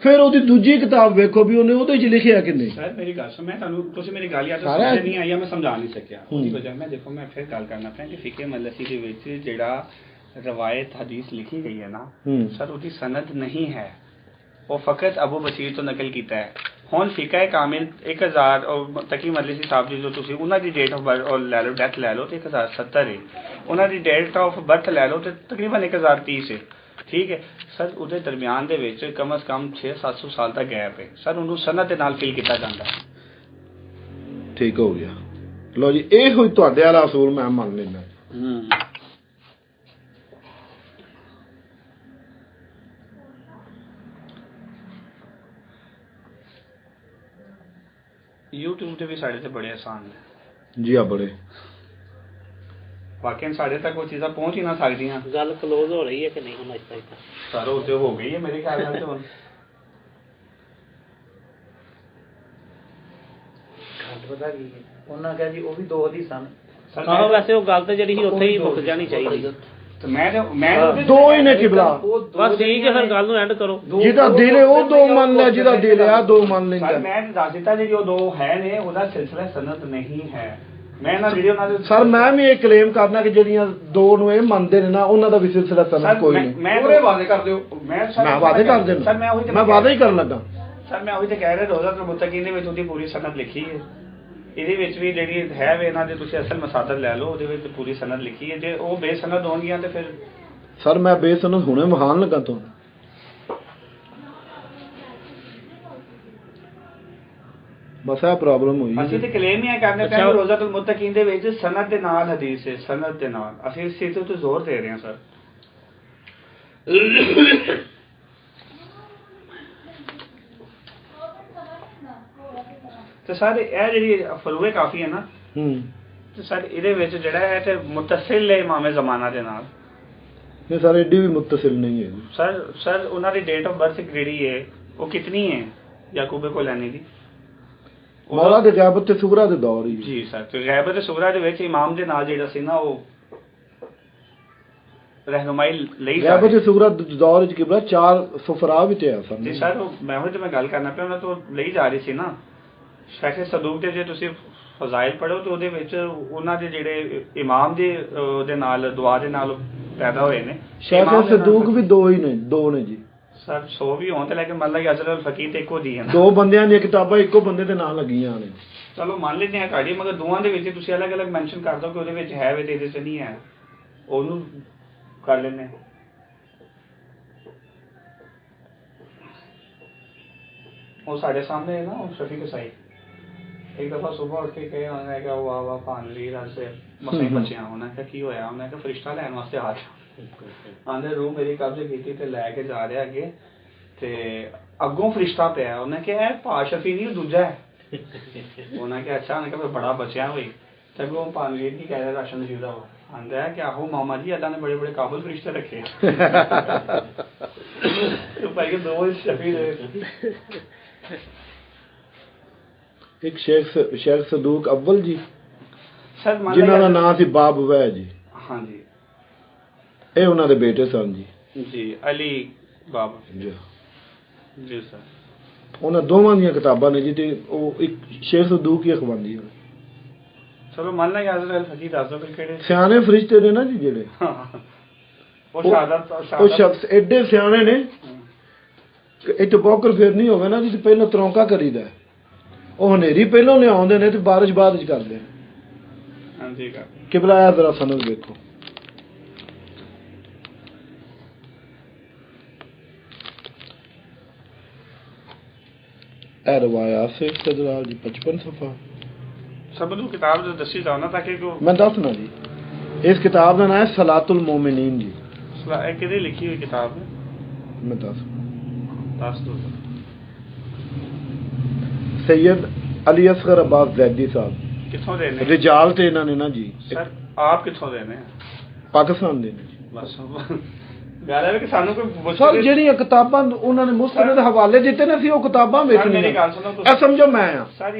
B: ਫਿਰ ਉਹਦੀ ਦੂਜੀ ਕਿਤਾਬ ਵੇਖੋ ਵੀ ਉਹਨੇ ਉਹਦੇ 'ਚ ਲਿਖਿਆ ਕਿ ਨਹੀਂ।
C: ਸਰ ਮੇਰੀ ਗੱਲ ਸੁਣ, ਮੈਂ ਤੁਹਾਨੂੰ ਤੁਸੀਂ ਮੇਰੀ ਗੱਲ ਜਾਂ ਤਾਂ ਸਮਝ ਨਹੀਂ ਆਈ ਜਾਂ ਮੈਂ ਸਮਝਾ ਨਹੀਂ ਸਕਿਆ, ਉਹਦੀ ਵਜ੍ਹਾ ਮੈਂ ਦੇਖੋ ਮੈਂ ਫਿਰ ਗੱਲ ਕਰਨਾ ਪਿਆ ਕਿ ਫਿਕੇ ਮਜਲਿਸੀ ਦੇ ਵਿੱਚ ਜਿਹੜਾ ਰਵਾਇਤ ਹਦੀਸ ਲਿਖੀ ਗਈ ਹੈ ਨਾ ਸਰ, ਉਹਦੀ ਸਨਦ ਨਹੀਂ ਹੈ, ਉਹ ਫਕਤ ਅਬੂ ਬਸ਼ੀਰ ਤੋਂ ਨਕਲ ਕੀਤਾ ਹੈ। ਹੁਣ ਫਿਕਾ ਕਾਮਿਲ 1000 ਤਕੀ ਮਜਲਿਸੀ ਸਾਹਿਬ ਜੀ ਜੋ ਤੁਸੀਂ ਉਹਨਾਂ ਦੀ ਡੇਟ ਆਫ ਬਰਥ ਲੈ ਲਓ, ਡੈਥ ਲੈ ਲਓ ਤੇ 1070 ਹੈ, ਉਹਨਾਂ ਦੀ ਡੇਟ ਆਫ ਬਰਥ ਲੈ ਲਓ ਤੇ ਤਕਰੀਬਨ 1030 ਹੈ, ਠੀਕ ਹੈ ਸਰ। ਉਹਦੇ ਦਰਮਿਆਨ ਦੇ ਵਿੱਚ ਕਮ ਅਜ਼ ਕਮ 600-700 ਸਾਲ ਦਾ ਗੈਪ ਹੈ ਸਰ, ਉਹਨੂੰ ਸਨਦ ਦੇ ਨਾਲ ਫਿਲ ਕੀਤਾ ਜਾਂਦਾ ਹੈ।
B: ਠੀਕ ਹੋ ਗਿਆ, ਲਓ ਜੀ ਇਹ ਹੋਈ ਤੁਹਾਡੇ ਵਾਲਾ ਅਸੂਲ ਮੈਂ ਮੰਨ ਲੈਂਦਾ।
C: YouTube ਤੇ ਵੀ ਸਾਡੇ ਤੇ ਬੜੇ ਆਸਾਨ ਨੇ
B: ਜੀ, ਆ ਬੜੇ
C: ਵਾਕਿਆ ਸਾਡੇ ਤੱਕ ਉਹ ਚੀਜ਼ਾਂ ਪਹੁੰਚ ਹੀ ਨਾ ਸਕਦੀਆਂ।
A: ਗੱਲ ਕਲੋਜ਼ ਹੋ ਰਹੀ ਹੈ ਕਿ ਨਹੀਂ ਹੁਣ ਅੱਜ ਤੱਕ?
C: ਸਾਰਾ ਉੱਤੇ ਹੋ ਗਈ ਹੈ ਮੇਰੇ ਖਿਆਲ ਨਾਲ ਤੇ ਹੁਣ
D: ਪਤਾ ਕੀ ਉਹਨਾਂ ਕਿਹਾ ਜੀ ਉਹ ਵੀ ਦੋ ਹਦੀਸਾਂ ਨੇ।
A: ਹਾਂ ਵੈਸੇ ਉਹ ਗੱਲ ਤਾਂ ਜਿਹੜੀ ਸੀ ਉੱਥੇ ਹੀ ਮੁੱਕ ਜਾਣੀ ਚਾਹੀਦੀ
C: ਤੇ ਮੈਂ
B: ਦੋ ਹੀ ਨੇ ਕਿਬਲਾ,
A: ਬਸ ਠੀਕ ਹੈ ਫਿਰ ਗੱਲ ਨੂੰ ਐਂਡ ਕਰੋ।
B: ਜਿਹਦਾ ਦਿਲ ਹੈ ਉਹ ਦੋ ਮੰਨ ਲੈ, ਜਿਹਦਾ ਦਿਲ ਹੈ ਦੋ ਮੰਨ ਲੈਂਦਾ।
C: ਮੈਂ ਦੱਸ ਦਿੱਤਾ ਜੀ ਜੋ ਦੋ ਹੈ ਨੇ ਉਹਦਾ ਸਿਲਸਿਲਾ ਸਨਦ ਨਹੀਂ ਹੈ। ਮੈਂ ਨਾ ਵੀਡੀਓ ਨਾਲ
B: ਸਰ ਮੈਂ ਵੀ ਇਹ ਕਲੇਮ ਕਰਨਾ ਕਿ ਜਿਹੜੀਆਂ ਦੋ ਨੂੰ ਇਹ ਮੰਨਦੇ ਨੇ ਨਾ ਉਹਨਾਂ ਦਾ ਵੀ ਸਿਲਸਿਲਾ ਸਨਦ ਕੋਈ ਨਹੀਂ।
C: ਮੈਂ ਪੂਰੇ ਵਾਅਦੇ ਕਰ ਦਿਓ, ਮੈਂ
B: ਵਾਅਦੇ ਕਰ ਦੇਣਾ ਸਰ, ਮੈਂ ਵਾਅਦਾ ਹੀ ਕਰਨ ਲੱਗਾ
C: ਸਰ। ਮੈਂ ਉਹੀ ਤੇ ਕਹਿ ਰਿਹਾ ਰੋਜ਼ਾ ਮੁਤਕੀਨ ਦੇ ਵਿੱਚ ਉਹਦੀ ਪੂਰੀ ਸਨਦ ਲਿਖੀ ਹੈ, ਇਹਦੇ ਵਿੱਚ ਵੀ ਜਿਹੜੀ ਹੈ ਵੇ ਇਹਨਾਂ ਦੇ ਤੁਸੀਂ ਅਸਲ ਮਸਾਦਰ ਲੈ ਲਓ, ਉਹਦੇ ਵਿੱਚ ਪੂਰੀ ਸਨਦ ਲਿਖੀ ਹੈ। ਜੇ ਉਹ ਬੇਸਨਦ ਹੋਣਗੀਆਂ ਤੇ ਫਿਰ
B: ਸਰ ਮੈਂ ਬੇਸਨਦ ਹੁਣੇ ਮਹਾਨ ਲੱਗਾ ਤੁਹਾਨੂੰ। ਬਸ ਇਹ ਪ੍ਰੋਬਲਮ ਹੋਈ
C: ਅਸੀਂ ਤੇ ਕਲੇਮ ਹੀ ਇਹ ਕਰਨੇ ਪਏ ਰੋਜ਼ਾਤੁਲ ਮੁਤਕੀਨ ਦੇ ਵਿੱਚ ਸਨਦ ਦੇ ਨਾਲ ਹਦੀਸ ਹੈ, ਸਨਦ ਦੇ ਨਾਲ ਅਸੀਂ ਇਸ ਚੀਜ਼ ਤੇ ਜ਼ੋਰ ਦੇ ਰਹੇ ਹਾਂ ਸਰ। ਤੇ ਸਰ ਇਹ ਜਿਹੜੀ ਫਰੂਏ ਕਾਫੀ ਹੈ ਨਾ, ਤੇ ਸਰ ਇਹਦੇ ਵਿੱਚ ਜਿਹੜਾ ਹੈ ਤੇ ਮੁਤਸਿਲ ਹੈ ਇਮਾਮ ਜ਼ਮਾਨਾ ਦੇ ਨਾਲ।
B: ਇਹ ਸਰ ਏਡੀ ਵੀ ਮੁਤਸਿਲ ਨਹੀਂ ਹੈ
C: ਸਰ ਉਹਨਾਂ ਦੀ ਡੇਟ ਆਫ ਬਰਥ ਜਿਹੜੀ ਹੈ ਉਹ ਕਿਤਨੀ ਹੈ ਯਾਕੂਬ ਕੁਲੈਨੀ ਦੀ?
B: ਮੌਲਾ ਦੇ ਗੈਬਤ ਤੇ ਸੁਗਰਾ ਦੇ ਦੌਰ ਹੀ
C: ਜੀ ਸਰ। ਤੇ ਗੈਬਤ ਤੇ ਸੁਗਰਾ ਦੇ ਵਿੱਚ ਇਮਾਮ ਦੇ ਨਾਲ ਜਿਹੜਾ ਸੀ ਨਾ ਉਹ ਰਹਿਨੁਮਾਈ ਲਈ
B: ਗੈਬਤ ਤੇ ਸੁਗਰਾ ਦੇ ਦੌਰ ਵਿੱਚ ਕਿਬਲਾ 4 ਸੁਫਰਾ ਵੀ ਤੇ ਆ ਸਨ
C: ਜੀ ਸਰ। ਮੈਂ ਉਹ ਤੇ ਮੈਂ ਗੱਲ ਕਰਨਾ ਪਿਆ, ਉਹਨਾਂ ਤੋਂ ਲਈ ਜਾ ਰਹੀ ਸੀ ਨਾ ਸ਼ੇਖ ਸਦੂਕ ਦੇ, ਜੇ ਤੁਸੀਂ ਫਜ਼ਾਇਲ ਪੜ੍ਹੋ ਤੇ ਉਹਦੇ ਵਿੱਚ ਉਹਨਾਂ ਦੇ ਜਿਹੜੇ ਇਮਾਮ ਦੇ ਨਾਲ ਦੁਆ ਦੇ ਨਾਲ ਪੈਦਾ ਹੋਏ ਨੇ।
B: ਸ਼ੇਖ ਸਦੂਕ ਵੀ ਦੋ ਨੇ ਜੀ
C: ਸਰ 100 ਵੀ ਹੋਣ ਤੇ ਲੇਕਿਨ ਮੱਲਾ ਅਜ਼ਰ ਅਲ ਫਕੀਹ ਤੇ ਇੱਕੋ ਦੀ ਹੈ ਨਾ,
B: 2 ਬੰਦਿਆਂ ਦੀਆਂ ਕਿਤਾਬਾਂ ਇੱਕੋ ਬੰਦੇ ਦੇ ਨਾਂ ਲੱਗੀਆਂ ਨੇ।
C: ਚਲੋ ਮੰਨ ਲੈਂਦੇ ਆ ਤੁਹਾਡੀ, ਮਗਰ ਦੋਵਾਂ ਦੇ ਵਿੱਚ ਤੁਸੀਂ ਅਲੱਗ-ਅਲੱਗ ਮੈਂਸ਼ਨ ਕਰ ਦਿਓ ਕਿ ਉਹਦੇ ਵਿੱਚ ਹੈ ਵੇ ਤੇ ਇਹਦੇ 'ਚ ਨਹੀਂ ਹੈ, ਉਹਨੂੰ ਕਰ ਲੈਂਦੇ। ਉਹ ਸਾਡੇ ਸਾਹਮਣੇ ਹੈ ਨਾ ਉਹ ਸ਼ਫੀਕ ਸਾਈ एक दफा सुबह उठ के कहे उन्होंने कहा वाह वाह पानी रस से मसाई बच्चे उन्होंने कहा की होया, उन्होंने कहा फरिश्ता लैन वास्ते आ जा आंदे रूह मेरी कब्जे की ते लैके जा रहा अगे ते अगों फरिश्ता पिया, उन्हें कहा पा शफी नहीं दूजा है। उन्हें कहा अच्छा, उन्हें कहा भाई बड़ा बचिया हुई ते अगों पानी की कह रहा राशन नसीब दा आंदा है कि आहो मामा जी अल्लाह ने बड़े बड़े काबुल फरिश्ते रखे तो भाई दो शफी दे
B: ਇੱਕ ਸ਼ੇਖ ਸਦੂਕ ਅਵਲ ਜੀ
C: ਸਰ
B: ਜਿਨ੍ਹਾਂ ਦਾ ਨਾਮ ਸੀ ਬਾਬ ਵੈ ਜੀ।
C: ਹਾਂਜੀ
B: ਇਹ ਉਹਨਾਂ ਦੇ ਬੇਟੇ ਸਨ
C: ਜੀ ਅਲੀ ਬਾਬ ਜੀ ਸਰ।
B: ਉਹਨਾਂ ਦੋਵਾਂ ਦੀਆਂ ਕਿਤਾਬਾਂ ਨੇ ਜੀ ਤੇ ਉਹ ਇੱਕ ਸ਼ੇਖ ਸਦੂਕ ਹੀ ਅਖਵਾਂਦੀ ਹੈ।
C: ਚਲੋ ਮੰਨ ਲਾ ਅਜ਼ਰ ਅਲ ਫਕੀਹ ਦੱਸ ਦੋ ਕਿਹੜੇ
B: ਸਿਆਣੇ ਫਰਿਸ਼ਤੇ ਨੇ ਨਾ ਜੀ ਜਿਹੜੇ ਉਹ ਸ਼ਖਸ ਐਡੇ ਸਿਆਣੇ ਨੇ ਕਿ ਇੱਥੇ ਬੌਕਰ ਫੇਰ ਨਹੀਂ ਹੋਵੇ ਨਾ ਜੀ, ਪਹਿਲਾਂ ਤਰੌਂਕਾ ਕਰੀਦਾ, ਉਹ ਹਨੇਰੀ ਪਹਿਲਾਂ ਲਿਆਉਂਦੇ ਨੇ ਤੇ ਬਾਰਿਸ਼ ਬਾਅਦ ਵਿੱਚ ਕਰਦੇ ਨੇ।
C: ਹਾਂਜੀ
B: ਕਿਬਲਾ ਆਇਆ ਜ਼ਰਾ ਸਨਦ ਵੇਖੋ। ਇਹ ਰਵਾਇਤ ਸੇ ਇਸਤਦਲਾਲ ਜੀ 55 ਸਫਾ
C: ਸਭ ਨੂੰ ਕਿਤਾਬ ਜੋ ਦੱਸੀ ਜਾਓ ਨਾ ਤਾਂ ਕਿ
B: ਮੈਂ ਦੱਸਣਾ ਜੀ। ਇਸ ਕਿਤਾਬ ਦਾ ਨਾਮ ਹੈ ਸਲਾਤੁਲ ਮੋਮਿਨੀਨ ਜੀ।
C: ਇਹ ਕਿਹਦੀ ਲਿਖੀ ਹੋਈ ਕਿਤਾਬ ਹੈ?
B: ਮੈਂ ਦੱਸ ਦੋ। सैयद अली असगर अब्बास जैदी साहब
C: किथों दे ने?
B: रिजाल ते इन्हां ने ना जी
C: सर आप किथों दे ने?
B: पाकिस्तान दे ने जी।
C: बस ਗੱਲ ਹੈ ਕਿ ਸਾਨੂੰ ਕੋਈ
B: ਸਰ ਜਿਹੜੀਆਂ ਕਿਤਾਬਾਂ ਉਹਨਾਂ ਨੇ ਮੁਸਤਨਦ ਦੇ ਹਵਾਲੇ ਦਿੱਤੇ ਨੇ, ਅਸੀਂ ਉਹ ਕਿਤਾਬਾਂ ਵੇਖਣੀਆਂ।
C: ਮੇਰੀ ਗੱਲ ਸੁਣੋ
B: ਇਹ ਸਮਝੋ ਮੈਂ ਆ
C: ਸਰ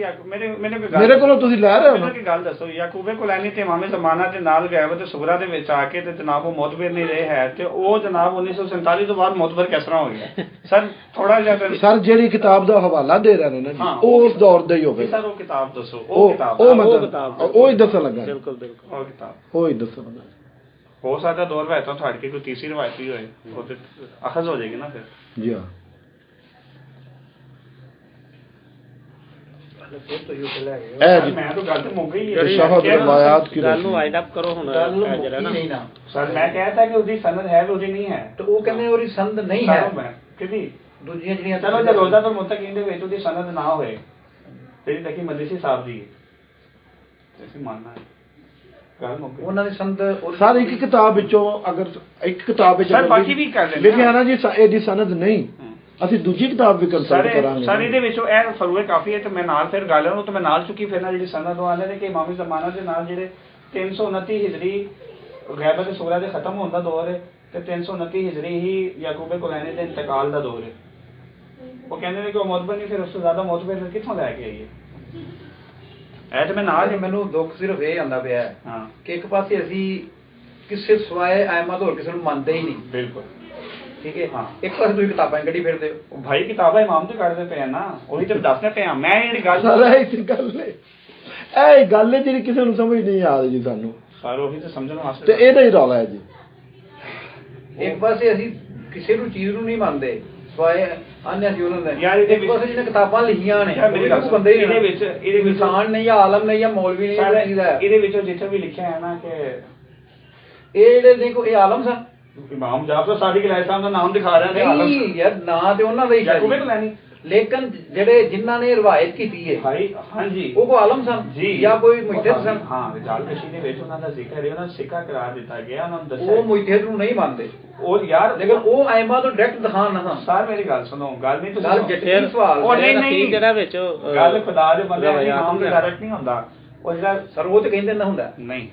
B: ਮੇਰੇ ਕੋਲੋਂ ਤੁਸੀਂ ਲੈ ਰਹੇ ਹੋ ਨਾ।
C: ਮੈਨੂੰ ਕੀ ਗੱਲ ਦੱਸੋ, ਯਾਕੂਬ ਕੁਲੈਨੀ ਤੇ ਇਮਾਮ ਜ਼ਮਾਨਾ ਦੇ ਨਾਲ ਗੈਬਤ ਤੇ ਸੁਗਰਾ ਦੇ ਵਿੱਚ ਆ ਕੇ ਤੇ ਜਨਾਬ ਉਹ ਮੁਤਬਰ ਨਹੀਂ ਰਹੇ ਹੈ ਤੇ ਉਹ ਜਨਾਬ 1947 ਤੋਂ ਬਾਅਦ ਮੁਤਬਰ ਕਿਸ ਤਰ੍ਹਾਂ ਹੋ ਗਿਆ? ਸਰ ਥੋੜਾ ਜਿਹਾ
B: ਸਰ ਜਿਹੜੀ ਕਿਤਾਬ ਦਾ ਹਵਾਲਾ ਦੇ ਰਹੇ ਨੇ ਨਾ ਜੀ ਉਹ ਉਸ ਦੌਰ ਦਾ ਹੀ ਹੋਵੇ।
C: ਸਰ ਉਹ ਕਿਤਾਬ ਦੱਸੋ।
B: ਉਹ ਹੀ ਦੱਸਣ ਲੱਗਾ।
C: ਬਿਲਕੁਲ ਬਿਲਕੁਲ ਉਹ ਕਿਤਾਬ
B: ਉਹ ਹੀ ਦੱਸਣ ਲੱਗਾ।
C: ਹੋ ਸਕਦਾ ਦੋ ਰਵਾਇਤਾਂ ਤੁਹਾਡੇ ਕੇ ਕੋਈ ਤੀਸਰੀ ਰਵਾਇਤ ਵੀ ਹੋਏ, ਉਹ ਤੇ ਅਖਜ਼ ਹੋ ਜਾਏਗੀ ਨਾ ਫਿਰ।
B: ਜੀ ਹਾਂ
C: ਮੈਂ ਤਾਂ ਗੱਲ ਤੇ ਮੁੱਕ ਗਈ
B: ਹੈ। ਸ਼ਹਾਦਤ ਰਵਾਇਤ ਕੀ
A: ਗੱਲ ਨੂੰ ਵਾਈਡ ਅਪ ਕਰੋ ਹੁਣ ਜਰਾ ਨਾ।
C: ਸਰ ਮੈਂ ਕਹਿਤਾ ਕਿ ਉਹਦੀ ਸਨਦ ਹੈ ਉਹਦੀ ਨਹੀਂ ਹੈ,
D: ਤੇ ਉਹ ਕਹਿੰਦੇ ਉਹਦੀ ਸੰਦ ਨਹੀਂ ਹੈ
C: ਕਿਹਦੀ
D: ਦੂਜੀਆਂ ਜਿਹੜੀਆਂ।
C: ਚਲੋ ਜੇ ਰੋਜ਼ਾ ਤੋਂ ਮੁਤਕੀਨ ਦੇ ਵਿੱਚ ਉਹਦੀ ਸਨਦ ਨਾ ਹੋਏ ਤੇਰੀ ਤੱਕੀ ਮਜਲਿਸੀ ਸਾਹਿਬ ਦੀ ਅਸੀਂ ਮੰਨਣਾ ਹੈ ਗੱਲ ਮੁੱਕ ਗਈ।
D: ਉਹਨਾਂ ਦੀ ਸੰਦ
B: ਸਰ ਇੱਕ ਕਿਤਾਬ ਵਿੱਚੋਂ ਅਗਰ ਇੱਕ ਕਿਤਾਬ ਵਿੱਚ
C: ਸਰ ਬਾਕੀ ਵੀ ਕਰ ਲੈਂਦੇ
B: ਲਿਖਿਆ ਨਾ ਜੀ ਇਹਦੀ ਸਨਦ ਨਹੀਂ, ਅਸੀਂ ਦੂਜੀ ਕਿਤਾਬ ਵੀ ਕੰਸਲਟ ਕਰਾਂਗੇ।
C: ਸਰ ਇਹਦੇ ਵਿੱਚੋਂ ਇਹ ਫਰੂਏ ਕਾਫੀ ਹੈ ਤੇ ਮੈਂ ਨਾਲ ਫਿਰ ਗੱਲ ਉਹਨੂੰ ਤੇ ਮੈਂ ਨਾਲ ਚੁੱਕੀ ਫਿਰ ਨਾਲ ਜਿਹੜੀ ਸਨਦ ਉਹ ਆਉਂਦੇ ਨੇ ਕਿ ਇਮਾਮੀ ਜ਼ਮਾਨਾ ਦੇ ਨਾਲ ਜਿਹੜੇ 329 ਹਿਜਰੀ ਗੈਬਤ ਸੂਰਾ ਦੇ ਖਤਮ ਹੋਣ ਦਾ ਦੌਰ ਹੈ ਤੇ 329 ਹਿਜਰੀ ਹੀ ਯਾਕੂਬ ਕੁਲੈਨੀ ਦੇ ਇੰਤਕਾਲ ਦਾ ਦੌਰ ਹੈ। ਉਹ ਕਹਿੰਦੇ ਨੇ ਕਿ ਉਹ ਮੁਤਬਰ ਨਹੀਂ, ਫਿਰ ਉਸ ਤੋਂ ਜ਼ਿਆਦਾ ਮੁਤਬਰ ਕਿੱਥੋਂ ਲੈ ਕੇ ਆਈਏ? ਇਹ ਤੇ ਮੈਂ ਨਾਲ
D: ਮੈਨੂੰ ਦੁੱਖ ਸਿਰਫ ਇਹ ਆਉਂਦਾ ਪਿਆ
C: ਹਾਂ
D: ਕਿ ਇੱਕ ਪਾਸੇ ਅਸੀਂ ਕਿਸੇ ਸਵਾਏ ਆਇਮਾ ਤੋਂ ਹੋਰ ਕਿਸੇ ਨੂੰ ਮੰਨਦੇ ਹੀ ਨਹੀਂ।
C: ਬਿਲਕੁਲ
D: ਠੀਕ ਹੈ। ਹਾਂ ਇੱਕ ਪਾਸੇ ਤੁਸੀਂ ਕਿਤਾਬਾਂ ਕੱਢੀ ਫਿਰਦੇ ਹੋ।
C: ਭਾਈ ਕਿਤਾਬਾਂ ਇਮਾਮ ਤੇ ਕੱਢਦੇ ਪਏ ਆ ਨਾ, ਉਹੀ ਤੇ ਦੱਸਦੇ ਪਏ ਆ। ਮੈਂ ਜਿਹੜੀ ਗੱਲ
B: ਇਹ ਗੱਲ ਹੈ ਜਿਹੜੀ ਕਿਸੇ ਨੂੰ ਸਮਝ ਨਹੀਂ ਆ ਰਹੀ ਜੀ ਸਾਨੂੰ।
C: ਸਰ ਉਹੀ ਤੇ ਸਮਝਣ ਵਾਸਤੇ
B: ਤੇ ਇਹਦਾ ਹੀ ਰੌਲਾ ਹੈ ਜੀ।
D: ਇੱਕ ਪਾਸੇ ਅਸੀਂ ਕਿਸੇ ਨੂੰ ਚੀਜ਼ ਨੂੰ ਨਹੀਂ ਮੰਨਦੇ ਸਵਾਏ ਆਨੇ ਅਸੀਂ ਉਹਨਾਂ ਦੇ
C: ਯਾਰ ਇਹਦੇ
D: ਇੱਕ ਪਾਸੇ ਜਿਹਨੇ ਕਿਤਾਬਾਂ ਲਿਖੀਆਂ ਨੇ
C: ਬੰਦੇ ਇਹਦੇ ਵਿੱਚ
D: ਇਨਸਾਨ ਨਹੀਂ ਜਾਂ ਆਲਮ ਨਹੀਂ ਜਾਂ ਮੌਲਵੀ ਨਹੀਂ
C: ਇਹਦੇ ਵਿੱਚੋਂ ਜਿੱਥੇ ਵੀ ਲਿਖਿਆ ਹੈ ਨਾ ਕਿ
D: ਇਹ ਜਿਹੜੇ ਦੇਖੋ ਇਹ ਆਲਮ ਸਨ।
C: ਇਮਾਮ ਜਾਫਰ ਸਾਦਿਕ ਅਲੈਹਿਸਲਾਮ ਦਾ ਨਾਮ ਦਿਖਾ ਰਿਹਾ ਨੇ।
D: ਨਹੀਂ ਯਾਰ ਨਾਂ ਤੇ ਉਹਨਾਂ ਦਾ ਹੀ
C: ਯਾਕੂਬ ਕੁਲੈਨੀ
D: ਲੇਕਿਨ ਜਿਹੜੇ ਜਿਨ੍ਹਾਂ ਨੇ ਰਵਾਇਤ ਕੀਤੀ ਹੈ
C: ਭਾਈ ਹਾਂਜੀ
D: ਉਹ ਕੋ ਆਲਮ ਸਨ
C: ਜੀ
D: ਜਾਂ ਕੋਈ ਮੁਜਤਹਿਦ ਸਨ?
C: ਹਾਂ, ਰਿਜਾਲ ਕਸ਼ੀ ਦੇ ਵਿੱਚ ਉਹਨਾਂ ਦਾ ਜ਼ਿਕਰ ਹੈ, ਉਹਨਾਂ ਨੂੰ ਸਿੱਕਾ ਕਰਾਰ ਦਿੱਤਾ ਗਿਆ, ਉਹਨਾਂ ਨੂੰ ਦੱਸਿਆ
D: ਉਹ ਮੁਜਤਹਿਦ ਨੂੰ ਨਹੀਂ ਮੰਨਦੇ,
C: ਉਹ ਯਾਰ
D: ਲੇਕਿਨ ਉਹ ਆਇਮਾ ਤੋਂ ਡਾਇਰੈਕਟ ਦਿਖਾਣ ਨਾ।
C: ਸਰ ਮੇਰੀ ਗੱਲ ਸੁਣੋ, ਗੱਲ ਨਹੀਂ ਤੁਸੀਂ
D: ਗੱਲ
C: ਸੁਣੋ।
D: ਜਟਿਲ ਸਵਾਲ
C: ਉਹ ਨਹੀਂ ਨਹੀਂ
A: ਜਿਹੜਾ ਵਿੱਚ
C: ਗੱਲ ਖੁਦਾ ਦੇ ਬੰਦੇ ਦੀ ਨਾਮ ਤੇ ਡਾਇਰੈਕਟ ਨਹੀਂ ਹੁੰਦਾ, ਉਹ ਜਿਹੜਾ
D: ਸਰ ਉਹ ਤੇ ਕਹਿੰਦੇ ਨਾ ਹੁੰਦਾ,
C: ਨਹੀਂ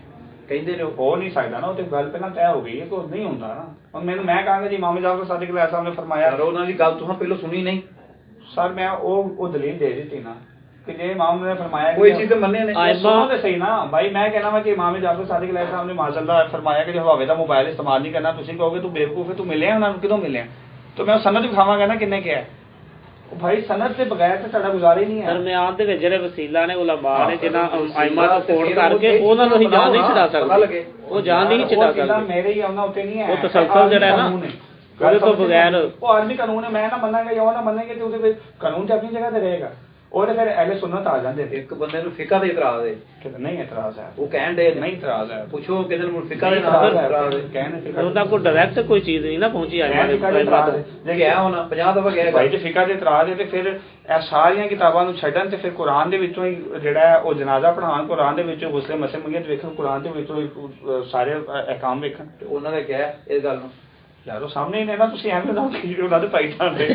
D: ਕਹਿੰਦੇ ਨੇ
C: ਹੋ ਨਹੀਂ ਸਕਦਾ ਨਾ, ਉਹ ਤੇ ਗੱਲ ਪਹਿਲਾਂ ਤੈਅ ਹੋ ਗਈ ਹੈ ਕਿ ਉਹ ਨਹੀਂ ਹੁੰਦਾ ਨਾ। ਹੁਣ ਮੈਂ ਕਹਾਂਗਾ ਜੀ ਇਮਾਮ ਜਾਫਰ ਸਾਦਿਕ ਅਲੈਹਿਸ ਸਲਾਮ ਨੇ ਫਰਮਾਇਆ,
D: ਸਰ ਉਹਨਾਂ ਦੀ ਗੱਲ ਤੁਸੀਂ ਪਹਿਲਾਂ ਸੁਣੀ ਨਹੀਂ?
C: ਸਰ ਮੈਂ ਉਹ ਦਲੀਲ ਦੇ ਦਿੱਤੀ ਨਾ ਕਿ ਜੇ ਇਮਾਮ ਨੇ ਫਰਮਾਇਆ
D: ਕੋਈ ਚੀਜ਼ ਤੇ ਮੰਨੇ ਨੇ।
C: ਸੁਣੋ ਤੇ ਸਹੀ ਨਾ ਭਾਈ, ਮੈਂ ਕਹਿਣਾ ਵਾ ਕਿ ਇਮਾਮ ਜਾਫਰ ਸਾਦਿਕ ਅਲੈਹਿਸ ਸਲਾਮ ਨੇ ਮਾਸ਼ਾਅੱਲਾ ਫਰਮਾਇਆ ਕਿ ਜੇ ਹਵਾਵੇ ਦਾ ਮੋਬਾਈਲ ਇਸਤੇਮਾਲ ਨਹੀਂ ਕਰਨਾ, ਤੁਸੀਂ ਕਹੋਗੇ ਤੂੰ ਬੇਵਕੂਫ ਹੈ, ਤੂੰ ਮਿਲਿਆ ਉਹਨਾਂ ਨੂੰ, ਕਿਦੋਂ ਮਿਲਿਆ? ਤਾਂ ਮੈਂ ਸਨਦ ਵਿਖਾਵਾਂਗਾ ਨਾ ਕਿੰਨੇ ਕਿਹਾ। ਭਾਈ ਸਨਦ ਦੇ ਬਗੈਰ ਤਾਂ ਤੁਹਾਡਾ ਗੁਜ਼ਾਰਾ ਹੀ ਨਹੀਂ ਹੈ।
A: ਦਰਮਿਆਨ ਦੇ ਵਿੱਚ ਜਿਹੜੇ ਵਸੀਲਾ ਨੇ ਉਲਮਾ ਨੇ ਜਿਨ੍ਹਾਂ ਆਇਮਾ ਤੋਂ ਕੋਟ ਕਰਕੇ ਉਹਨਾਂ ਨੂੰ ਅਸੀਂ ਜਾਨ ਨਹੀਂ ਛਡਾ ਸਕਦੇ, ਉਹ ਜਾਨ ਨਹੀਂ ਛਡਾ ਸਕਦੇ।
C: ਮੇਰੇ ਹੀ ਉਹਨਾਂ ਉੱਤੇ ਨਹੀਂ ਹੈ,
A: ਉਹ ਤਸਲਸਲ ਜਿਹੜਾ ਹੈ ਨਾ ਉਹਦੇ ਤੋਂ ਬਗੈਰ
C: ਉਹ ਆਰਮੀ ਕਾਨੂੰਨ ਹੈ, ਮੈਂ ਨਾ ਮੰਨਾਂਗਾ ਜਾਂ ਉਹ ਨਾ ਮੰਨਾਂਗੇ ਤੇ ਉਹਦੇ ਵਿੱਚ ਕਾਨੂੰਨ ਤੇ ਆਪਣੀ ਜਗ੍ਹਾ ਤੇ ਰਹੇਗਾ। ਉਹਦੇ ਫਿਰ ਅਹਿਲੇ ਸੁਨਨਤ ਆ ਜਾਂਦੇ ਨੇ।
D: ਇੱਕ ਬੰਦੇ ਨੂੰ ਫਿਕਾ ਦੇ ਇਤਰਾਜ਼ ਹੈ,
C: ਨਹੀਂ ਇਤਰਾਜ਼ ਹੈ,
D: ਉਹ ਕਹਿਣ ਦੇ
C: ਨਹੀਂ ਇਤਰਾਜ਼ ਹੈ,
D: ਪੁੱਛੋ ਕਿਤੇ ਨੂੰ ਫਿਕਾ ਦੇ ਨਾਲ ਇਤਰਾਜ਼ ਹੈ,
C: ਕਹਿਣ ਫਿਕਾ
A: ਉਹਦਾ ਕੋਈ ਡਾਇਰੈਕਟ ਕੋਈ ਚੀਜ਼ ਨਹੀਂ ਨਾ ਪਹੁੰਚੀ ਆਇਮਾ ਦੇ
D: ਜੇ ਗਿਆ ਹੁਣ 50 ਦਫਾ ਗਿਆ
C: ਭਾਈ ਜੇ ਫਿਕਾ ਦੇ ਇਤਰਾਜ਼ ਹੈ ਤੇ ਫਿਰ ਇਹ ਸਾਰੀਆਂ ਕਿਤਾਬਾਂ ਨੂੰ ਛੱਡਣ ਤੇ ਫਿਰ ਕੁਰਾਨ ਦੇ ਵਿੱਚੋਂ ਹੀ ਜਿਹੜਾ ਉਹ ਜਨਾਜ਼ਾ ਪੜ੍ਹਾਉਣ, ਕੁਰਾਨ ਦੇ ਵਿੱਚੋਂ ਗੁਸਲੇ ਮਸੇ ਮੰਗੀਅਤ ਵੇਖਣ, ਕੁਰਾਨ ਦੇ ਵਿੱਚੋਂ ਸਾਰੇ ਅਹਿਕਾਮ ਵੇਖਣ।
D: ਉਹਨਾਂ ਨੇ ਕਿਹਾ ਇਸ ਗੱਲ ਨੂੰ
C: ਯਾਰ ਉਹ ਸਾਹਮਣੇ ਹੀ ਨੇ ਨਾ, ਤੁਸੀਂ ਐਵੇਂ ਨਾ ਉਹਨਾਂ ਦੇ ਪਾਈ ਜਾਂਦੇ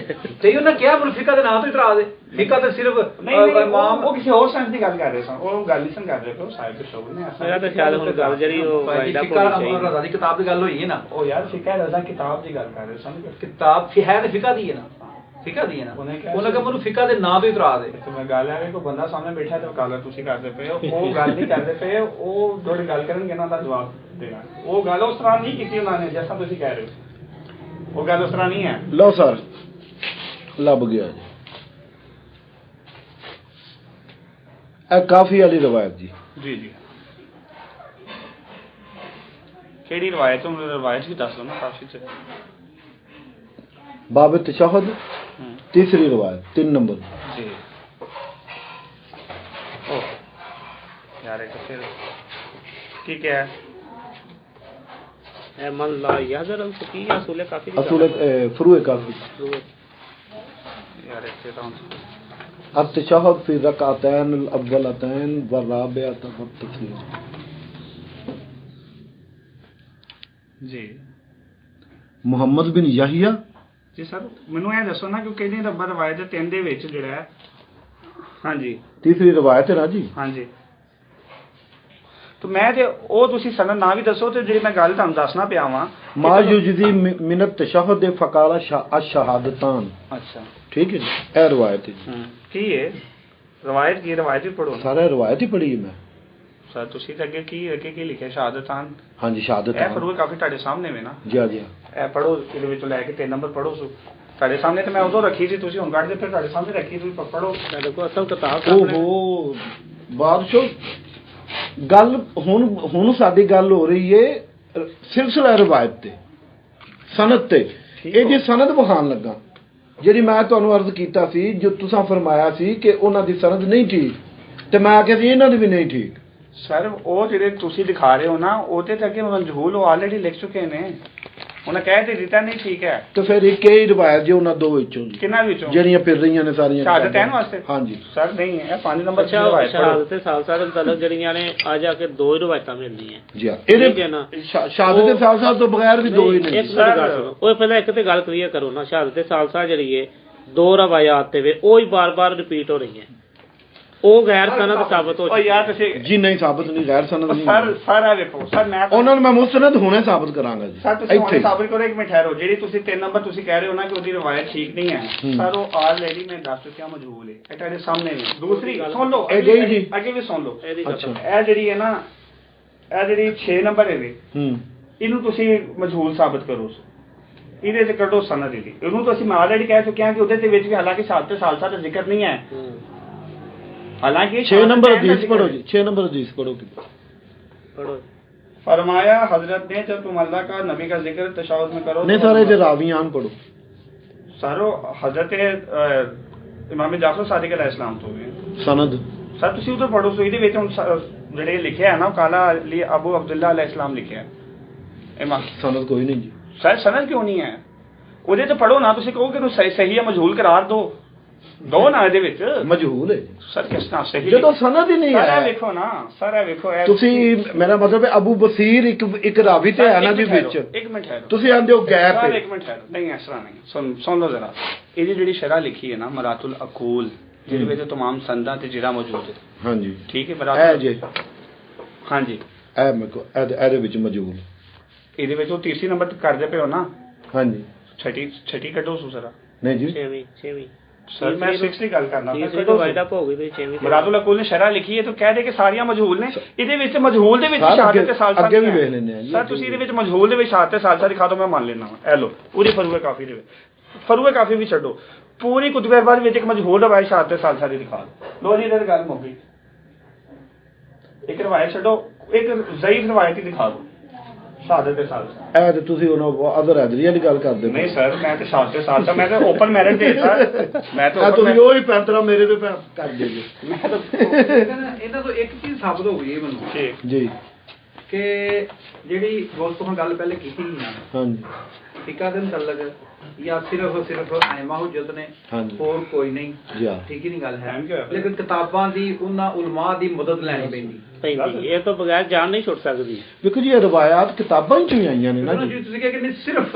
D: ਤੇ ਉਹਨਾਂ ਕਿਹਾ ਮੈਨੂੰ ਫਿਕਾ ਦੇ ਨਾਂ ਤੋਂ ਇਤਰਾਜ਼ ਹੈ, ਫਿਕਾ ਤੇ ਸਿਰਫ
C: ਨਹੀਂ ਇਮਾਮ ਉਹ ਕਿਸੇ ਹੋਰ ਸੰਸ ਦੀ ਗੱਲ ਕਰ ਰਹੇ ਸਨ, ਉਹ ਗੱਲ ਨਹੀਂ ਸਨ ਕਰ ਰਹੇ ਕੋ ਸਾਹਿਬ ਦੇ ਸ਼ੋਗ ਨੇ।
A: ਮੇਰਾ ਤਾਂ ਖਿਆਲ ਹੁਣ ਗੱਲ ਜਿਹੜੀ ਉਹ ਵਾਇਦਾ
D: ਫਿਕਾ ਅਮਰ ਰਜ਼ਾ ਦੀ ਕਿਤਾਬ ਦੀ ਗੱਲ ਹੋਈ ਹੈ ਨਾ,
C: ਉਹ ਯਾਰ ਫਿਕਾ ਰਜ਼ਾ ਕਿਤਾਬ ਦੀ ਗੱਲ ਕਰ ਰਹੇ ਸਨ।
D: ਕਿਤਾਬ ਹੈ ਤੇ ਫਿਕਾ ਦੀ ਹੈ ਨਾ, ਫਿਕਾ ਦੀ ਹੈ ਨਾ। ਉਹਨਾਂ ਕਹਿੰਦਾ ਮੈਨੂੰ ਫਿਕਾ ਦੇ ਨਾਂ ਤੋਂ ਇਤਰਾਜ਼ ਹੈ।
C: ਤੇ ਮੈਂ ਗੱਲ ਹੈ ਕਿ ਕੋਈ ਬੰਦਾ ਸਾਹਮਣੇ ਬੈਠਾ ਤੇ ਵਕਾਲਤ ਤੁਸੀਂ ਕਰਦੇ ਪਏ ਹੋ, ਉਹ ਗੱਲ ਨਹੀਂ ਕਰਦੇ ਪਏ, ਉਹ ਜਿਹੜੀ ਗੱਲ ਕਰਨਗੇ ਉਹਨਾਂ ਦਾ ਜਵਾਬ ਦੇਣਾ। ਉਹ ਗੱਲ ਉਸ ਤਰ੍ਹਾਂ ਨਹੀਂ ਕੀਤੀ ਉਹਨਾਂ ਨੇ ਜਿਸ ਤਰ੍ਹਾਂ ਤੁਸੀਂ ਕਹਿ ਰਹੇ ਹੋ, ਉਹ ਗੱਲ ਉਸ ਤਰ੍ਹਾਂ ਨਹੀਂ ਹੈ।
B: ਲਓ ਸਰ ਲੱਭ ਗਿਆ ਜੀ, ਇਹ ਕਾਫੀ ਵਾਲੀ ਰਵਾਇਤ ਜੀ।
C: ਜੀ ਜੀ ਕਿਹੜੀ ਰਵਾਇਤ? ਤੁਹਾਨੂੰ ਰਵਾਇਤ ਵੀ ਦੱਸ ਦਿਓ ਨਾ ਕਾਫੀ ਚ।
B: ਬਾਬ ਤਸ਼ahhud तीसरी रवायत 3 नंबर
C: जी। ओ यार एक फिर की क्या है?
A: ए मन ला याजर की असूल काफी
B: असूल फरूए काफी
C: यार एक तो
B: التشهد في ركعتين الأولتين والرابعة والتسليم
C: जी।
B: ਮੁਹੰਮਦ ਬਿਨ ਯਹੀਆ
C: ਜੀ ਸਰ ਮੈਨੂੰ ਇਹ ਦੱਸੋ ਨਾ ਕਿ ਕਿਹੜੀ ਰਵਾਇਤ ਦੇ 3 ਦੇ ਵਿੱਚ ਜਿਹੜਾ ਹੈ। ਹਾਂਜੀ
B: ਤੀਸਰੀ ਰਵਾਇਤ ਹੈ ਨਾ ਜੀ।
C: ਹਾਂਜੀ तो मैं ते ओ तुसी सनद ना भी दसो ते जेडी मैं गल तुहानू दसना पिया वां
B: मा युजदी मिनत तशहद फकाला अशहादतान।
C: अच्छा
B: ठीक है जी, ए रवायत है।
C: की है रवायत? की रवायत भी पढ़ो
B: सारा रवायत ही पढ़ी है मैं
C: सर। तुसी ते अगे की लिखिया शहादतान?
B: हां जी शहादत
C: ए फरूक काफी ਤੁਹਾਡੇ ਸਾਹਮਣੇ ਵੇ ਨਾ
B: जी हां जी
C: ए पढ़ो ਇਹਦੇ ਵਿੱਚੋਂ ਲੈ ਕੇ 3 ਨੰਬਰ ਪੜੋ ਸੋ ਤੁਹਾਡੇ ਸਾਹਮਣੇ ਤੇ ਮੈਂ ਉਦੋਂ ਰੱਖੀ ਸੀ, ਤੁਸੀਂ ਹੁਣ ਕੱਢ ਦੇ ਫਿਰ ਤੁਹਾਡੇ ਸਾਹਮਣੇ ਰੱਖੀ, ਤੁਸੀਂ ਪੜੋ।
A: ਸਾਡੇ ਕੋਲ ਅਸਲ ਕਿਤਾਬ
B: ਓਹੋ ਬਾਦਸ਼ਾਹ ਗੱਲ ਹੁਣ ਸਾਡੀ ਗੱਲ ਹੋ ਰਹੀ ਏ ਸਿਲਸਿਲਾ ਰਵਾਇਤ ਤੇ ਸਨਦ ਤੇ। ਇਹ ਜੇ ਸਨਦ ਵਿਖਾਣ ਲੱਗਾ ਜਿਹੜੀ ਮੈਂ ਤੁਹਾਨੂੰ ਅਰਜ਼ ਕੀਤਾ ਸੀ, ਜੋ ਤੁਸੀਂ ਫਰਮਾਇਆ ਸੀ ਕਿ ਉਹਨਾਂ ਦੀ ਸਨਦ ਨਹੀਂ ਠੀਕ ਤੇ ਮੈਂ ਆਖਿਆ ਸੀ ਇਹਨਾਂ ਦੀ ਵੀ ਨਹੀਂ ਠੀਕ।
C: ਸਰ ਉਹ ਜਿਹੜੇ ਤੁਸੀਂ ਦਿਖਾ ਰਹੇ ਹੋ ਨਾ ਉਹਦੇ ਤੇ ਅੱਗੇ ਮਜਹੂਲ ਉਹ ਆਲਰੇਡੀ ਲਿਖ ਚੁੱਕੇ ਨੇ, ਉਹਨਾਂ ਕਹਿ ਤੇ ਦਿੱਤਾ ਨਹੀਂ ਠੀਕ ਹੈ।
B: ਤੇ ਫਿਰ ਇੱਕ ਹੀ ਰਵਾਇਤ ਜੇ ਉਹਨਾਂ ਦੋ ਵਿੱਚੋਂ
C: ਕਿੰਨਾ ਵਿੱਚੋਂ
B: ਜਿਹੜੀਆਂ ਫਿਰ ਰਹੀਆਂ ਨੇ ਸਾਰੀਆਂ
C: ਸ਼ਹਾਦਤ ਹੈ ਵਾਸਤੇ?
B: ਹਾਂਜੀ
C: ਸਰ ਨਹੀਂ ਇਹ 5 ਨੰਬਰ ਦੀ
A: ਅੱਛਾ
C: ਰਵਾਇਤ
A: ਸ਼ਹਾਦਤ ਤੇ ਸਾਲਸਾ ਦੇ ਮੁਤਲਕ ਜਿਹੜੀਆਂ ਨੇ ਆ ਜਾ ਕੇ 2 ਹੀ ਰਵਾਇਤਾਂ ਮਿਲਦੀਆਂ
B: ਜੀ ਹਾਂ। ਇਹਦੇ ਸ਼ਹਾਦਤ ਦੇ ਸਾਲ ਸਾਲ ਤੋਂ ਬਗੈਰ ਵੀ ਦੋ ਹੀ ਨੇ।
A: ਇੱਕ ਮਿੰਟ ਗੱਲ ਸੁਣੋ, ਉਹ ਪਹਿਲਾਂ ਇੱਕ ਤੇ ਗੱਲ ਕਲੀਅਰ ਕਰੋ ਨਾ। ਸ਼ਹਾਦਤ ਤੇ ਸਾਲਸਾ ਜਿਹੜੀ ਏ 2 ਰਵਾਇਤ ਤੇ ਵੇ ਉਹ ਹੀ ਬਾਰ-ਬਾਰ ਰਿਪੀਟ ਹੋ ਰਹੀਆਂ, ਉਹ ਗੈਰ ਸਨਦ ਸਾਬਤ ਹੋ
C: ਉਹ ਯਾਰ ਤੁਸੀਂ
B: ਜੀ ਨਹੀਂ ਸਾਬਤ ਨਹੀਂ, ਗੈਰ ਸਨਦ ਨਹੀਂ।
C: ਸਰ ਆ ਵੇਖੋ ਸਰ ਮੈਂ
B: ਉਹਨਾਂ ਨੂੰ ਮੈਂ ਮੁਸਨਦ ਹੁਣੇ ਸਾਬਤ ਕਰਾਂਗਾ ਜੀ।
C: ਸਰ ਤੁਸੀਂ ਹੁਣੇ ਸਾਬਤ ਕਰੋ। ਇੱਕ ਮਿੰਟ ਠਹਿਰੋ, ਜਿਹੜੀ ਤੁਸੀਂ 3 ਨੰਬਰ ਤੁਸੀਂ ਕਹਿ ਰਹੇ ਹੋ ਨਾ ਕਿ ਉਹਦੀ ਰਵਾਇਤ ਠੀਕ ਨਹੀਂ ਹੈ, ਸਰ ਉਹ ਆਲਰੇਡੀ ਮੈਂ ਦੱਸ ਚੁੱਕਿਆ ਮਜਹੂਲ ਹੈ, ਇਹ ਤੁਹਾਡੇ ਸਾਹਮਣੇ ਨੇ। ਦੂਸਰੀ ਸੁਣ ਲਓ,
B: ਇਹ ਗਈ ਜੀ
C: ਅੱਗੇ ਵੀ ਸੁਣ ਲਓ।
B: ਅੱਛਾ
C: ਇਹ ਜਿਹੜੀ ਹੈ ਨਾ, ਇਹ ਜਿਹੜੀ 6 ਨੰਬਰ ਹੈ ਇਹਨੂੰ ਤੁਸੀਂ ਮਜਹੂਲ ਸਾਬਤ ਕਰੋ, ਇਹਦੇ ਤੇ ਕੱਢੋ ਸਨਦ ਇਹਦੀ। ਇਹਨੂੰ ਤਾਂ ਅਸੀਂ ਮੈਂ ਆਲਰੇਡੀ ਕਹਿ ਚੁੱਕਿਆ ਕਿ ਉਹਦੇ ਤੇ ਵਿੱਚ ਵੀ ਹਾਲਾਂਕਿ ਸ਼ਹਾਦਤ ਤੇ ਸਾਲਸਾ ਦਾ ਜ਼ਿਕਰ ਨਹੀਂ ਹੈ, हालांकि
B: 6 नंबर हदीस पढ़ो जी, 6 नंबर हदीस पढ़ो
A: पढ़ो।
C: फरमाया हजरत ने जब तुम अल्लाह का नबी का जिक्र तशहुद में करो
B: नहीं सारे इधर रावियान पढ़ो
C: सारो हजरत इमाम जाफर सादिक अलैहिस्सलाम तो
B: सनद
C: सर ਤੁਸੀਂ ਉਧਰ ਪੜੋ। ਸੋ ਇਹਦੇ ਵਿੱਚ ਹੁਣ ਜਿਹੜੇ ਲਿਖਿਆ ਹੈ ਨਾ ਕਾਲਾ ਅਲੀ ਅਬੂ ਅਬਦੁੱਲਾ अलैहिस्सलाम ਲਿਖਿਆ ਹੈ ਇਮਾਮ।
B: सनद कोई नहीं जी।
C: सर सनद क्यों नहीं है? ਉਹਦੇ ਤੇ ਪੜੋ ਨਾ, ਤੁਸੀਂ ਕਹੋ ਕਿ ਸਹੀ ਹੈ ਮਜਹੂਲ ਕਰਾਰ ਦੋ। ਦੋ ਨਾ ਇਹਦੇ ਵਿੱਚ
B: ਮਜਹੂਲ ਹੈ
C: ਸਰ ਕਿਸ ਤਰ੍ਹਾਂ ਸਹੀ
B: ਜਦੋਂ ਸਨਦ ਹੀ ਨਹੀਂ
C: ਸਰ ਇਹ
B: ਹੈ।
C: ਵੇਖੋ ਨਾ ਸਰ ਇਹ ਵੇਖੋ ਇਹ
B: ਤੁਸੀਂ ਮੇਰਾ ਮਤਲਬ ਹੈ ਅਬੂ ਬਸੀਰ ਇੱਕ ਰਾਵੀ ਤੇ ਹੈ ਨਾ ਜੀ ਵਿੱਚ
C: ਇੱਕ ਮਿੰਟ ਹੈ
B: ਤੁਸੀਂ ਆਂਦੇ ਹੋ ਗੈਪ
C: ਸਰ
B: ਹੈ।
C: ਇੱਕ ਮਿੰਟ ਹੈ ਨਹੀਂ ਇਸ ਤਰ੍ਹਾਂ ਨਹੀਂ ਸੁਣ ਲਓ ਜ਼ਰਾ ਇਹਦੀ ਜਿਹੜੀ ਸ਼ਰ੍ਹਾ ਲਿਖੀ ਹੈ ਨਾ ਮਰਾਤੁਲ ਅਕੂਲ ਜਿਹਦੇ ਵਿੱਚ तमाम ਸੰਦਾਂ ਤੇ ਜਿਹੜਾ ਮੌਜੂਦ ਹੈ
B: ਹਾਂਜੀ
C: ਠੀਕ ਹੈ
B: ਇਹ
C: ਮਰਾਤੁਲ
B: ਜੇ
C: ਹਾਂਜੀ
B: ਇਹ ਮੇਰੇ ਕੋ ਇਹਦੇ ਵਿੱਚ ਮਜਹੂਲ
C: ਇਹਦੇ ਵਿੱਚ ਉਹ ਤੀਸਰੀ ਨੰਬਰ ਤੇ ਕਰਦੇ ਪਏ ਹੋ ਨਾ
B: ਹਾਂਜੀ
C: ਛठी ਕੱਢੋ ਜ਼ਰਾ
B: ਨਹੀਂ ਜੀ
A: 6ਵੀਂ
C: ਸਰ मैं 6 ਦੀ ਗੱਲ ਕਰਨਾ
A: ਤੀਸਰੀ ਡਿਵਾਈਡ ਅਪ ਹੋ ਗਈ ਤੇ 6ਵੀਂ
C: ਮਰਾਤੁਲ ਅਕੂਲ ਨੇ ਸ਼ਰ੍ਹਾ ਲਿਖੀ ਹੈ ਤਾਂ ਕਹਿ ਦੇ ਕਿ ਸਾਰੀਆਂ ਮਜਹੂਲ ਨੇ ਇਹਦੇ ਵਿੱਚ ਮਜਹੂਲ ਦੇ ਵਿੱਚ
B: ਸਰ,
C: ਸ਼ਹਾਦਤ ਤੇ ਸਾਲਸਾ
B: ਅੱਗੇ ਵੀ
C: ਨਹੀਂ ਹੈ।
B: ਵੇਖ ਲੈਂਦੇ ਹਾਂ ਜੀ,
C: ਸਰ ਤੁਸੀਂ ਇਹਦੇ ਵਿੱਚ ਮਜਹੂਲ ਦੇ ਵਿੱਚ ਸ਼ਹਾਦਤ ਤੇ ਸਾਲਸਾ ਦਿਖਾ ਦਿਓ ਮੈਂ ਮੰਨ ਲੈਣਾ ਵਾ ਇਹ ਲੋ ਪੂਰੀ ਫਰੂਏ ਕਾਫੀ ਦੇ ਵਿੱਚ ਫਰੂਏ ਕਾਫੀ ਵੀ ਛੱਡੋ ਪੂਰੀ ਕੁਤਬੇ ਅਰਬਾਜ਼ ਵਿੱਚ ਇੱਕ ਮਜਹੂਲ ਰਵਾਇਤ ਸ਼ਹਾਦਤ ਤੇ ਸਾਲਸਾ ਦੀ ਦਿਖਾ ਦਿਓ ਲੋ ਜੀ ਇਹਦੀ ਗੱਲ ਮੁੱਕ ਗਈ ਇੱਕ ਰਵਾਇਤ ਛੱਡੋ ਇੱਕ ਜ਼ਈਫ ਰਵਾਇਤ ਹੀ ਦਿਖਾ ਦਿਓ ਸ਼ਹਾਦਤ ਤੇ ਸਾਲਸਾ
B: ਇਹ ਤੇ ਤੁਸੀਂ ਉਹਨਾਂ ਅਦਰ ਹੈਦਰੀਆ ਦੀ ਗੱਲ ਕਰਦੇ
C: ਨਹੀਂ ਸਰ ਮੈਂ ਤੇ ਸ਼ਹਾਦਤ ਤੇ ਸਾਲਸਾ ਮੈਂ ਤਾਂ ਓਪਨ ਮੈਰਿਟ ਦੇਤਾ ਮੈਂ ਤਾਂ
B: ਆ
C: open
B: ਤੁਸੀਂ
C: merit-
B: ਉਹੀ ਪੈਂਤਰਾ ਮੇਰੇ ਤੇ ਕਰ ਦੇ ਜੀ
C: ਮੈਂ ਤਾਂ
D: ਇਹਨਾਂ ਤੋਂ ਇੱਕ ਚੀਜ਼ ਸਾਬਤ ਹੋ ਗਈ ਹੈ ਮੈਨੂੰ
C: ਠੀਕ
B: ਜੀ
D: ਕਿ ਜਿਹੜੀ ਦੋਸਤ ਤੋਂ ਗੱਲ ਪਹਿਲੇ ਕੀਤੀ ਸੀ ਨਾ
B: ਹਾਂਜੀ
D: ਫਿਕਾ ਦੇ ਮੁਤਲਕ ਜਾਂ ਸਿਰਫ ਆਇਮਾ ਹੁਜਤ ਨੇ
B: ਹਾਂਜੀ।
D: ਹੋਰ ਕੋਈ ਨਹੀਂ
B: ਜੀ ਹਾਂ।
D: ਠੀਕ ਹੀ ਨਹੀਂ ਗੱਲ ਹੈ
C: Thank you.
D: ਲੇਕਿਨ ਕਿਤਾਬਾਂ ਦੀ ਉਹਨਾਂ ਉਲਮਾ ਦੀ ਮਦਦ ਲੈਣੀ ਪੈਂਦੀ
A: ਪੈਂਦੀ ਇਹ ਤੋਂ ਬਗੈਰ ਜਾਨ ਨਹੀਂ ਛੁੱਟ ਸਕਦੀ
B: ਵੇਖੋ ਜੀ ਇਹ ਰਵਾਇਤ ਕਿਤਾਬਾਂ ਵਿੱਚ ਹੀ ਆਈਆਂ ਨੇ ਨਾ
D: ਉਹਨਾਂ
B: ਜੀ
D: ਜੀ ਤੁਸੀਂ ਕਿਹਾ ਕਿ ਨਹੀਂ ਸਿਰਫ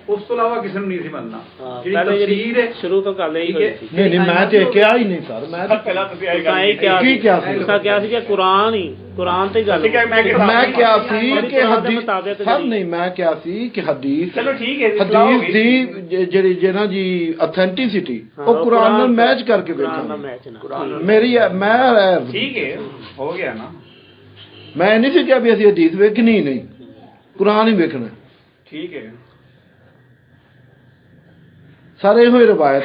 D: ਉਸ ਤੋਂ ਇਲਾਵਾ ਕਿਸੇ ਨੂੰ ਨਹੀਂ ਸੀ ਮੰਨਣਾ ਜਿਹੜੀ
A: ਪਹਿਲੇ
D: ਤਫਸੀਰ ਹੈ
A: ਸ਼ੁਰੂ ਤੋਂ ਗੱਲ ਇਹੀ ਹੋਈ ਸੀ
B: ਨਹੀਂ ਨਹੀਂ ਮੈਂ ਤੇ ਕਿਹਾ ਹੀ ਨਹੀਂ ਸਰ ਮੈਂ ਤੇ
C: ਪਹਿਲਾਂ ਤੁਸੀਂ ਇਹ
A: ਤੁਸੀਂ
C: ਗੱਲ
A: ਇਹ ਕਿਹਾ
B: ਕੀ ਕਿਹਾ ਸੀ?
A: ਤੁਸੀਂ ਕਿਹਾ ਸੀ ਕਿ ਕੁਰਾਨ ਤੇ ਗੱਲ
C: ਠੀਕ ਹੈ, ਮੈਂ ਕਿਹਾ-
B: ਮੈਂ ਕਿਹਾ ਸੀ
A: ਕੁਰਾਨ
B: ਕਿ
A: ਦੇ
B: ਹਦੀਸ
A: ਮੁਤਾਬਿਕ
B: ਸਰ
A: ਜਿਹੜੀ-
B: ਨਹੀਂ ਮੈਂ ਕਿਹਾ ਸੀ ਕਿ ਹਦੀਸ
C: ਚਲੋ ਠੀਕ ਹੈ ਜੀ, ਸਲਾਹ ਹੋ
B: ਹਦੀਸ
C: ਗਈ।
B: ਦੀ ਜਿਹੜੀ ਜਿਹੜਾ ਜੀ ਅਥੈਂਟਿਸਿਟੀ
A: ਹਾਂ,
B: ਉਹ ਕੁਰਾਨ ਨਾਲ ਮੈਚ ਕਰਕੇ
A: ਕੁਰਾਨ ਨਾਲ
B: ਵੇਖਾਂਗੇ
A: ਮੈਚ ਨਾ
B: ਮੇਰੀ ਮੈਂ
C: ਠੀਕ ਹੈ ਹੋ ਗਿਆ ਨਾ
B: ਮੈਂ ਨਹੀਂ ਸੀ ਕਿਹਾ ਵੀ ਅਸੀਂ ਹਦੀਸ ਵੇਖਣੀ ਹੀ ਨਹੀਂ ਕੁਰਾਨ ਹੀ ਵੇਖਣਾ
C: ਠੀਕ ਹੈ
B: ਸਾਰੇ ਇਹੋ ਹੀ ਰਵਾਇਤ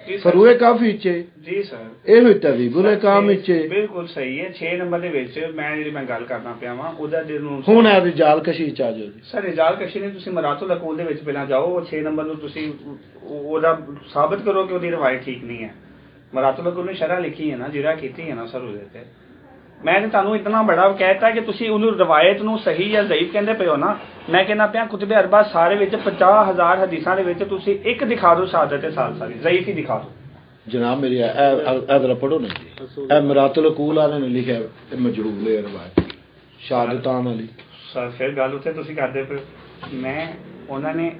C: ਜੀ ਸਰ।
B: ਫਰੂਏ ਕਾਫੀ ਚ
C: ਜੀ ਸਰ
B: ਇਹੋ ਹੀ ਤਦੀਬੁਲ ਕਾਮ ਵਿੱਚ
C: ਬਿਲਕੁਲ ਸਹੀ ਹੈ 6 ਨੰਬਰ ਦੇ ਵਿੱਚ ਮੈਂ ਗੱਲ ਕਰਨਾ ਪਿਆ ਵਾਂ ਉਹਦਾ ਜਿਹਨੂੰ
B: ਹੁਣ ਇਹ ਰਿਜਾਲ ਕਸ਼ੀ ਚ ਆ ਜਾਓ ਜੀ
C: ਸਰ ਰਿਜਾਲ ਕਸ਼ੀ ਨੇ ਤੁਸੀਂ ਮਰਾਤੁਲ ਅਕੂਲ ਦੇ ਵਿੱਚ ਪਹਿਲਾਂ ਜਾਓ ਉਹ 6 ਨੰਬਰ ਨੂੰ ਤੁਸੀਂ ਉਹਦਾ ਸਾਬਤ ਕਰੋ ਕਿ ਉਹਦੀ ਰਵਾਇਤ ਠੀਕ ਨਹੀਂ ਹੈ ਮਰਾਤੁਲ ਅਕੂਲ ਨੇ ਸ਼ਰ੍ਹਾ ਲਿਖੀ ਹੈ ਨਾ ਜਿਹੜਾ ਕੀਤੀ ਹੈ ਨਾ ਸਰ ਉਹਦੇ ਤੇ ਮੈਂ ਤੇ ਤੁਹਾਨੂੰ ਇਤਨਾ ਬੜਾ ਕਹਿਤਾ ਕਿ ਤੁਸੀਂ ਉਹਨੂੰ ਰਵਾਇਤ ਨੂੰ ਸਹੀ ਜਾਂ ਜ਼ਈਫ ਕਹਿੰਦੇ ਪਏ ਹੋ ਨਾ ਮੈਂ ਕਹਿੰਦਾ ਪਿਆ ਕੁਤਬੇ ਅਰਬਾ ਸਾਰੇ ਵਿੱਚ 50000 ਹਦੀਸਾਂ ਦੇ ਵਿੱਚ ਤੁਸੀਂ ਇੱਕ ਦਿਖਾ ਦਿਓ ਸ਼ਹਾਦਤ ਤੇ ਸਾਲਸਾ ਦੀ ਜ਼ਈਫ ਹੀ ਦਿਖਾ ਦਿਓ
B: ਜਨਾਬ ਮੇਰੀ ਇਹ ਜ਼ਰਾ ਪੜੋ ਨਾ ਜੀ ਇਹ ਮਰਾਤੁਲ ਕੂਲ ਵਾਲਿਆਂ ਨੇ ਲਿਖਿਆ ਇਹ ਮਜਹੂਲ ਹੈ ਰਵਾਇਤ ਸ਼ਹਾਦਤਾਂ ਵਾਲੀ
C: ਸਰ ਫਿਰ ਗੱਲ ਉੱਥੇ ਤੁਸੀਂ ਕਰਦੇ ਪਏ ਹੋ। ਮੈਂ ਉਹਨਾਂ ਨੇ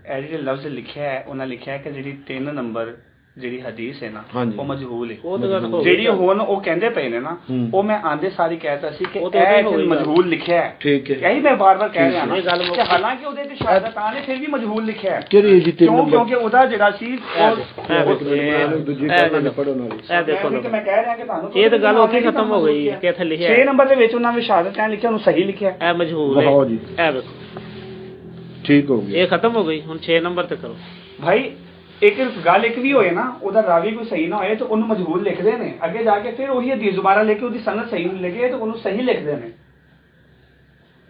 C: ਇਹ ਜਿਹੜੇ ਲਫ਼ਜ਼ ਲਿਖਿਆ ਹੈ ਉਹਨਾਂ ਲਿਖਿਆ ਹੈ ਕਿ ਜਿਹੜੀ 3 ਨੰਬਰ ਜਿਹੜੀ ਹਦੀਸ ਹੈ ਨਾ
B: ਹਾਂਜੀ।
C: ਉਹ ਮਜਹੂਲ ਹੈ
A: ਉਹ ਤਾਂ ਗੱਲ ਹੋ ਗਈ
C: ਜਿਹੜੀ ਹੁਣ ਉਹ ਕਹਿੰਦੇ ਪਏ ਨੇ ਨਾ
B: ਹੂੰ।
C: ਉਹ ਮੈਂ ਆਂਦੇ ਸਾਰੀ ਕਹਿਤਾ ਸੀ ਕਿ
A: ਉਹ ਤਾਂ
C: ਇਹ
A: ਹੋ ਗਈ ਗੱਲ।
C: ਮਜਹੂਲ ਲਿਖਿਆ ਹੈ
B: ਠੀਕ ਹੈ
C: ਇਹੀ ਮੈਂ ਬਾਰ-ਬਾਰ ਕਹਿ ਰਿਹਾ ਨਾ
A: ਇਹ ਗੱਲ ਮੁੱਕ
C: ਕਿ ਹਾਲਾਂਕਿ ਉਹਦੇ ਤੇ ਸ਼ਹਾਦਤਾਂ ਨੇ ਫਿਰ ਵੀ ਮਜਹੂਲ ਲਿਖਿਆ ਹੈ
B: ਕਿਹੜੀ ਜੀ 3
C: ਕਿਉਂ
B: ਨੰਬਰ
C: ਕਿਉਂਕਿ ਉਹਦਾ ਜਿਹੜਾ ਸੀ
B: ਦੂਜੀ ਗੱਲ ਨਹੀਂ ਪੜੋ ਨਾਲ
A: ਇਹ ਦੇਖੋ
C: ਮੈਂ ਮੈਂ ਕਹਿ ਰਿਹਾ ਕਿ ਤੁਹਾਨੂੰ
A: ਇਹ ਤਾਂ ਗੱਲ ਉੱਥੇ ਖਤਮ ਹੋ ਗਈ ਹੈ ਕਿ ਇੱਥੇ ਲਿਖਿਆ
C: 6 ਨੰਬਰ ਦੇ ਵਿੱਚ ਉਹਨਾਂ ਨੇ ਸ਼ਹਾਦਤਾਂ ਲਿਖਿਆ ਉਹਨੂੰ ਸਹੀ ਲਿਖਿਆ
A: ਇਹ ਮਜਹੂਲ
B: ਵਾਹ
A: ਹੈ
B: ਜੀ।
A: ਇਹ ਵੇਖੋ
B: ਠੀਕ ਹੋ ਗਿਆ
A: ਇਹ ਖਤਮ ਹੋ ਗਈ ਹੁਣ 6 ਨੰਬਰ ਤੇ ਕਰੋ
C: ਭਾਈ ਇੱਕ ਗੱਲ ਇੱਕ ਵੀ ਹੋਏ ਨਾ ਉਹਦਾ ਰਾਵੀ ਕੋਈ ਸਹੀ ਨਾ ਹੋਏ ਤਾਂ ਉਹਨੂੰ ਮਜਹੂਲ ਲਿਖਦੇ ਨੇ ਅੱਗੇ ਜਾ ਕੇ ਫਿਰ ਉਹੀ ਹਦੀਸ ਦੁਬਾਰਾ ਲੈ ਕੇ ਉਹਦੀ ਸਨਦ ਸਹੀ ਨਹੀਂ ਲਿਖੇ ਤਾਂ ਉਹਨੂੰ ਸਹੀ ਲਿਖਦੇ ਨੇ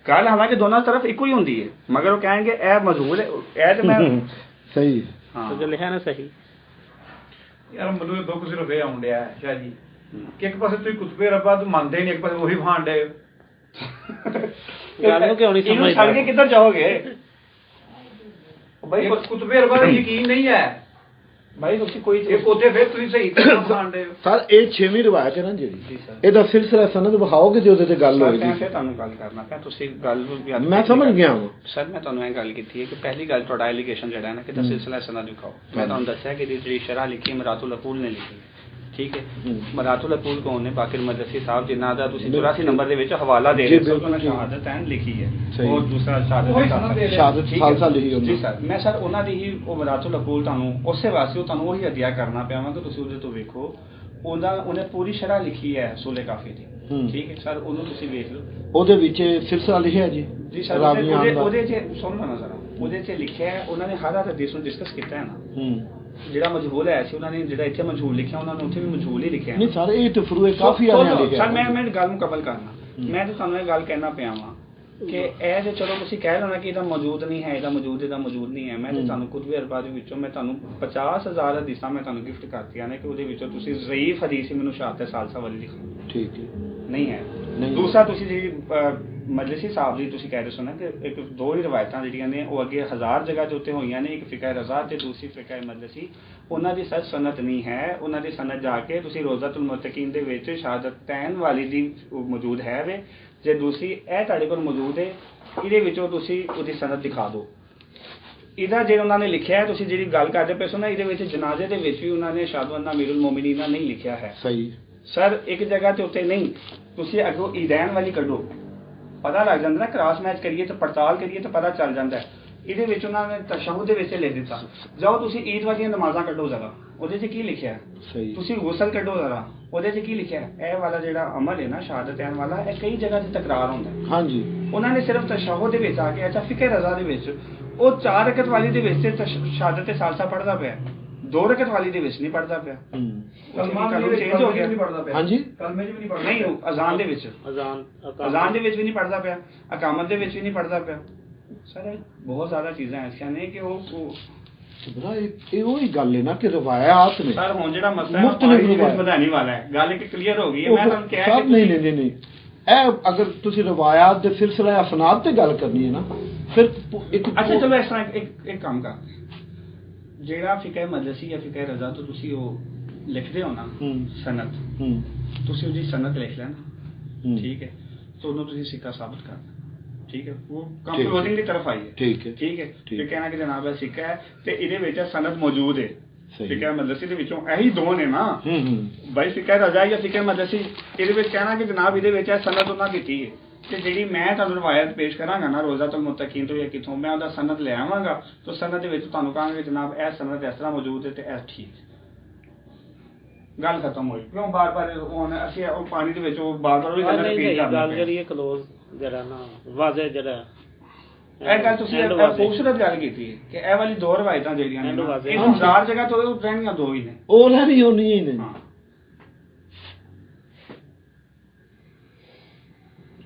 C: ਗੱਲ ਹਾਲਾਂਕਿ ਦੋਨਾਂ ਤਰਫ ਇੱਕੋ ਹੀ ਹੁੰਦੀ ਹੈ ਮਗਰ ਉਹ ਕਹਿਣਗੇ ਇਹ ਮਜਹੂਲ ਹੈ ਇਹ ਤੇ ਮੈਂ
B: ਸਹੀ
C: ਹਾਂ
A: ਜੋ ਲਿਖਿਆ ਨਾ ਸਹੀ
D: ਯਾਰ ਮੈਨੂੰ ਇਹ ਦੁੱਖ ਸਿਰਫ ਇਹ ਆਉਣ ਡਿਆ ਸ਼ਾਹ ਜੀ ਕਿ ਇੱਕ ਪਾਸੇ ਤੁਸੀਂ ਕੁਤਬੇ ਰੱਬਾ ਤੋਂ ਮੰਨਦੇ ਨਹੀਂ ਇੱਕ ਪਾਸੇ ਉਹੀ ਭਾਂਡੇ
A: ਗੱਲ ਨੂੰ ਕਿਉਂ ਨਹੀਂ
C: ਇਹਨੂੰ ਛੱਡ ਕੇ
A: ਸਮਝਦੇ
C: ਕਿੱਧਰ ਜਾਓਗੇ ਭਾਈ
D: ਕੁਤਬੇ ਰੱਬਾ ਦਾ ਯਕੀਨ ਨਹੀਂ ਹੈ
C: ਭਾਈ ਤੁਸੀਂ ਕੋਈ
D: ਇਹ ਕੋਤੇ ਫਿਰ ਤੁਸੀਂ ਸਹੀ ਤਰ੍ਹਾਂ ਭਾਂਡੇ
B: ਸਰ ਇਹ 6ਵੀਂ ਰਵਾਇਤ ਹੈ ਨਾ
C: ਜੀ
B: ਜਿਹੜੀ
C: ਸਰ।
B: ਇਹਦਾ ਸਿਲਸਿਲਾ ਸਨਦ ਵਿਖਾਓਗੇ ਜੇ ਉਹਦੇ ਤੇ ਗੱਲ
C: ਸਰ,
B: ਹੋਏਗੀ
C: ਮੈਂ ਫਿਰ ਤੁਹਾਨੂੰ ਗੱਲ ਕਰਨਾ ਪਿਆ ਤੁਸੀਂ ਗੱਲ ਨੂੰ ਵੀ
B: ਮੈਂ ਸਮਝ ਗਿਆ ਹਾਂ
C: ਸਰ ਮੈਂ ਤੁਹਾਨੂੰ ਇਹ ਗੱਲ ਕੀਤੀ ਹੈ ਕਿ ਪਹਿਲੀ ਗੱਲ ਤੁਹਾਡਾ ਐਲੀਗੇਸ਼ਨ ਜਿਹੜਾ ਹੈ ਨਾ ਕਿ ਦਾ ਸਿਲਸਿਲਾ ਸਨਦ ਦਿਖਾਓ ਮੈਂ ਤੁਹਾਨੂੰ ਦੱਸਿਆ ਕਿ ਇਹਦੀ ਜਿਹੜੀ ਸ਼ਰ੍ਹਾ ਲਿਖੀ ਮਰਾਤੁਲ ਅਕੂਲ ਨੇ ਲਿਖੀ ਠੀਕ ਹੈ ਮਰਾਤੁਲ ਅਕੂਲ ਕੌਣ ਨੇ ਬਾਕਿਰ ਮਦਰਸੀ ਸਾਹਿਬ ਜਿਨ੍ਹਾਂ ਦਾ ਤੁਸੀਂ 84 ਨੰਬਰ ਦੇ ਵਿੱਚ ਹਵਾਲਾ ਦੇ ਰਹੇ ਹੋ ਉਹਨਾਂ ਸ਼ਹਾਦਤ ਐਨ ਲਿਖੀ ਹੈ
B: ਸਹੀ।
C: ਔਰ ਦੂਸਰਾ
D: ਉਹੀ
C: ਸ਼ਹਾਦਤ
D: ਸਨਦ ਦੇ ਰਹੇ।
B: ਸ਼ਹਾਦਤ
C: ਠੀਕ ਹੈ।
B: ਖਾਲਸਾ ਲਿਖੀ
C: ਜੀ
B: ਹੁੰਦੀ
C: ਸਰ ਮੈਂ ਸਰ ਉਹਨਾਂ ਦੀ ਹੀ ਉਹ ਮਰਾਤੁਲ ਅਕੂਲ ਤੁਹਾਨੂੰ ਉਸੇ ਵਾਸਤੇ ਤੁਹਾਨੂੰ ਉਹੀ ਅਧਿਆ ਕਰਨਾ ਪਿਆ ਵਾ ਕਿ ਤੁਸੀਂ ਉਹਦੇ ਤੋਂ ਵੇਖੋ ਉਹਨੇ ਪੂਰੀ ਸ਼ਰ੍ਹਾ ਲਿਖੀ ਹੈ ਸੂਲੇ ਕਾਫੀ ਦੀ ਠੀਕ ਹੈ ਸਰ ਉਹਨੂੰ ਤੁਸੀਂ ਵੇਖ ਲਓ
B: ਉਹਦੇ ਵਿੱਚ ਸਿਲਸਿਲਾ ਲਿਖਿਆ ਜੀ
C: ਜੀ ਸਰ
B: ਰਾਵੀਆਂ ਦਾ।
C: ਉਹਦੇ 'ਚ ਸੁਣਨਾ ਨਾ ਜ਼ਰਾ ਉਹਦੇ 'ਚ ਲਿਖਿਆ ਹੈ ਉਹਨਾਂ ਨੇ ਹਰ ਹਦੀਸ ਨੂੰ ਡਿਸਕਸ ਕੀਤਾ ਹੈ ਨਾ ਜਿਹੜਾ ਮਜਹੂਲ ਹੈ ਸੀ ਉਹਨਾਂ ਨੇ ਜਿਹੜਾ ਇੱਥੇ ਮਜਹੂਲ ਲਿਖਿਆ ਉਹਨਾਂ ਨੇ ਉੱਥੇ ਵੀ ਮਜਹੂਲ ਹੀ ਲਿਖਿਆ
B: ਨਹੀਂ ਸਾਰੇ ਇਹ ਤੇ ਫਰੂਏ ਕਾਫੀ
C: ਸੋ-
B: ਆਲਿਆਂ
C: ਸੋ-
B: ਲਿਖਿਆ
C: ਸਰ ਮੈਂ ਗੱਲ ਮੁਕੰਮਲ ਕਰਨਾ ਮੈਂ ਤਾਂ ਤੁਹਾਨੂੰ ਇਹ ਗੱਲ ਕਹਿਣਾ ਪਿਆ ਵਾਂ ਕਿ ਇਹ ਜੇ ਚਲੋ ਤੁਸੀਂ ਕਹਿ ਲੈਣਾ ਕਿ ਇਹਦਾ ਮੌਜੂਦ ਨਹੀਂ ਹੈ ਇਹਦਾ ਮੌਜੂਦ ਨਹੀਂ ਹੈ ਮੈਂ ਤੇ ਤੁਹਾਨੂੰ ਕੁਤਬੇ ਅਰਬਾ ਦੇ ਵਿੱਚੋਂ ਮੈਂ ਤੁਹਾਨੂੰ 50000 ਹਦੀਸਾਂ ਮੈਂ ਤੁਹਾਨੂੰ ਗਿਫਟ ਕਰਤੀਆਂ ਨੇ ਕਿ ਉਹਦੇ ਵਿੱਚੋਂ ਤੁਸੀਂ ਜ਼ਈਫ ਹਦੀਸ ਹੀ ਮੈਨੂੰ ਸ਼ਹਾਦਤ ਸਾਲਸਾ ਵਾਲੀ ਦਿਖਾਓ
B: ਠੀਕ ਹੈ
C: ਨਹੀਂ ਹੈ
B: ਨਹੀਂ।
C: ਦੂਸਰਾ ਤੁਸੀਂ ਜਿਹੜੀ ਮਜਲਿਸੀ ਸਾਹਿਬ ਦੀ ਤੁਸੀਂ ਕਹਿ ਰਹੇ ਹੋ ਨਾ ਕਿ ਇੱਕ ਦੋ ਹੀ ਰਵਾਇਤਾਂ ਜਿਹੜੀਆਂ ਨੇ ਉਹ ਅੱਗੇ 1000 ਜਗ੍ਹਾ ਦੇ ਉੱਤੇ ਹੋਈਆਂ ਨੇ, ਇੱਕ ਫਿਕਾ ਰਜ਼ਾ ਤੇ ਦੂਸਰੀ ਫਿਕਾ ਮਜਲਿਸੀ। ਉਹਨਾਂ ਦੀ ਸੱਚ ਸਨਤ ਨਹੀਂ ਹੈ। ਉਹਨਾਂ ਦੀ ਸਨਤ ਜਾ ਕੇ ਤੁਸੀਂ ਰੋਜ਼ਾਤੁਲ ਮੁਤਕੀਨ ਦੇ ਵਿੱਚ ਸ਼ਹਾਦਤੈਨ ਵਾਲੀ ਦੀ ਮੌਜੂਦ ਹੈ ਵੇ। ਜੇ ਦੂਸਰੀ ਇਹ ਤੁਹਾਡੇ ਕੋਲ ਮੌਜੂਦ ਹੈ, ਇਹਦੇ ਵਿੱਚੋਂ ਤੁਸੀਂ ਉਹਦੀ ਸਨਤ ਦਿਖਾ ਦਿਓ। ਇਹਦਾ ਜੇ ਉਹਨਾਂ ਨੇ ਲਿਖਿਆ, ਤੁਸੀਂ ਜਿਹੜੀ ਗੱਲ ਕਰਦੇ ਪਏ ਸੋ ਨਾ, ਇਹਦੇ ਵਿੱਚ ਜਨਾਜ਼ੇ ਦੇ ਵਿੱਚ ਵੀ ਉਹਨਾਂ ਨੇ ਅਸ਼ਹਦੁ ਅੰਨਾ ਅਮੀਰੁਲ ਮੋਮਿਨੀਨ ਨਹੀਂ ਲਿਖਿਆ ਹੈ।
B: ਸਹੀ
C: ਸਰ ਇੱਕ ਜਗ੍ਹਾ ਤੇ ਉੱਤੇ ਨਹੀਂ, ਤੁਸੀਂ ਅੱਗੋਂ ਈਦੈਨ ਵਾਲੀ ਕੱਢੋ, ਪਤਾ ਲੱਗ ਜਾਂਦਾ ਨਾ। ਕ੍ਰਾਸ ਮੈਚ ਕਰੀਏ ਤਾਂ ਪੜਤਾਲ ਕਰੀਏ ਤਾਂ ਪਤਾ ਚੱਲ ਜਾਂਦਾ। ਇਹਦੇ ਵਿੱਚ ਉਹਨਾਂ ਨੇ ਤਸ਼ਹੁਦ ਦੇ ਵਿੱਚ ਲਿਖ ਦਿੱਤਾ। ਜਾਓ ਤੁਸੀਂ ਈਦ ਵਾਲੀਆਂ ਨਮਾਜ਼ਾਂ ਕੱਢੋ ਜ਼ਰਾ, ਉਹਦੇ 'ਚ ਕੀ ਲਿਖਿਆ ਹੈ?
B: ਸਹੀ।
C: ਤੁਸੀਂ ਗੁਸਲ ਕੱਢੋ ਜ਼ਰਾ, ਉਹਦੇ 'ਚ ਕੀ ਲਿਖਿਆ ਹੈ? ਇਹ ਵਾਲਾ ਜਿਹੜਾ ਅਮਲ ਹੈ ਨਾ ਸ਼ਹਾਦਤੈਨ ਵਾਲਾ, ਇਹ ਕਈ ਜਗ੍ਹਾ 'ਤੇ ਤਕਰਾਰ ਹੁੰਦਾ ਹੈ।
B: ਹਾਂਜੀ।
C: ਉਹਨਾਂ ਨੇ ਸਿਰਫ ਤਸ਼ਹੁਦ ਦੇ ਵਿੱਚ ਆ ਕੇ, ਅੱਛਾ ਫਿਕਰ ਰਜ਼ਾ ਦੇ ਵਿੱਚ ਉਹ 4 ਰਕਤ ਵਾਲੀ ਦੇ ਵਿੱਚ ਤੇ ਸ਼ਹਾਦਤ ਸਾਲਸਾ ਪੜ੍ਹਦਾ ਪਿਆ, 2 ਰਕਤ ਵਾਲੀ ਦੇ ਵਿੱਚ ਨਹੀਂ ਪੜ੍ਹਦਾ ਪਿਆ। ਚੇਂਜ ਹੋ ਗਿਆ।
B: ਹਾਂਜੀ।
D: ਕਲਮੇ 'ਚ ਵੀ ਨਹੀਂ ਪੜਦਾ,
C: ਨਹੀਂ, ਅਜ਼ਾਨ ਦੇ ਵਿੱਚ, ਅਜ਼ਾਨ ਦੇ ਵਿੱਚ ਵੀ ਨਹੀਂ ਪੜ੍ਹਦਾ ਪਿਆ, ਅਕਾਮਤ ਦੇ ਵਿੱਚ ਵੀ ਨਹੀਂ ਪੜ੍ਹਦਾ ਪਿਆ। ਸਰ ਬਹੁਤ ਜ਼ਿਆਦਾ ਚੀਜ਼ਾਂ ਐਸੀਆਂ ਨੇ ਕਿ ਉਹ
B: ਇਹ ਉਹੀ ਗੱਲ ਹੈ ਨਾ ਕਿ ਰਵਾਇਤ ਨੇ।
C: ਸਰ ਹੁਣ ਜਿਹੜਾ ਮਸਲਾ ਹੈ ਪਾਣੀ ਦੇ ਵਿੱਚ ਵਧਾਣੀ ਵਾਲਾ ਹੈ, ਗੱਲ ਇੱਕ ਕਲੀਅਰ ਹੋ ਗਈ ਹੈ। ਮੈਂ ਤੁਹਾਨੂੰ ਕਿਹਾ ਕਿ
B: ਨਹੀਂ ਇਹ ਅਗਰ ਤੁਸੀਂ ਰਵਾਇਤ ਦੇ ਸਿਲਸਿਲਾ ਅਸਨਾਦ ਤੇ ਗੱਲ ਕਰਨੀ ਹੈ ਨਾ, ਫਿਰ ਇੱਕ
C: ਅੱਛਾ ਚਲੋ ਇਸ ਤਰ੍ਹਾਂ ਇੱਕ ਕੰਮ ਕਰਦੇ, ਜਿਹੜਾ ਫਿਕਾ ਮਜਲਿਸੀ ਜਾਂ ਫਿਕਾ ਰਜ਼ਾ ਤੋਂ ਤੁਸੀਂ ਉਹ ਲਿਖਦੇ ਹੋ ਨਾ ਸਨਤ, ਤੁਸੀਂ ਉਹਦੀ ਸਨਤ ਲਿਖ ਲੈਣਾ, ਠੀਕ ਹੈ? ਤਾਂ ਉਹਨੂੰ ਤੁਸੀਂ ਸਿੱਕਾ ਸਾਬਤ ਕਰਨਾ, ਠੀਕ ਹੈ? ਉਹ ਕੰਪਲੋਜ਼ਿੰਗ ਦੀ ਤਰਫ ਆਈ ਹੈ, ਠੀਕ ਹੈ? ਫਿਰ ਕਹਿਣਾ ਕਿ ਜਨਾਬ ਇਹ ਸਿੱਕਾ ਹੈ ਤੇ ਇਹਦੇ ਵਿੱਚ ਸਨਤ ਮੌਜੂਦ ਹੈ। ਫਿਕਾ ਮਜਲਿਸੀ ਦੇ ਵਿੱਚੋਂ ਇਹੀ ਦੋ ਨੇ ਨਾ ਬਾਈ, ਫਿਕਾ ਰਜ਼ਾ ਜਾਂ ਫਿਕਾ ਮਜਲਿਸੀ। ਇਹਦੇ ਵਿੱਚ ਕਹਿਣਾ ਕਿ ਜਨਾਬ ਇਹਦੇ ਵਿੱਚ ਇਹ ਸਨਤ ਉਹਨਾਂ ਕੀਤੀ ਹੈ, ਤੇ ਜਿਹੜੀ ਮੈਂ ਤੁਹਾਨੂੰ ਰਵਾਇਤ ਪੇਸ਼ ਕਰਾਂਗਾ ਨਾ ਰੋਜ਼ਾਤੁਲ ਮੁਤਕੀਨ ਤੋਂ ਜਾਂ ਕਿਥੋਂ, ਮੈਂ ਉਹਦਾ ਸਨਦ ਲੈ ਆਵਾਂਗਾ। ਤਾਂ ਸਨਦ ਦੇ ਵਿੱਚ ਤੁਹਾਨੂੰ ਕਹਾਂਗੇ ਜਨਾਬ ਇਹ ਸਨਦ ਇਸ ਤਰ੍ਹਾਂ ਮੌਜੂਦ ਹੈ ਤੇ ਇਹ ਠੀਕ, ਗੱਲ ਖਤਮ ਹੋਈ। ਕਿਉਂ ਬਾਰ-ਬਾਰ ਹੁਣ ਅਸੀਂ ਉਹ ਪਾਣੀ ਦੇ ਵਿੱਚ ਉਹ ਬਾਰ-ਬਾਰ ਵੀ ਗੱਲ ਰਿਪੀਟ ਕਰਦੇ
A: ਗੱਲ ਜਿਹੜੀ ਹੈ ਕਲੋਜ਼ ਜਿਹੜਾ ਨਾ ਵਾਜ਼ੇ ਜਿਹੜਾ
C: ਇਹ ਗੱਲ ਤੁਸੀਂ ਖੂਬਸੂਰਤ ਗੱਲ ਕੀਤੀ ਹੈ ਕਿ ਇਹ ਵਾਲੀ ਦੋ ਰਵਾਇਤਾਂ ਜਿਹੜੀਆਂ ਨੇ ਇਹ 1000 ਜਗ੍ਹਾ ਤੋਂ ਰਹਿਣੀਆਂ ਦੋ ਹੀ ਨੇ,
B: ਉਹ ਰਹਿਣੀ ਹੋਣੀ ਹੀ ਨੇ।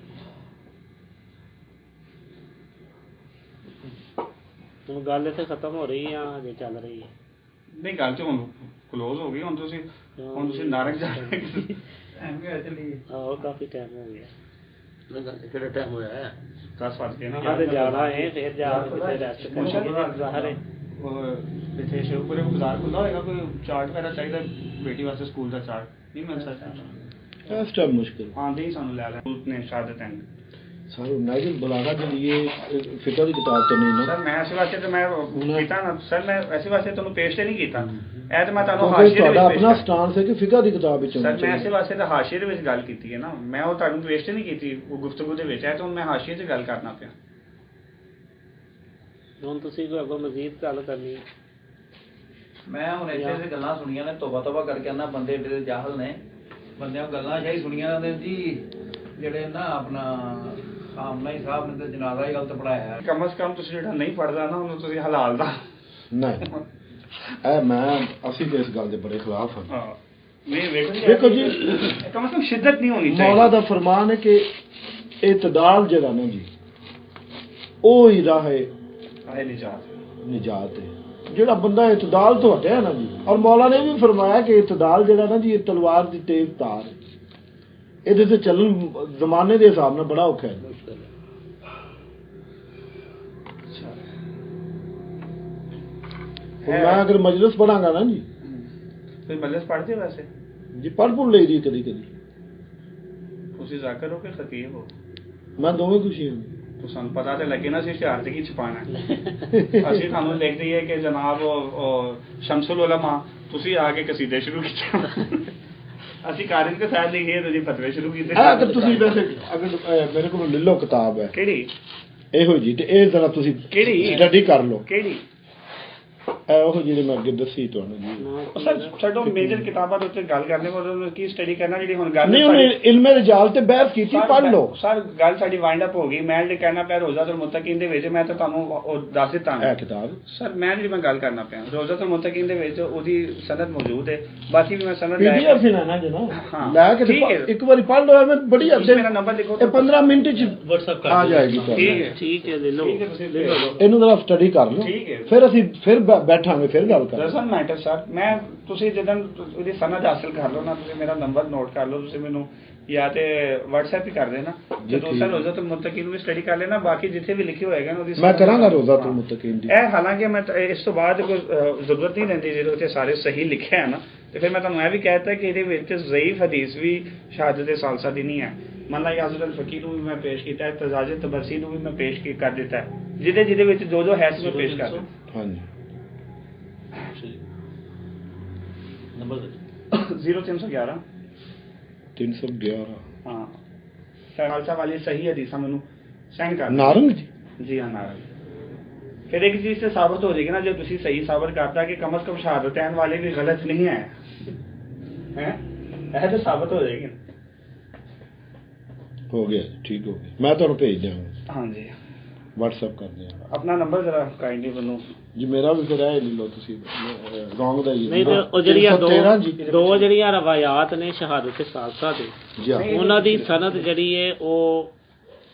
A: ਹੁਣ ਗੱਲ ਇੱਥੇ ਖਤਮ ਹੋ ਰਹੀ ਆ ਜੇ ਚੱਲ ਰਹੀ ਹੈ?
C: ਨਹੀਂ, ਗੱਲ ਤੇ ਹੁਣ ਕਲੋਜ਼ ਹੋ ਗਈ। ਹੁਣ ਤੁਸੀਂ ਨਾਰਕ ਜਾ ਰਹੇ
D: ਐਵੇਂ ਚੱਲੀ।
A: ਆਹੋ ਕਾਫੀ ਟਾਈਮ ਹੋ ਗਿਆ।
E: ਕਿਹੜਾ ਟਾਈਮ ਹੋਇਆ ਹੈ?
C: 10 ਵਜ ਗਏ ਨਾ।
A: ਆ ਤੇ ਜਾਣਾ ਹੈ, ਫਿਰ ਜਾ ਕੇ ਰੈਸਟ ਕਰਾਂਗੇ ਜ਼ਾਹਰ ਹੈ।
C: ਇੱਥੇ ਸ਼ਿਵਪੁਰੇ ਬਾਜ਼ਾਰ ਖੁੱਲਾ ਹੋਏਗਾ, ਕੋਈ ਚਾਰਟ ਵਗੈਰਾ ਚਾਹੀਦਾ ਬੇਟੀ ਵਾਸਤੇ ਸਕੂਲ ਦਾ ਚਾਰਟ ਨਹੀਂ ਮਿਲ ਸਕਦਾ
B: ਇਸ ਟਾਈਮ ਮੁਸ਼ਕਿਲ
C: ਆਂਦੇ ਹੀ ਸਾਨੂੰ ਲੈ ਨੇ ਸ਼ਹਾਦਤੈਨ।
B: ਸਾਨੂੰ ਨਾਇਲ ਬੁਲਾਣਾ ਚਾਹੀਏ ਫਿਕਰ ਦੀ ਕਿਤਾਬ ਤੇ ਨਹੀਂ ਨਾ
C: ਸਰ। ਮੈਂ ਇਸ ਵਾਸਤੇ ਤੇ ਮੈਂ ਕੀਤਾ ਨਾ ਸਰ, ਮੈਂ ਐਸੇ ਵਾਸਤੇ ਤੁਹਾਨੂੰ ਪੇਸ਼ ਤੇ ਨਹੀਂ ਕੀਤਾ। ਇਹ ਤੇ ਮੈਂ ਤੁਹਾਨੂੰ
B: ਹਾਸ਼ੀਏ
C: ਹਾਸ਼ੀਏ ਦੇ
B: ਤੁਹਾਡਾ
C: ਵਿੱਚ
B: ਆਪਣਾ ਸਟਾਂਸ ਹੈ ਕਿ ਫਿਕਰ ਦੀ ਕਿਤਾਬ ਵਿੱਚ
C: ਸਰ, ਮੈਂ ਐਸੇ ਵਾਸਤੇ ਤਾਂ ਹਾਸ਼ੀਏ ਦੇ ਵਿੱਚ ਗੱਲ ਕੀਤੀ ਹੈ ਨਾ, ਮੈਂ ਉਹ ਤੁਹਾਨੂੰ ਪੇਸ਼ ਤੇ ਨਹੀਂ ਕੀਤੀ ਉਹ ਗੁਫ਼ਤਗੂ ਦੇ ਵਿੱਚ। ਹੈ ਤਾਂ ਹੁਣ ਮੈਂ ਹਾਸ਼ੀਏ 'ਚ ਗੱਲ ਕਰਨਾ ਪਿਆ।
A: ਹੁਣ ਤੁਸੀਂ ਕੋਈ ਅੱਗੋਂ ਮਜ਼ੀਦ ਗੱਲ ਕਰਨੀ?
D: ਮੈਂ ਹੁਣ ਇੱਥੇ ਤੇ ਗੱਲਾਂ ਸੁਣੀਆਂ ਨੇ, ਤੋਬਾ ਕਰਕੇ ਨਾ ਬੰਦੇ ਏਡੇ ਜਾਹਲ ਨੇ, ਬੰਦਿਆਂ ਗੱਲਾਂ ਸ਼ਾਹੀ ਸੁਣੀਆਂ ਨੇ ਜੀ, ਜਿਹੜੇ ਨਾ ਆਪਣਾ ਸਾਹਮਣੇ ਸਾਹਿਬ ਨੇ ਤੇ ਜਨਾਜ਼ਾ ਹੀ ਗਲਤ ਪੜਾਇਆ।
C: ਕਮ ਸੇ ਕਮ ਤੁਸੀਂ ਜਿਹੜਾ ਨਹੀਂ ਪੜਦਾ ਨਾ ਉਹਨੂੰ ਤੁਸੀਂ ਹਲਾਲ ਦਾ
B: ਨਹੀਂ। ਅਸੀਂ ਤੇ ਇਸ ਗੱਲ ਦੇ ਬੜੇ ਖਿਲਾਫ ਹਾਂ।
C: ਨਹੀਂ
B: ਵੇਖੋ ਜੀ,
C: ਕਮ ਸੇ ਕਮ ਸ਼ਿੱਦਤ ਨਹੀਂ ਹੋਣੀ ਚਾਹੀਦੀ।
B: ਮੌਲਾ ਦਾ ਫਰਮਾਨ ਹੈ ਕਿ ਇਤਦਾਲ ਜਿਹੜਾ ਨਾ ਜੀ, ਉਹ ਹੀ ਰਾਹ ਹੈ ਨਿਜਾਤ ਹੈ। ਜਿਹੜਾ ਬੰਦਾ ਇਤਦਾਲ ਤੋਂ ਹਟਿਆ ਨਾ ਜੀ, ਔਰ ਮੌਲਾ ਨੇ ਵੀ ਫਰਮਾਇਆ ਕਿ ਇਤਦਾਲ ਜਿਹੜਾ ਨਾ ਜੀ, ਇਹ ਤਲਵਾਰ ਦੀ ਤੇਜ਼ ਤਾਰ ਹੈ, ਇਹਦੇ ਤੇ ਚੱਲਣ ਜ਼ਮਾਨੇ ਦੇ ਹਿਸਾਬ ਨਾਲ ਬੜਾ ਔਖਾ ਹੈ। ਮੈਂ ਅਗਰ ਮਜਲਿਸ ਪੜਾਂਗਾ ਨਾ ਜੀ,
C: ਫਿਰ ਮਜਲਿਸ ਪੜ੍ਹਦੇ ਵੈਸੇ
B: ਜੀ ਪੜ੍ਹ ਲਈ ਦੀ ਕਦੀ
C: ਤੁਸੀਂ ਜ਼ਾਕਰ ਹੋ ਕਿ ਖਤੀਬ ਹੋ?
B: ਮੈਂ ਦੋਵੇਂ ਖੁਸ਼ੀ ਹਾਂ।
C: तो ਸਾਨੂੰ ਪਤਾ ਤੇ ਲੱਗੇ ਨਾ ਸੀ ਇਸ਼ਤਿਹਾਰ ਤੇ ਕੀ ਛਪਾਣਾ ਅਸੀਂ ਤੁਹਾਨੂੰ ਲਿਖ ਦਈਏ ਕਿ ਜਨਾਬ ਸ਼ਮਸੁਲ ਉਲਮਾ ਤੁਸੀਂ ਆ ਕੇ ਕਸੀਦੇ ਸ਼ੁਰੂ ਕੀਤੇ ਅਸੀਂ ਕਾਰਿਨ ਕੇ ਸਾਥ ਲਿਖੇ ਤੁਸੀਂ ਫਤਵੇ ਸ਼ੁਰੂ ਕੀਤੇ
B: ਅਗਰ ਤੁਸੀਂ ਵੈਸੇ ਅਗਰ ਮੇਰੇ ਕੋਲ ਲੈ ਲਓ ਕਿਤਾਬ ਹੈ
C: ਕਿਹੜੀ
B: ਇਹੋ ਜੀ ਤੇ ਇਹ ਜ਼ਰਾ ਤੁਸੀਂ
C: ਕਿਹੜੀ
B: ਸਟੱਡੀ ਕਰ ਲਓ
C: ਕਿਹੜੀ
B: ਇਹੋ ਜਿਹੜੀ ਮੈਂ ਅੱਗੇ ਦੱਸੀ ਤੁਹਾਨੂੰ ਜੀ
C: ਸਰ ਛੱਡੋ ਮੇਜਰ ਕਿਤਾਬਾਂ ਦੇ ਉੱਤੇ ਗੱਲ ਕਰਨੇ ਕੋਲ ਕੀ ਸਟੱਡੀ ਕਰਨਾ ਜਿਹੜੀ ਹੁਣ ਗੱਲ
B: ਨਹੀਂ ਉਹਨੇ ਇਲਮੇ ਰਿਜਾਲ ਤੇ ਬਹਿਸ ਕੀਤੀ ਪੜ੍ਹ ਲਓ
C: ਸਰ ਗੱਲ ਸਾਡੀ ਵਾਈਂਡ ਅਪ ਹੋ ਗਈ ਮੈਂ ਜੇ ਕਹਿਣਾ ਪਿਆ ਰੋਜ਼ਾਤੁਲ ਮੁਤਕੀਨ ਦੇ ਵਿੱਚ ਮੈਂ ਤਾਂ ਤੁਹਾਨੂੰ ਉਹ ਦੱਸ ਦਿੱਤਾ
B: ਇਹ ਕਿਤਾਬ
C: ਸਰ ਮੈਂ ਜਿਹੜੀ ਮੈਂ ਗੱਲ ਕਰਨਾ ਪਿਆ ਰੋਜ਼ਾਤੁਲ ਮੁਤਕੀਨ ਦੇ ਵਿੱਚ ਉਹਦੀ ਸਨਦ ਮੌਜੂਦ ਹੈ ਬਾਕੀ ਵੀ ਮੈਂ ਸਨਦ
B: ਪੀਡੀਐਫ ਸੀ ਨਾ ਜਨਾ
C: ਹਾਂ
B: ਲੈ ਕੇ ਇੱਕ ਵਾਰੀ ਪੜ੍ਹ ਲਓ ਮੈਂ ਬੜੀ ਅੱਧੇ
C: ਮੇਰਾ ਨੰਬਰ ਲਿਖੋ
B: ਇਹ 15 ਮਿੰਟ ਚ
E: WhatsApp
B: ਆ ਜਾਏਗੀ
C: ਠੀਕ ਹੈ ਲੈ ਲਓ
B: ਇਹਨੂੰ ਜ਼ਰਾ ਸਟੱਡੀ ਕਰ ਲਓ ਫਿਰ ਅਸੀਂ ਫਿਰ ਬੈਠਾਂਗੇ ਫਿਰ ਗੱਲ ਕਰਾਂਗੇ।
C: ਡਸਨਟ ਮੈਟਰ ਸਰ, ਮੈਂ ਤੁਸੀਂ ਜਦੋਂ ਉਹਦੀ ਸਨਦ ਹਾਸਲ ਕਰ ਲਓ ਨਾ, ਤੁਸੀਂ ਮੇਰਾ ਨੰਬਰ ਨੋਟ ਕਰ ਲਓ, ਤੁਸੀਂ ਮੈਨੂੰ ਜਾਂ ਤੇ WhatsApp ਹੀ ਕਰ ਦੇਣਾ, ਤੇ ਦੂਸਰਾ ਰੋਜ਼ਾਤੁਲ ਮੁਤਕੀਨ ਵੀ ਸਟੱਡੀ ਕਰ ਲੈਣਾ, ਬਾਕੀ ਜਿੱਥੇ ਵੀ ਲਿਖੇ ਹੋਏਗਾ ਨਾ ਉਹਦੀ
B: ਮੈਂ
C: ਸਨਦ
B: ਕਰਾਂਗਾ
C: ਹਾਂ।
B: ਰੋਜ਼ਾਤੁਲ ਮੁਤਕੀਨ ਦੀ।
C: ਇਹ ਹਾਲਾਂਕਿ ਮੈਂ ਇਸ ਤੋਂ ਬਾਅਦ ਕੋਈ ਜ਼ਰੂਰਤ ਨਹੀਂ ਰਹਿੰਦੀ, ਜਦੋਂ ਉੱਥੇ ਸਾਰੇ ਸਹੀ ਲਿਖਿਆ ਹੈ ਨਾ, ਤੇ ਫਿਰ ਮੈਂ ਤੁਹਾਨੂੰ ਇਹ ਵੀ ਕਹਿ ਦਿੱਤਾ ਕਿ ਇਹਦੇ ਵਿੱਚ ਜ਼ਈਫ ਹਦੀਸ ਵੀ ਸ਼ਹਾਦਤ ਸਾਲਸਾ ਦੀ ਨਹੀਂ ਹੈ। ਮੰਨ ਲਾ ਯਾਜ਼ਰ ਅਲ ਫਕੀ ਨੂੰ ਵੀ ਮੈਂ ਪੇਸ਼ ਕੀਤਾ ਹੈ, ਤਜ਼ਾਜ ਤਬਰਸੀ ਨੂੰ ਵੀ ਮੈਂ ਪੇਸ਼ ਕਰ ਦਿੱਤਾ ਹੈ, ਜਿਹਦੇ ਵਿੱਚ ਜੋ ਹੈ ਮੈਂ ਪੇਸ਼ ਕਰ ਦਿੱਤਾ।
B: ਹਾਂਜੀ
E: ਨੰਬਰ
C: 0311
B: 311
C: ਹਾਂ ਖਾਲਸਾ ਵਾਲੀ ਸਹੀ ਹਦੀਸਾਂ ਮੈਨੂੰ ਸੈਂਡ ਕਰ ਦਿਓ।
B: ਨਾਰੰਗ ਜੀ।
C: ਜੀ ਹਾਂ ਨਾਰੰਗ। ਫਿਰ ਇੱਕ ਚੀਜ਼ ਤੇ ਸਾਬਤ ਹੋ ਜਾਏਗੀ ਨਾ, ਜੇ ਤੁਸੀਂ ਸਹੀ ਸਾਬਤ ਕਰਤਾ ਕਿ ਕਮ ਸੇ ਕਮ ਸ਼ਹਾਦਤੈਨ ਵਾਲੇ ਵੀ ਗਲਤ ਨਹੀਂ ਹੈ, ਇਹ ਤਾਂ ਸਾਬਤ ਹੋ ਜਾਏਗੀ।
B: ਹੋ ਗਿਆ ਜੀ, ਠੀਕ ਹੋ ਗਿਆ, ਮੈਂ ਤੁਹਾਨੂੰ ਭੇਜ ਦਿਆਂਗਾ,
C: ਹਾਂਜੀ
B: WhatsApp ਕਰ ਦਿਆਂਗਾ।
C: ਆਪਣਾ ਨੰਬਰ ਜ਼ਰਾ ਕਾਈਂਡਲੀ ਮੈਨੂੰ
B: ਜੀ ਮੇਰਾ ਵੀ ਫਿਰ ਇਹ ਲੈ ਲਓ ਤੁਸੀਂ, ਰੌਂਗ ਦਾ ਹੀ
A: ਨਹੀਂ ਤੇ ਉਹ ਜਿਹੜੀਆਂ
B: 313 ਜੀ।
A: ਦੋ ਜਿਹੜੀਆਂ ਰਵਾਇਤ ਨੇ ਸ਼ਹਾਦਤ ਸਾਲਸਾ ਦੀ,
B: ਜੀ ਹਾਂ।
A: ਉਹਨਾਂ ਦੀ ਸਨਦ ਜਿਹੜੀ ਹੈ ਉਹ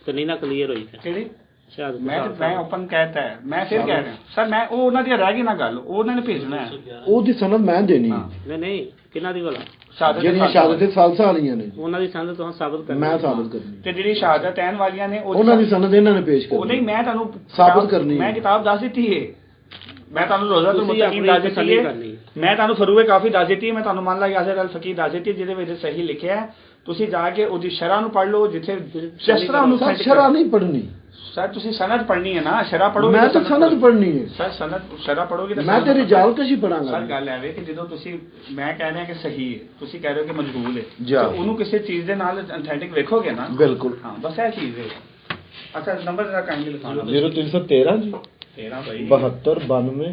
A: ਕਿੰਨੀ ਨਾ ਕਲੀਅਰ ਹੋਈ ਹੈ
C: ਕਿਹੜੀ
A: ਸ਼ਹਾਦਤ
C: ਮੈਂ
A: ਸਾਲਸਾ।
C: ਓਪਨ ਕਹਿਤਾ ਹੈ, ਮੈਂ ਫਿਰ ਕਹਿ ਰਿਹਾ ਸਰ, ਮੈਂ ਉਹ ਉਹਨਾਂ ਦੀ ਰਹਿ ਗਈ ਨਾ ਗੱਲ, ਉਹ ਉਹਨਾਂ ਨੇ ਭੇਜਣਾ ਹੈ।
B: ਉਹਦੀ ਸਨਦ ਮੈਂ ਦੇਣੀ ਹੈ,
A: ਨਹੀਂ ਨਹੀਂ ਕਿਹਨਾਂ ਦੀ ਭਲਾ,
B: ਜਿਹੜੀਆਂ ਸ਼ਹਾਦਤ ਸਾਲਸਾ ਵਾਲੀਆਂ ਨੇ ਜੀ,
A: ਉਹਨਾਂ ਦੀ ਸਨਦ ਤੁਸੀਂ ਸਾਬਤ ਕਰਨੀ
B: ਮੈਂ ਸਾਬਤ ਕਰਨੀ।
C: ਤੇ ਜਿਹੜੀ ਸ਼ਹਾਦਤੈਨ ਵਾਲੀਆਂ ਨੇ
B: ਉਹਨਾਂ ਦੀ ਸਨਦ ਇਹਨਾਂ ਨੇ ਪੇਸ਼
C: ਉਹ ਨਹੀਂ,
B: ਕਰਨੀ।
C: ਮੈਂ ਤੁਹਾਨੂੰ
B: ਸਾਬਤ ਕਰਨੀ ਹੈ।
C: ਮੈਂ ਕਿਤਾਬ ਦੱਸ ਦਿੱਤੀ ਹੈ, ਮੈਂ ਤੁਹਾਨੂੰ ਰੋਜ਼ਾਤੁਲ
A: ਤੁਸੀਂ
C: ਮੁਤਕੀਨ
A: ਆਪਣੀ
C: ਦੱਸ ਦਿੱਤੀ
A: ਤਸੱਲੀ
C: ਹੈ,
A: ਕਰਨੀ ਹੈ।
C: ਮੈਂ ਤੁਹਾਨੂੰ ਫਰੂਏ ਕਾਫੀ ਦੱਸ ਦਿੱਤੀ ਹੈ, ਮੈਂ ਤੁਹਾਨੂੰ ਮੰਨ ਲਾ ਯਾਜ਼ਰ ਅਲ ਫਕੀ ਦੱਸ ਦਿੱਤੀ, ਜਿਹਦੇ ਵਿੱਚ ਸਹੀ ਲਿਖਿਆ ਹੈ, ਤੁਸੀਂ ਜਾ ਕੇ ਉਹਦੀ ਸ਼ਰ੍ਹਾ ਨੂੰ ਪੜ੍ਹ ਲਓ, ਜਿੱਥੇ ਜਿਸ ਤਰ੍ਹਾਂ ਉਹਨੂੰ
B: ਸਰ ਸ਼ਰ੍ਹਾ ਨਹੀਂ ਪੜ੍ਹਨੀ,
C: ਸਰ ਤੁਸੀਂ ਸਨਦ ਪੜ੍ਹਨੀ ਹੈ ਨਾ, ਸ਼ਰ੍ਹਾ ਪੜੋਗੇ
B: ਮੈਂ ਤਾਂ ਸਨਦ ਪੜ੍ਹਨੀ ਹੈ।
C: ਸਰ ਸਨਦ ਸ਼ਰ੍ਹਾ ਪੜੋਗੇ ਤਾਂ
B: ਮੈਂ
C: ਸਨਦ
B: ਤੇ
C: ਪੜ੍ਹੋਗੇ।
B: ਰਿਜਾਲ ਕਸ਼ੀ ਪੜਾਂਗਾ।
C: ਸਰ ਗੱਲ ਐਵੇਂ ਕਿ ਜਦੋਂ ਤੁਸੀਂ, ਮੈਂ ਕਹਿ ਰਿਹਾ ਕਿ ਸਹੀ ਹੈ, ਤੁਸੀਂ ਕਹਿ ਰਹੇ ਹੋ ਕਿ ਮਜਹੂਲ ਹੈ,
B: ਜੀ।
C: ਤੇ ਉਹਨੂੰ ਕਿਸੇ ਚੀਜ਼ ਦੇ ਨਾਲ ਅਥੈਂਟਿਕ ਵੇਖੋਗੇ ਨਾ।
B: ਬਿਲਕੁਲ।
C: ਹਾਂ ਬਸ ਇਹ ਚੀਜ਼ ਹੈ। ਅੱਛਾ ਨੰਬਰ ਜਰਾ ਕਾਈਂਡਲੀ ਲਿਖਾਣਾ।
B: 0313 ਜੀ
C: 13 ਭਾਈ
B: 72 92